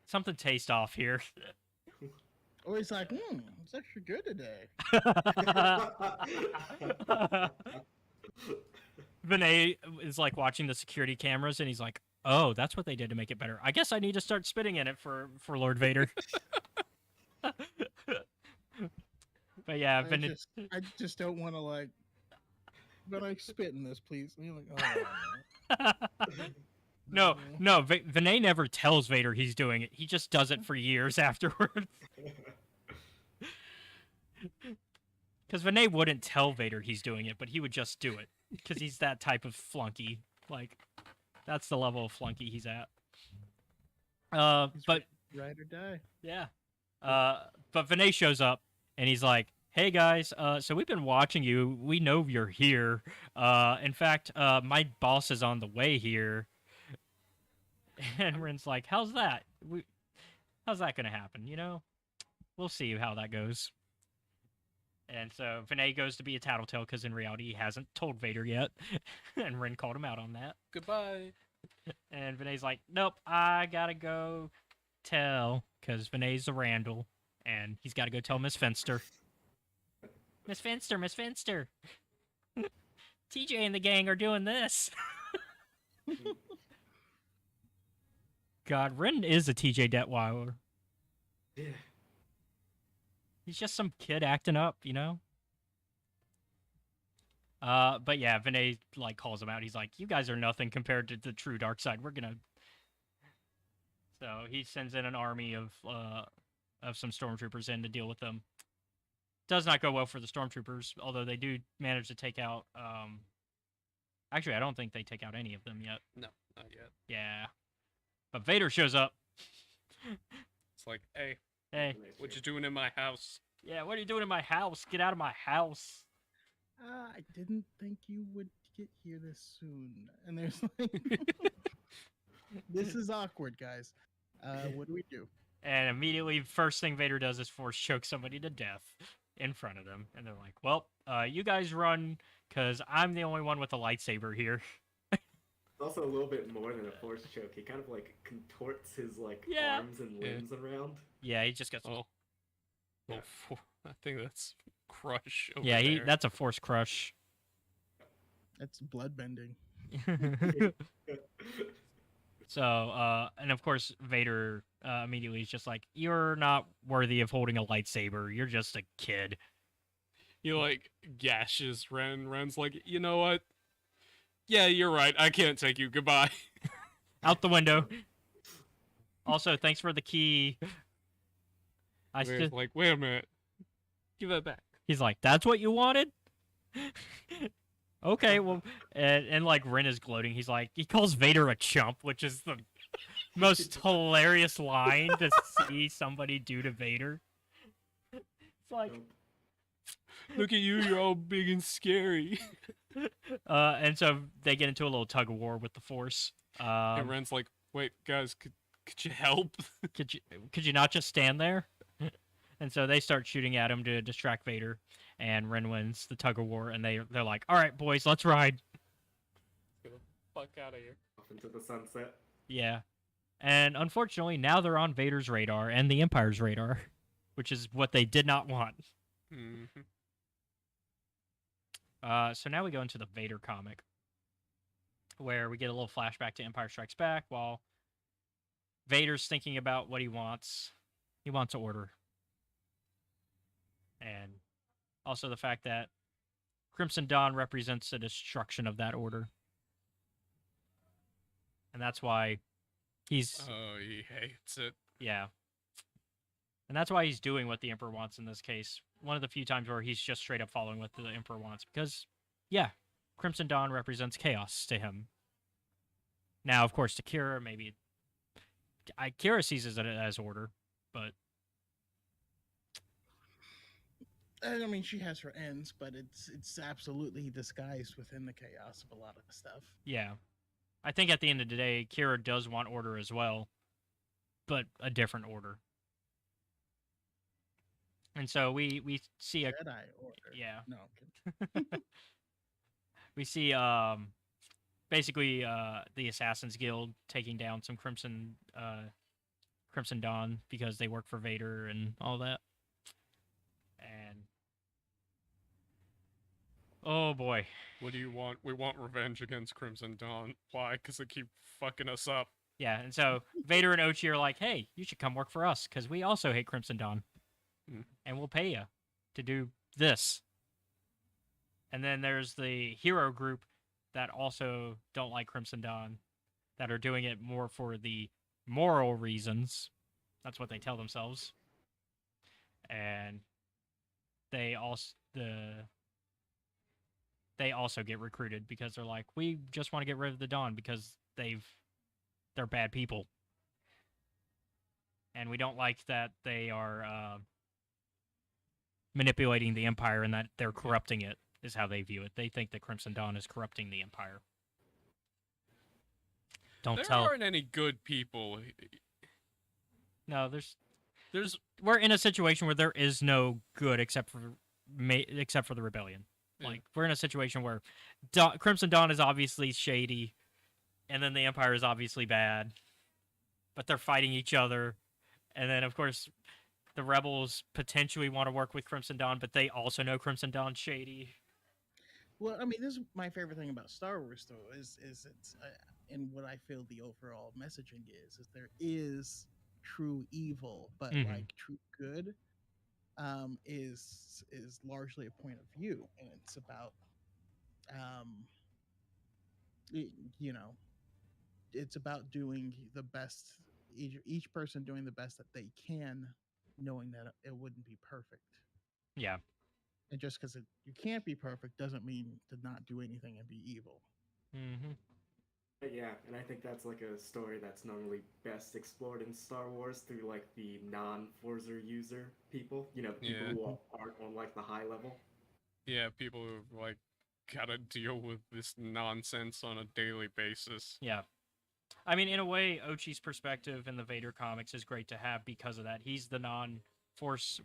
something tastes off here. Or he's like, it's actually good today. Vinay is like watching the security cameras and he's like, "Oh, that's what they did to make it better. I guess I need to start spitting in it for Lord Vader." But yeah, I just don't want to like, but I spit in this, please. And you're like, oh. no. Vinay never tells Vader he's doing it. He just does it for years afterwards. Because Vinay wouldn't tell Vader he's doing it, but he would just do it. Because he's that type of flunky. Like, that's the level of flunky he's at. But Ride or die. yeah. But Vinay shows up and he's like, "Hey guys, so we've been watching you. We know you're here. In fact, my boss is on the way here." And Ren's like, "How's that? How's that gonna happen? You know, we'll see how that goes." And so Vinay goes to be a tattletale because in reality he hasn't told Vader yet, and Ren called him out on that. Goodbye. And Vinay's like, "Nope, I gotta go tell," because Vinay's a Randall, and he's got to go tell Miss Finster. Miss Finster. TJ and the gang are doing this. God, Ren is a TJ Detweiler. Yeah. He's just some kid acting up, you know? But yeah, Vinay, like, calls him out. He's like, "You guys are nothing compared to the true dark side. We're gonna..." So he sends in an army of some stormtroopers in to deal with them. Does not go well for the stormtroopers, although they do manage to take out... Actually, I don't think they take out any of them yet. No, not yet. Yeah. But Vader shows up. It's like, hey, Hey. what you doing in my house? Yeah, what are you doing in my house? Get out of my house. I didn't think you would get here this soon. And there's like, this is awkward, guys. What do we do? And immediately, first thing Vader does is force choke somebody to death in front of them. And they're like, "Well, you guys run, because I'm the only one with a lightsaber here." It's also a little bit more than a force choke. He kind of like contorts his like Yeah. arms and limbs around. Yeah, he just gets... Oh, I think that's crush. Over yeah, there. that's a force crush. That's blood bending. So, and of course, Vader immediately is just like, "You're not worthy of holding a lightsaber. You're just a kid." He like gashes Ren. Ren's like, "You know what? Yeah, you're right. I can't take you. Goodbye." Out the window. Also, thanks for the key. Ren's like, "Wait a minute. Give that back." He's like, "That's what you wanted?" Okay, well, and like Ren is gloating. He's like, he calls Vader a chump, which is the most hilarious line to see somebody do to Vader. It's like, "Look at you. You're all big and scary." and so they get into a little tug of war with the Force. And Ren's like, "Wait, guys, could you help?" Could you not just stand there? And so they start shooting at him to distract Vader, and Ren wins the tug of war. And they're like, "All right, boys, let's ride." Get the fuck out of here. Off into the sunset. Yeah, and unfortunately, now they're on Vader's radar and the Empire's radar, which is what they did not want. Mm-hmm. So now we go into the Vader comic, where we get a little flashback to Empire Strikes Back while Vader's thinking about what he wants. He wants order. And also the fact that Crimson Dawn represents the destruction of that order. And that's why he's... Oh, he hates it. Yeah. And that's why he's doing what the Emperor wants in this case. One of the few times where he's just straight up following what the Emperor wants. Because, yeah, Crimson Dawn represents chaos to him. Now, of course, to Kira, maybe Kira sees it as order, but I mean, she has her ends, but it's absolutely disguised within the chaos of a lot of stuff. yeah, I think at the end of the day, Kira does want order as well, but a different order. And so we see a Jedi Order. yeah. No, I'm kidding. We see basically the Assassin's Guild taking down some Crimson Dawn because they work for Vader and all that. And oh boy, What do you want? We want revenge against Crimson Dawn. Why? Because they keep fucking us up. yeah. And so Vader and Ochi are like, "Hey, you should come work for us because we also hate Crimson Dawn, and we'll pay you to do this." And then there's the hero group that also don't like Crimson Dawn, that are doing it more for the moral reasons. That's what they tell themselves. And they also get recruited because they're like, we just want to get rid of the Dawn because they're bad people. And we don't like that they are manipulating the Empire and that they're corrupting it, is how they view it. They think that Crimson Dawn is corrupting the Empire. There aren't any good people. No, we're in a situation where there is no good except for the rebellion. Yeah. Like, we're in a situation where Crimson Dawn is obviously shady, and then the Empire is obviously bad, but they're fighting each other. And then, of course, the rebels potentially want to work with Crimson Dawn, but they also know Crimson Dawn's shady. Well, I mean, this is my favorite thing about Star Wars, though, is it's and what I feel the overall messaging is there is true evil, but like true good, is largely a point of view, and it's about, you know, it's about doing the best, each person doing the best that they can, knowing that it wouldn't be perfect. Yeah. And just because you can't be perfect doesn't mean to not do anything and be evil. Mm-hmm. Yeah, and I think that's like a story that's normally best explored in Star Wars through like the non-Forza user people, you know, people who aren't on like the high level. Yeah, people who like gotta deal with this nonsense on a daily basis. Yeah. I mean, in a way, Ochi's perspective in the Vader comics is great to have because of that. He's the non-Force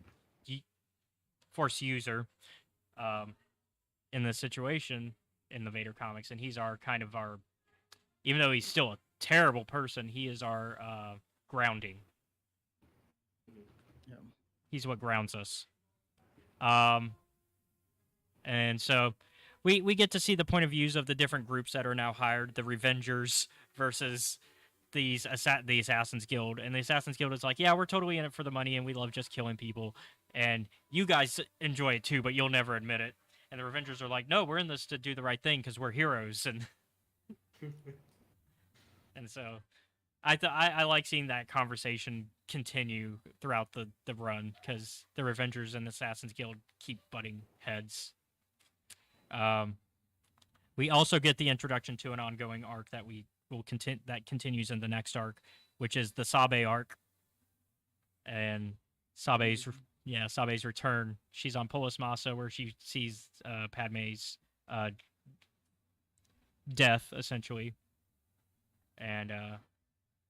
user in this situation in the Vader comics, and he's our even though he's still a terrible person, he is our grounding. Yeah. He's what grounds us. And so we get to see the point of views of the different groups that are now hired, the Revengers versus the Assassin's Guild. And the Assassin's Guild is like, yeah, we're totally in it for the money, and we love just killing people. And you guys enjoy it too, but you'll never admit it. And the Revengers are like, no, we're in this to do the right thing because we're heroes. And and so I like seeing that conversation continue throughout the run because the Revengers and the Assassin's Guild keep butting heads. We also get the introduction to an ongoing arc that continues in the next arc, which is the Sabe arc. And Sabe's return. She's on Polis Massa, where she sees Padme's death, essentially. And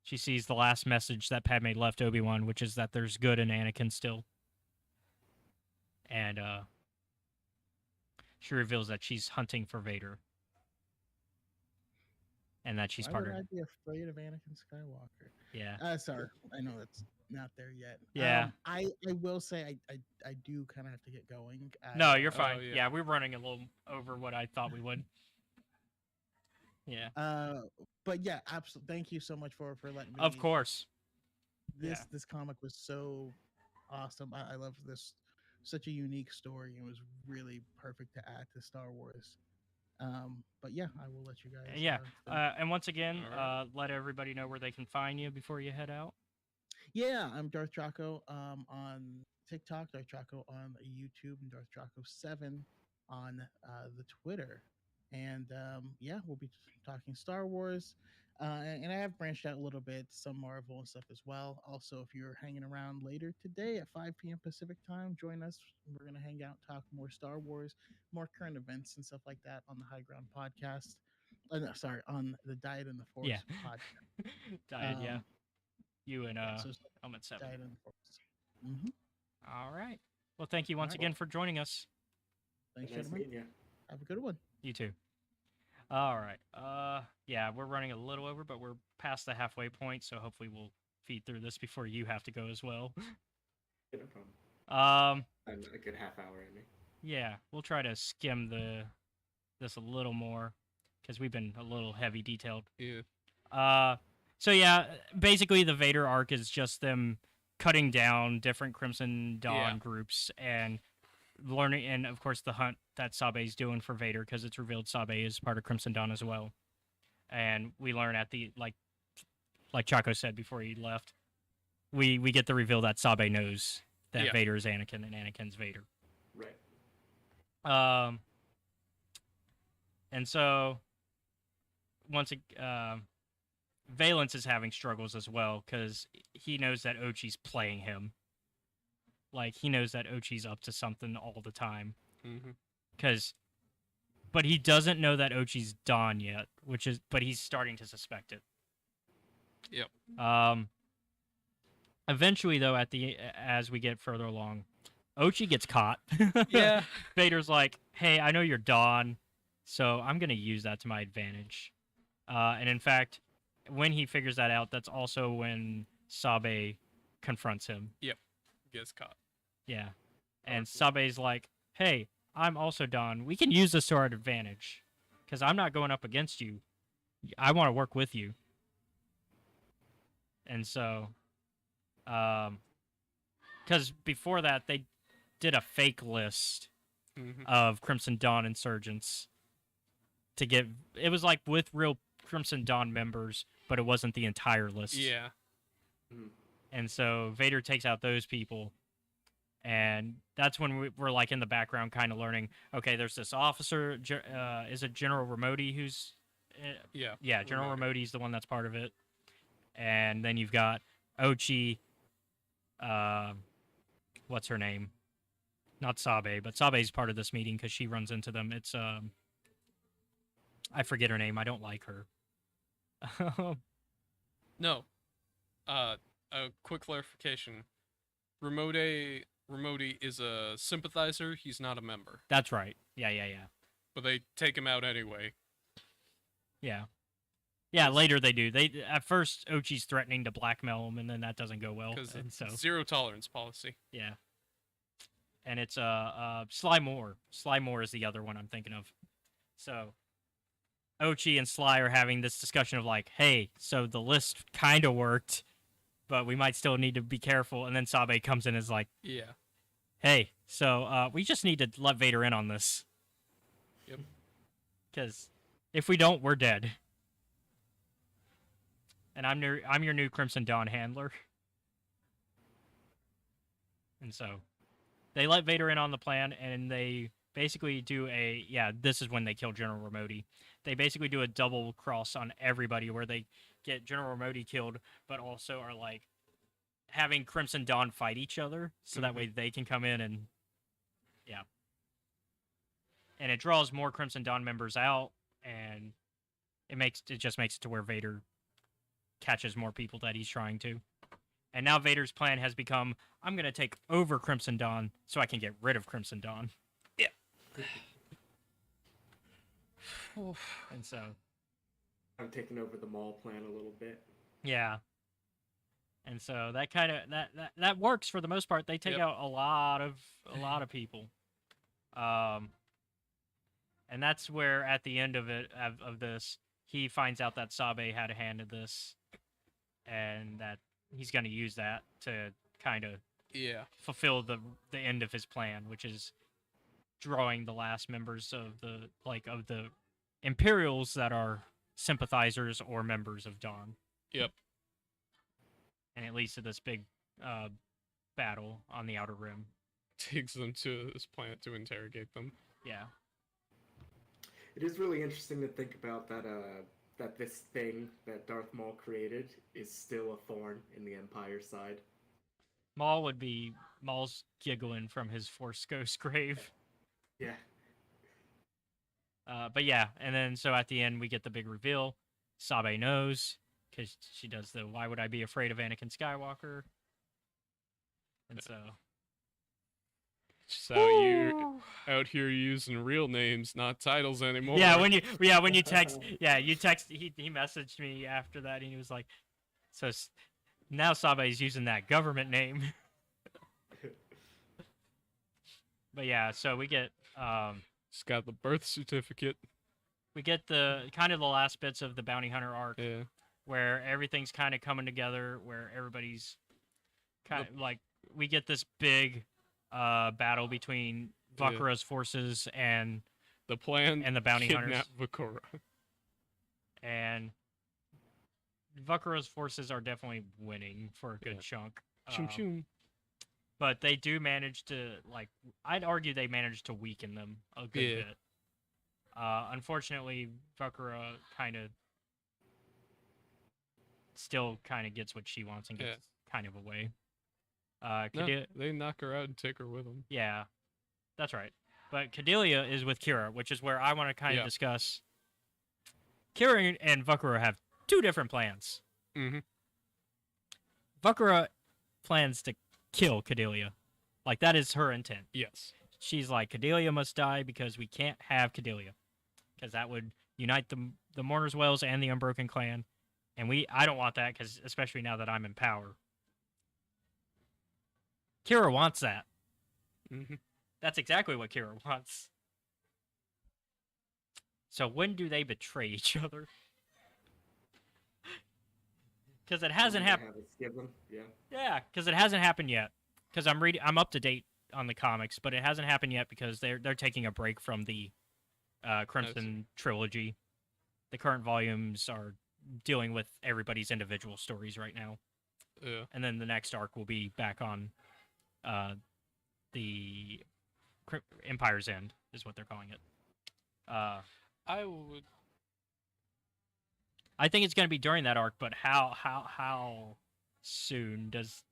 she sees the last message that Padme left Obi-Wan, which is that there's good in Anakin still. And she reveals that she's hunting for Vader. And that she's Why part would of... I be afraid of Anakin Skywalker? Yeah. Sorry, I know it's not there yet. Yeah. I will say I do kind of have to get going. No, you're fine. yeah. Yeah, we're running a little over what I thought we would. Yeah. But yeah, absolutely. Thank you so much for letting me. Of course. This comic was so awesome. I love this. Such a unique story. It was really perfect to add to Star Wars. But yeah, I will let you guys. Yeah. And once again, let everybody know where they can find you before you head out. Yeah, I'm DarthChoco on TikTok, DarthChoco on YouTube, and DarthChoco7 on the Twitter. And yeah, we'll be talking Star Wars. And I have branched out a little bit, some Marvel and stuff as well. Also, if you're hanging around later today at 5 p.m. Pacific time, join us. We're going to hang out, talk more Star Wars, more current events and stuff like that on the High Ground podcast. No, sorry, on the Diet and the Force Yeah. podcast. Died, yeah. You and Yeah, so Helmet 7. Diet and the Force. Mm-hmm. All right. Well, thank you once All right. again for joining us. Thanks, Nice gentlemen. meeting you. Have a good one. You too. All right. Yeah, we're running a little over, but we're past the halfway point, so hopefully we'll feed through this before you have to go as well. Yeah, no problem. Um, I'm a good half hour in me. yeah, we'll try to skim this a little more because we've been a little heavy detailed. Yeah. So yeah, basically the Vader arc is just them cutting down different Crimson Dawn groups and learning, and of course the hunt that Sabe's doing for Vader, because it's revealed Sabe is part of Crimson Dawn as well. And we learn at the like Choco said before he left, we get the reveal that Sabe knows that Vader is Anakin and Anakin's Vader. Right. And so once Valence is having struggles as well because he knows that Ochi's playing him. Like, he knows that Ochi's up to something all the time. Mm-hmm. But he doesn't know that Ochi's Dawn yet, but he's starting to suspect it. Yep. Eventually, though, as we get further along, Ochi gets caught. Yeah. Vader's like, hey, I know you're Dawn, so I'm going to use that to my advantage. And in fact, when he figures that out, that's also when Sabe confronts him. Yep. Gets caught. Yeah. And Sabe's like, hey, I'm also Dawn. We can use this to our advantage. Because I'm not going up against you. I want to work with you. And so, because before that, they did a fake list of Crimson Dawn insurgents to get. It was like with real Crimson Dawn members, but it wasn't the entire list. Yeah. And so Vader takes out those people, and that's when we're like in the background kind of learning, okay, there's this officer, is it General Ramodi who's... Yeah, General Ramodi's the one that's part of it. And then you've got Ochi, what's her name? Not Sabe, but Sabe's part of this meeting because she runs into them. It's, I forget her name. I don't like her. No. A quick clarification. Ramodi is a sympathizer. He's not a member. That's right. Yeah. But they take him out anyway. Yeah. Yeah, later they do. At first, Ochi's threatening to blackmail him, and then that doesn't go well. Because And so, zero tolerance policy. yeah. And it's Sly Moore. Sly Moore is the other one I'm thinking of. So, Ochi and Sly are having this discussion of like, hey, so the list kind of worked, but we might still need to be careful. And then Sabe comes in and is like, Yeah. hey, so we just need to let Vader in on this. Yep. Because if we don't, we're dead. And I'm your new Crimson Dawn handler. And so they let Vader in on the plan, and they basically do this is when they kill General Ramodi. They basically do a double cross on everybody where they get General Ramodi killed, but also are like having Crimson Dawn fight each other, so that way they can come in and and it draws more Crimson Dawn members out, and it just makes it to where Vader catches more people that he's trying to. And now Vader's plan has become, I'm going to take over Crimson Dawn so I can get rid of Crimson Dawn. Yeah. And so... I'm taking over the mall plan a little bit. Yeah. And so that kind of that works for the most part. They take out a lot of people. And that's where at the end of this, he finds out that Sabe had a hand in this, and that he's going to use that to kind of fulfill the end of his plan, which is drawing the last members of the Imperials that are sympathizers or members of Dawn. Yep. And it leads to this big battle on the Outer Rim. Takes them to this planet to interrogate them. Yeah. It is really interesting to think about that. That this thing that Darth Maul created is still a thorn in the Empire side. Maul's giggling from his Force Ghost grave. Yeah. But yeah, and then so at the end we get the big reveal. Sabe knows because she does the "Why would I be afraid of Anakin Skywalker?" And so Just out here using real names, not titles anymore. when you text he messaged me after that and he was like, so now Sabe's using that government name. But yeah, so we get It's got the birth certificate. we get the kind of the last bits of the bounty hunter arc Yeah. where everything's kind of coming together, where everybody's kind of like we get this big battle between Vakura's forces and The plan the bounty hunters. kidnap Vakura. And Vakura's forces are definitely winning for a good chunk. Chum chum. But they do manage to, like, I'd argue they managed to weaken them a good bit. Unfortunately, Vakura kind of still kind of gets what she wants and gets kind of away. No, they knock her out and take her with them. Yeah, that's right. But Cordelia is with Kira, which is where I want to kind of discuss. Kira and Vakura have two different plans. Mm-hmm. Vakura plans to kill Cordelia. Like, that is her intent. Yes. She's like, Cordelia must die because we can't have Cordelia. Because that would unite the Mourners Wells and the Unbroken Clan. And I don't want that, because especially now that I'm in power. Kira wants that. Mm-hmm. That's exactly what Kira wants. So when do they betray each other? Because it hasn't happened. Yeah, because it hasn't happened yet. Because I'm up to date on the comics, but it hasn't happened yet because they're taking a break from the Crimson trilogy. The current volumes are dealing with everybody's individual stories right now. Yeah. And then the next arc will be back on the Empire's End, is what they're calling it. I think it's going to be during that arc, but how soon does?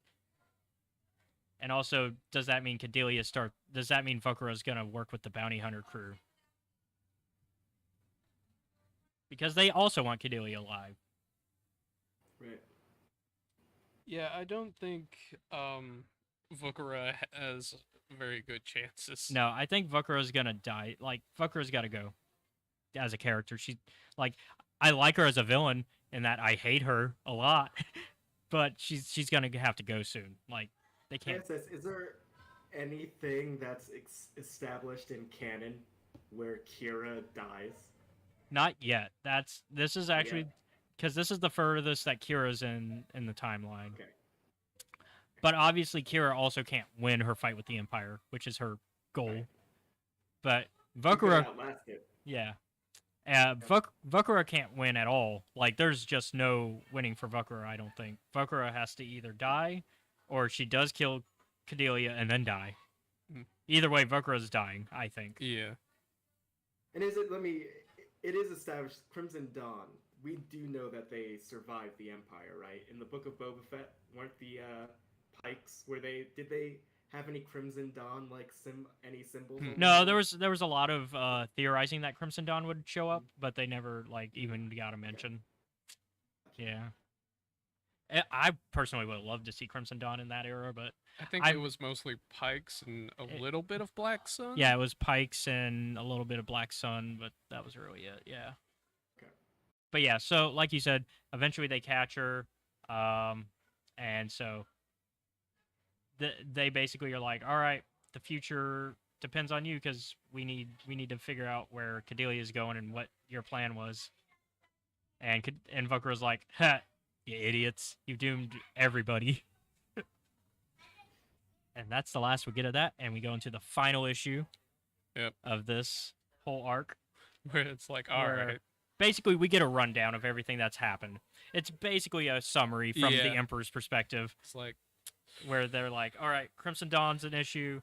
And also, does that mean Cordelia does that mean Vakura's going to work with the bounty hunter crew? Because they also want Cordelia alive. Right. Yeah, I don't think Vakura has very good chances. No, I think Vakura's going to die. Like, Vakura's got to go as a character. I like her as a villain in that I hate her a lot, but she's going to have to go soon. Like, they can't. Is there anything that's established in canon where Kira dies? Not yet. This is actually because this is the furthest that Kira's in the timeline. Okay. But obviously, Kira also can't win her fight with the Empire, which is her goal. Right. But Vakura, yeah. Vakura can't win at all. Like, there's just no winning for Vakura, I don't think. Vakura has to either die, or she does kill Cordelia and then die. Either way, Vakura's dying, I think. Yeah. And it is established, Crimson Dawn, we do know that they survived the Empire, right? In the Book of Boba Fett, weren't the Pikes, did they have any Crimson Dawn, like, any symbols? No, there was a lot of theorizing that Crimson Dawn would show up, but they never, like, even got a mention. Yeah. I personally would have loved to see Crimson Dawn in that era, but I think it was mostly Pikes and a little bit of Black Sun. Yeah, it was Pikes and a little bit of Black Sun, but that was really it. Yeah. Okay. But yeah, so like you said, eventually they catch her, and so they basically are like, all right, the future depends on you because we need to figure out where Cordelia is going and what your plan was. And Vakura's like, ha, you idiots, you doomed everybody. And that's the last we get of that, and we go into the final issue of this whole arc. Where it's like, all right. Basically, we get a rundown of everything that's happened. It's basically a summary from the Emperor's perspective. It's like, where they're like, all right, Crimson Dawn's an issue.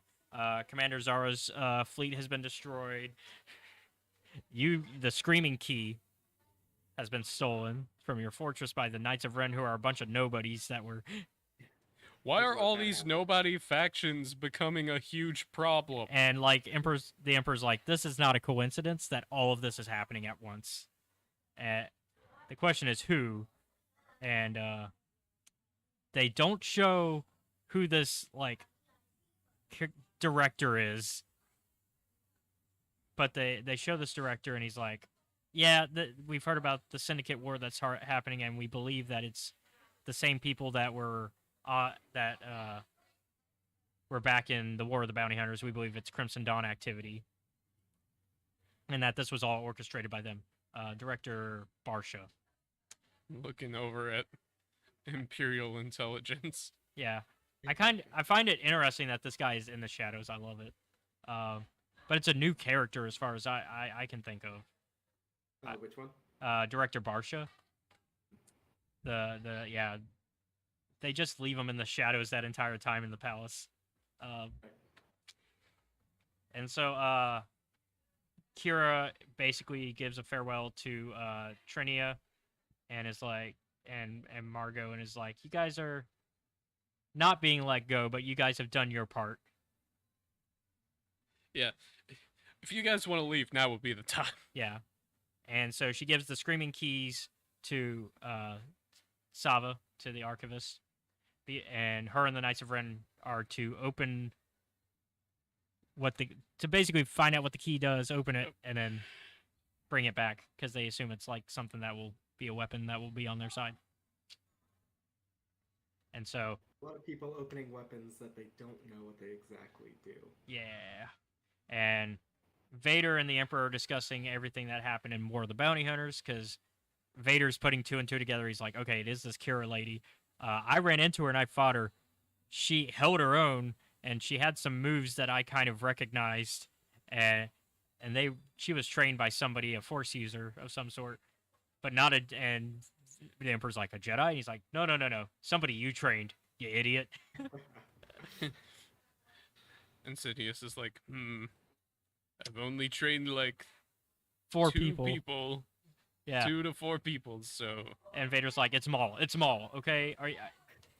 Commander Zara's fleet has been destroyed. the screaming key has been stolen from your fortress by the Knights of Ren, who are a bunch of nobodies that were. Why are all these nobody factions becoming a huge problem? And like the Emperor's like, this is not a coincidence that all of this is happening at once. The question is who, and they don't show who this like director is, but they show this director, and he's like, yeah, we've heard about the Syndicate War that's happening, and we believe that it's the same people that were back in the War of the Bounty Hunters. We believe it's Crimson Dawn activity, and that this was all orchestrated by them. Director Barsha. Looking over at Imperial intelligence. Yeah, I find it interesting that this guy is in the shadows. I love it, but it's a new character as far as I can think of. Which one? Director Barsha. Yeah, they just leave him in the shadows that entire time in the palace, and so Kira basically gives a farewell to Trinia, and is like, and Margot, and is like, you guys are not being let go, but you guys have done your part. Yeah, if you guys want to leave, now would be the time. Yeah, and so she gives the screaming keys to Sava, to the archivist, and her and the Knights of Ren are to open to basically find out what the key does, open it, and then bring it back, because they assume it's like something that will be a weapon that will be on their side. And so a lot of people opening weapons that they don't know what they exactly do. Yeah. And Vader and the Emperor are discussing everything that happened in War of the Bounty Hunters, because Vader's putting two and two together. He's like, okay, it is this Kira lady. I ran into her and I fought her. She held her own, and she had some moves that I kind of recognized. And she was trained by somebody, a Force user of some sort, but not a. And the Emperor's like, a Jedi? And he's like, no. Somebody you trained, you idiot. And Sidious is like, I've only trained like Four two people. Yeah. 2 to 4 people, so... And Vader's like, it's Maul, okay?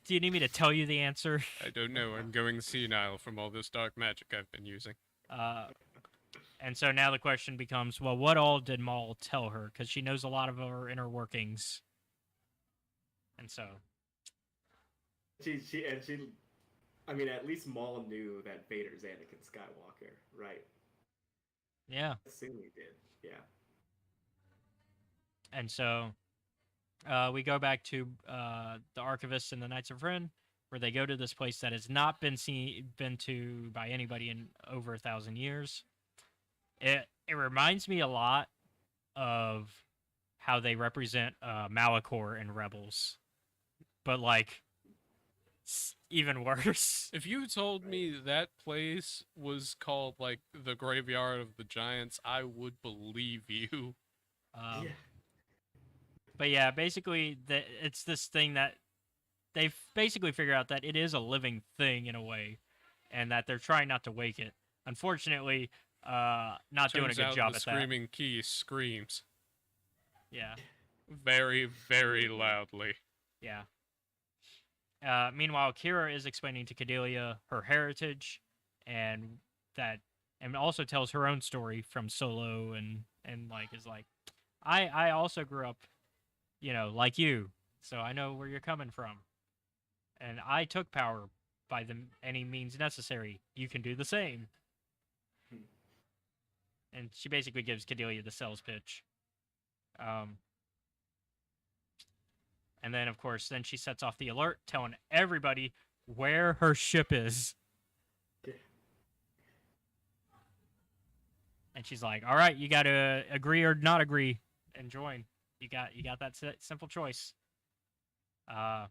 Do you need me to tell you the answer? I don't know, I'm going senile from all this dark magic I've been using. And so now the question becomes, well, what all did Maul tell her? Because she knows a lot of her inner workings. And so... I mean, at least Maul knew that Vader's Anakin Skywalker, right? Yeah. I assume he did, yeah. And so we go back to the Archivists and the Knights of Ren, where they go to this place that has not been to by anybody in over 1,000 years. It reminds me a lot of how they represent Malachor in Rebels, but like even worse. If you told me that place was called like the Graveyard of the Giants, I would believe you. Yeah. But yeah, basically, it's this thing that they've basically figured out that it is a living thing in a way, and that they're trying not to wake it. Unfortunately, not doing a good job at that. The screaming key screams. Yeah. Very, very loudly. Yeah. Meanwhile, Kira is explaining to Cordelia her heritage, and also tells her own story from Solo, and like is like, I also grew up, like you, so I know where you're coming from. And I took power by any means necessary. You can do the same. And she basically gives Cordelia the sales pitch. And then, of course, then she sets off the alert, telling everybody where her ship is. And she's like, all right, you got to agree or not agree and join. You got that simple choice. And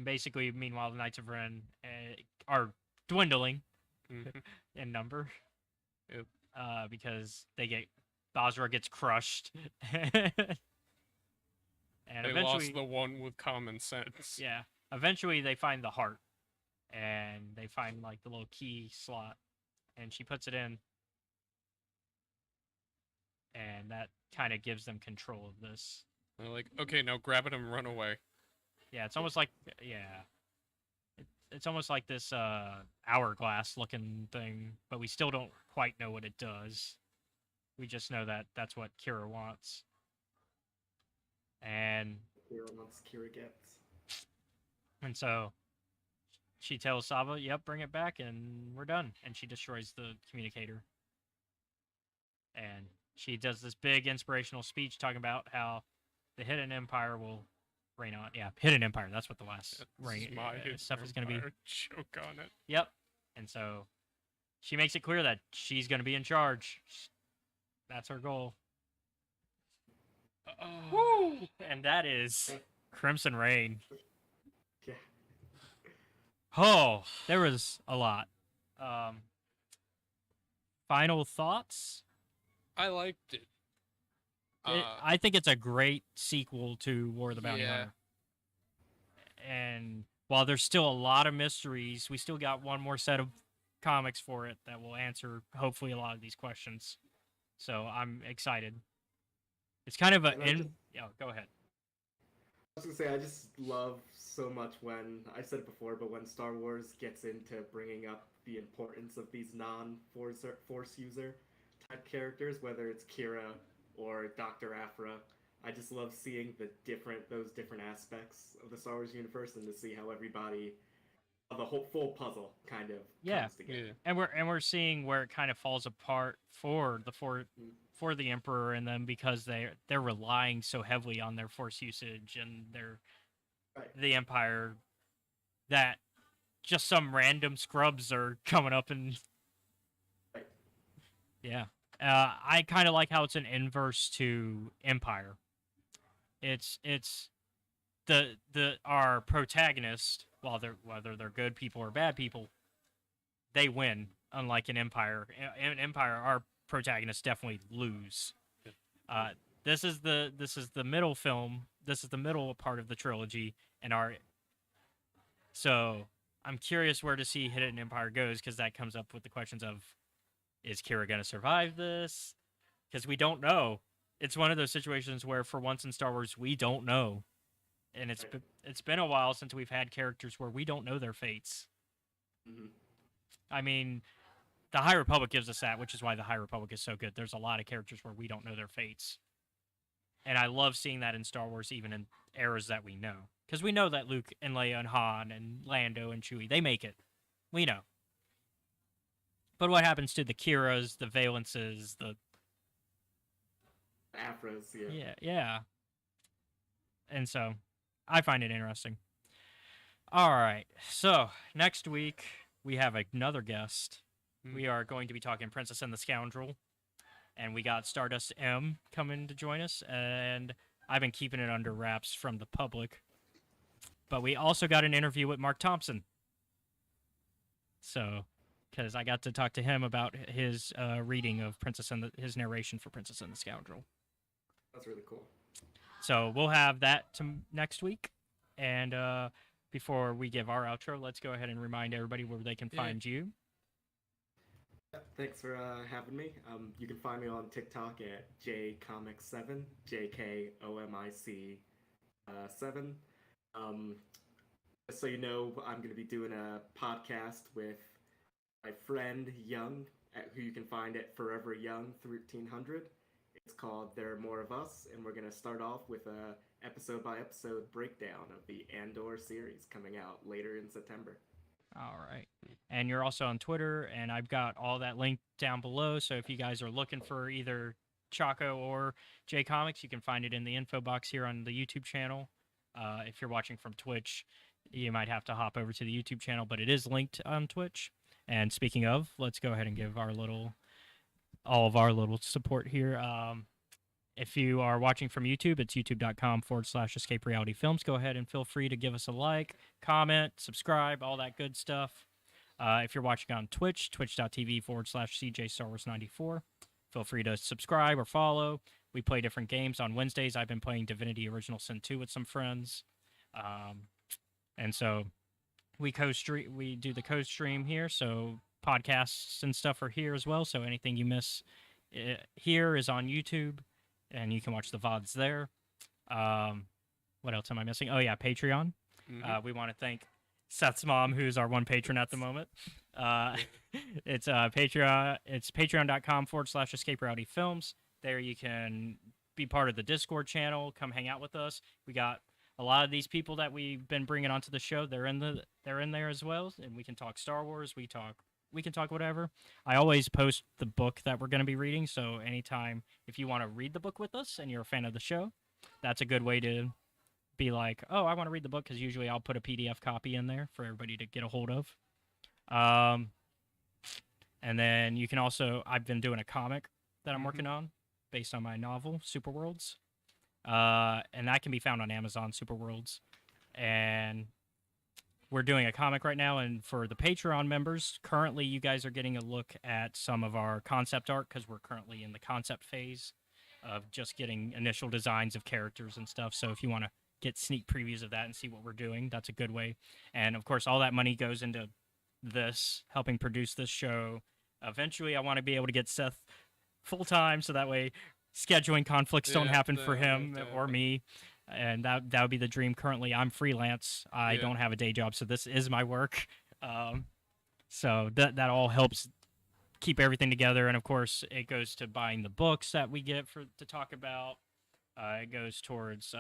basically, meanwhile, the Knights of Ren are dwindling in number. Yep. Because Basra gets crushed. And they eventually, lost the one with common sense. Yeah. Eventually, they find the heart. And they find, like, the little key slot. And she puts it in. and that kind of gives them control of this. They're like, okay, now grab it and run away. Yeah, it's almost like it's almost like this hourglass looking thing, but we still don't quite know what it does. We just know that that's what Kira wants. And Kira wants, Kira gets. so she tells Saba, "Yep, bring it back, and we're done." And she destroys the communicator. And she does this big inspirational speech talking about how the Hidden Empire will reign on. Yeah, Hidden Empire. That's what the last stuff is going to be. Choke on it. Yep. And so she makes it clear that she's going to be in charge. That's her goal. Woo! And that is Crimson Reign. Yeah. Oh, there was a lot. Final thoughts? I liked it. I think it's a great sequel to War of the Bounty Yeah. Hunter. And while there's still a lot of mysteries, we still got one more set of comics for it that will answer, hopefully, a lot of these questions. So I'm excited. It's kind of a... And I just- Yeah, go ahead. I was gonna say, I just love so much when, I said it before, but when Star Wars gets into bringing up the importance of these non-Force user type characters, whether it's Kira or Dr. Aphra. I just love seeing those different aspects of the Star Wars universe, and to see how everybody, the whole full puzzle kind of comes together. And we're seeing where it kind of falls apart for the Emperor and them, because they're relying so heavily on their Force usage and the Empire, that just some random scrubs are coming up and yeah. I kind of like how it's an inverse to Empire. It's our protagonist, whether they're good people or bad people, they win. Unlike in Empire, our protagonists definitely lose. This is the middle film. This is the middle part of the trilogy, and so I'm curious where to see Hidden Empire goes, because that comes up with the questions of, is Kira gonna survive this? Because we don't know. It's one of those situations where, for once in Star Wars, we don't know, and it's been a while since we've had characters where we don't know their fates. Mm-hmm. I mean, the High Republic gives us that, which is why the High Republic is so good. There's a lot of characters where we don't know their fates, and I love seeing that in Star Wars, even in eras that we know, because we know that Luke and Leia and Han and Lando and Chewie, they make it. We know. But what happens to the Kiras, the Valences, the Aphras, yeah. And so, I find it interesting. All right, so next week we have another guest. We are going to be talking Princess and the Scoundrel, and we got Stardust M coming to join us, and I've been keeping it under wraps from the public. But we also got an interview with Mark Thompson. So, because I got to talk to him about his reading of his narration for Princess and the Scoundrel. That's really cool. So we'll have that next week. And before we give our outro, let's go ahead and remind everybody where they can find you. Thanks for having me. You can find me on TikTok at JKomics7, JKomics 7. Just so you know, I'm going to be doing a podcast with my friend Young, who you can find at Forever Young 1300. It's called There Are More of Us, and we're going to start off with a episode-by-episode breakdown of the Andor series coming out later in September. All right. And you're also on Twitter, and I've got all that linked down below, so if you guys are looking for either Choco or JKomics, you can find it in the info box here on the YouTube channel. If you're watching from Twitch, you might have to hop over to the YouTube channel, but it is linked on Twitch. And speaking of, let's go ahead and give all of our little support here. If you are watching from YouTube, it's youtube.com/Escape Reality Films. Go ahead and feel free to give us a like, comment, subscribe, all that good stuff. If you're watching on Twitch, twitch.tv/CJ Star Wars 94. Feel free to subscribe or follow. We play different games on Wednesdays. I've been playing Divinity Original Sin 2 with some friends. And so we do the co-stream here, so podcasts and stuff are here as well, so anything you miss here is on YouTube, and you can watch the VODs there. What else am I missing? Oh yeah, Patreon. We want to thank Seth's mom, who's our one patron at the moment. It's Patreon. It's patreon.com/Escape Reality Films. There you can be part of the Discord channel. Come hang out with us. We got a lot of these people that we've been bringing onto the show. They're in there as well, and we can talk Star Wars. We can talk whatever. I always post the book that we're going to be reading, so anytime if you want to read the book with us and you're a fan of the show, that's a good way to be like, oh, I want to read the book, because usually I'll put a PDF copy in there for everybody to get a hold of. And then you can also, I've been doing a comic that I'm working on based on my novel, Superworlds. And that can be found on Amazon, Superworlds. And we're doing a comic right now, and for the Patreon members, currently you guys are getting a look at some of our concept art, because we're currently in the concept phase of just getting initial designs of characters and stuff. So if you want to get sneak previews of that and see what we're doing, that's a good way. And of course, all that money goes into this, helping produce this show. Eventually, I want to be able to get Seth full-time, so that way scheduling conflicts don't happen for him or me. And that would be the dream. Currently, I'm freelance. I don't have a day job, so this is my work. So that all helps keep everything together. And of course, it goes to buying the books that we get to talk about. It goes towards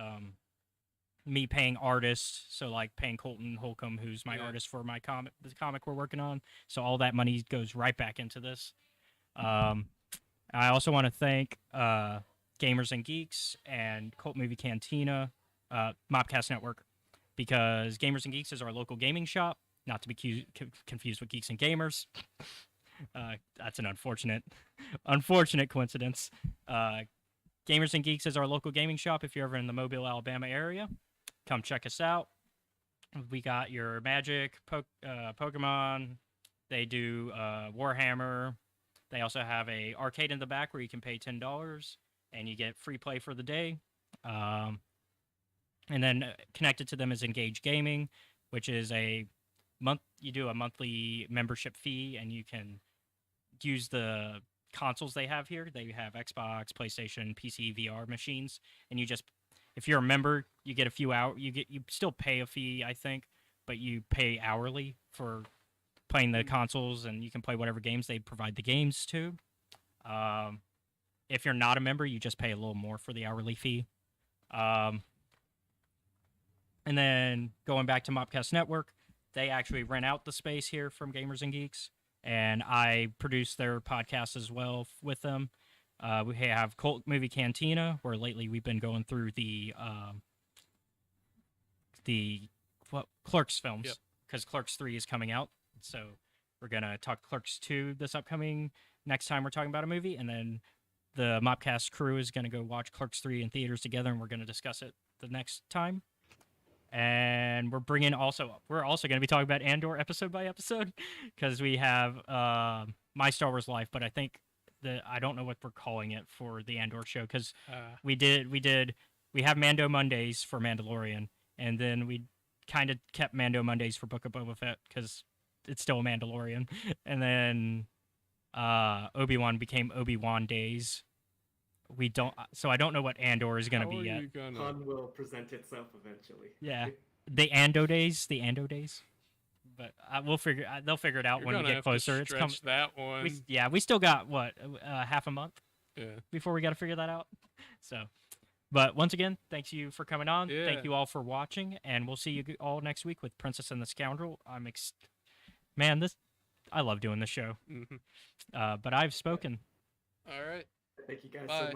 me paying artists, so like paying Colton Holcomb, who's my artist for my the comic we're working on. So all that money goes right back into this. I also want to thank Gamers and Geeks and Cult Movie Cantina, Mobcast Network, because Gamers and Geeks is our local gaming shop, not to be confused with Geeks and Gamers. That's an unfortunate coincidence. Gamers and Geeks is our local gaming shop. If you're ever in the Mobile, Alabama area, come check us out. We got your Magic, Pokemon. They do Warhammer. They also have a arcade in the back where you can pay $10 and you get free play for the day. And then connected to them is Engage Gaming, which is you do a monthly membership fee, and you can use the consoles they have here. They have Xbox, PlayStation, PC, VR machines, and if you're a member, you get a few hours. You still pay a fee, I think, but you pay hourly for playing the consoles, and you can play whatever games they provide the games to. If you're not a member, you just pay a little more for the hourly fee. And then going back to Mobcast Network, they actually rent out the space here from Gamers and Geeks, and I produce their podcast as well with them. We have Cult Movie Cantina, where lately we've been going through the Clerks films, because Clerks 3 is coming out. So we're going to talk Clerks 2 next time we're talking about a movie, and then the Mobcast crew is going to go watch Clerks 3 in theaters together, and we're going to discuss it the next time. And we're also going to be talking about Andor episode by episode, because we have My Star Wars Life, but I think I don't know what we're calling it for the Andor show, because we have Mando Mondays for Mandalorian, and then we kind of kept Mando Mondays for Book of Boba Fett, because it's still a Mandalorian, and then Obi-Wan became Obi-Wan Days. So I don't know what Andor is going to be yet. Pun will present itself eventually. Yeah, the Ando Days. But they'll figure it out when we get closer. It's coming. That one. We still got half a month. Yeah. Before we got to figure that out. So, but once again, thank you for coming on. Yeah. Thank you all for watching, and we'll see you all next week with Princess and the Scoundrel. I love doing this show. But I've spoken. All right. Thank you guys Bye. so much.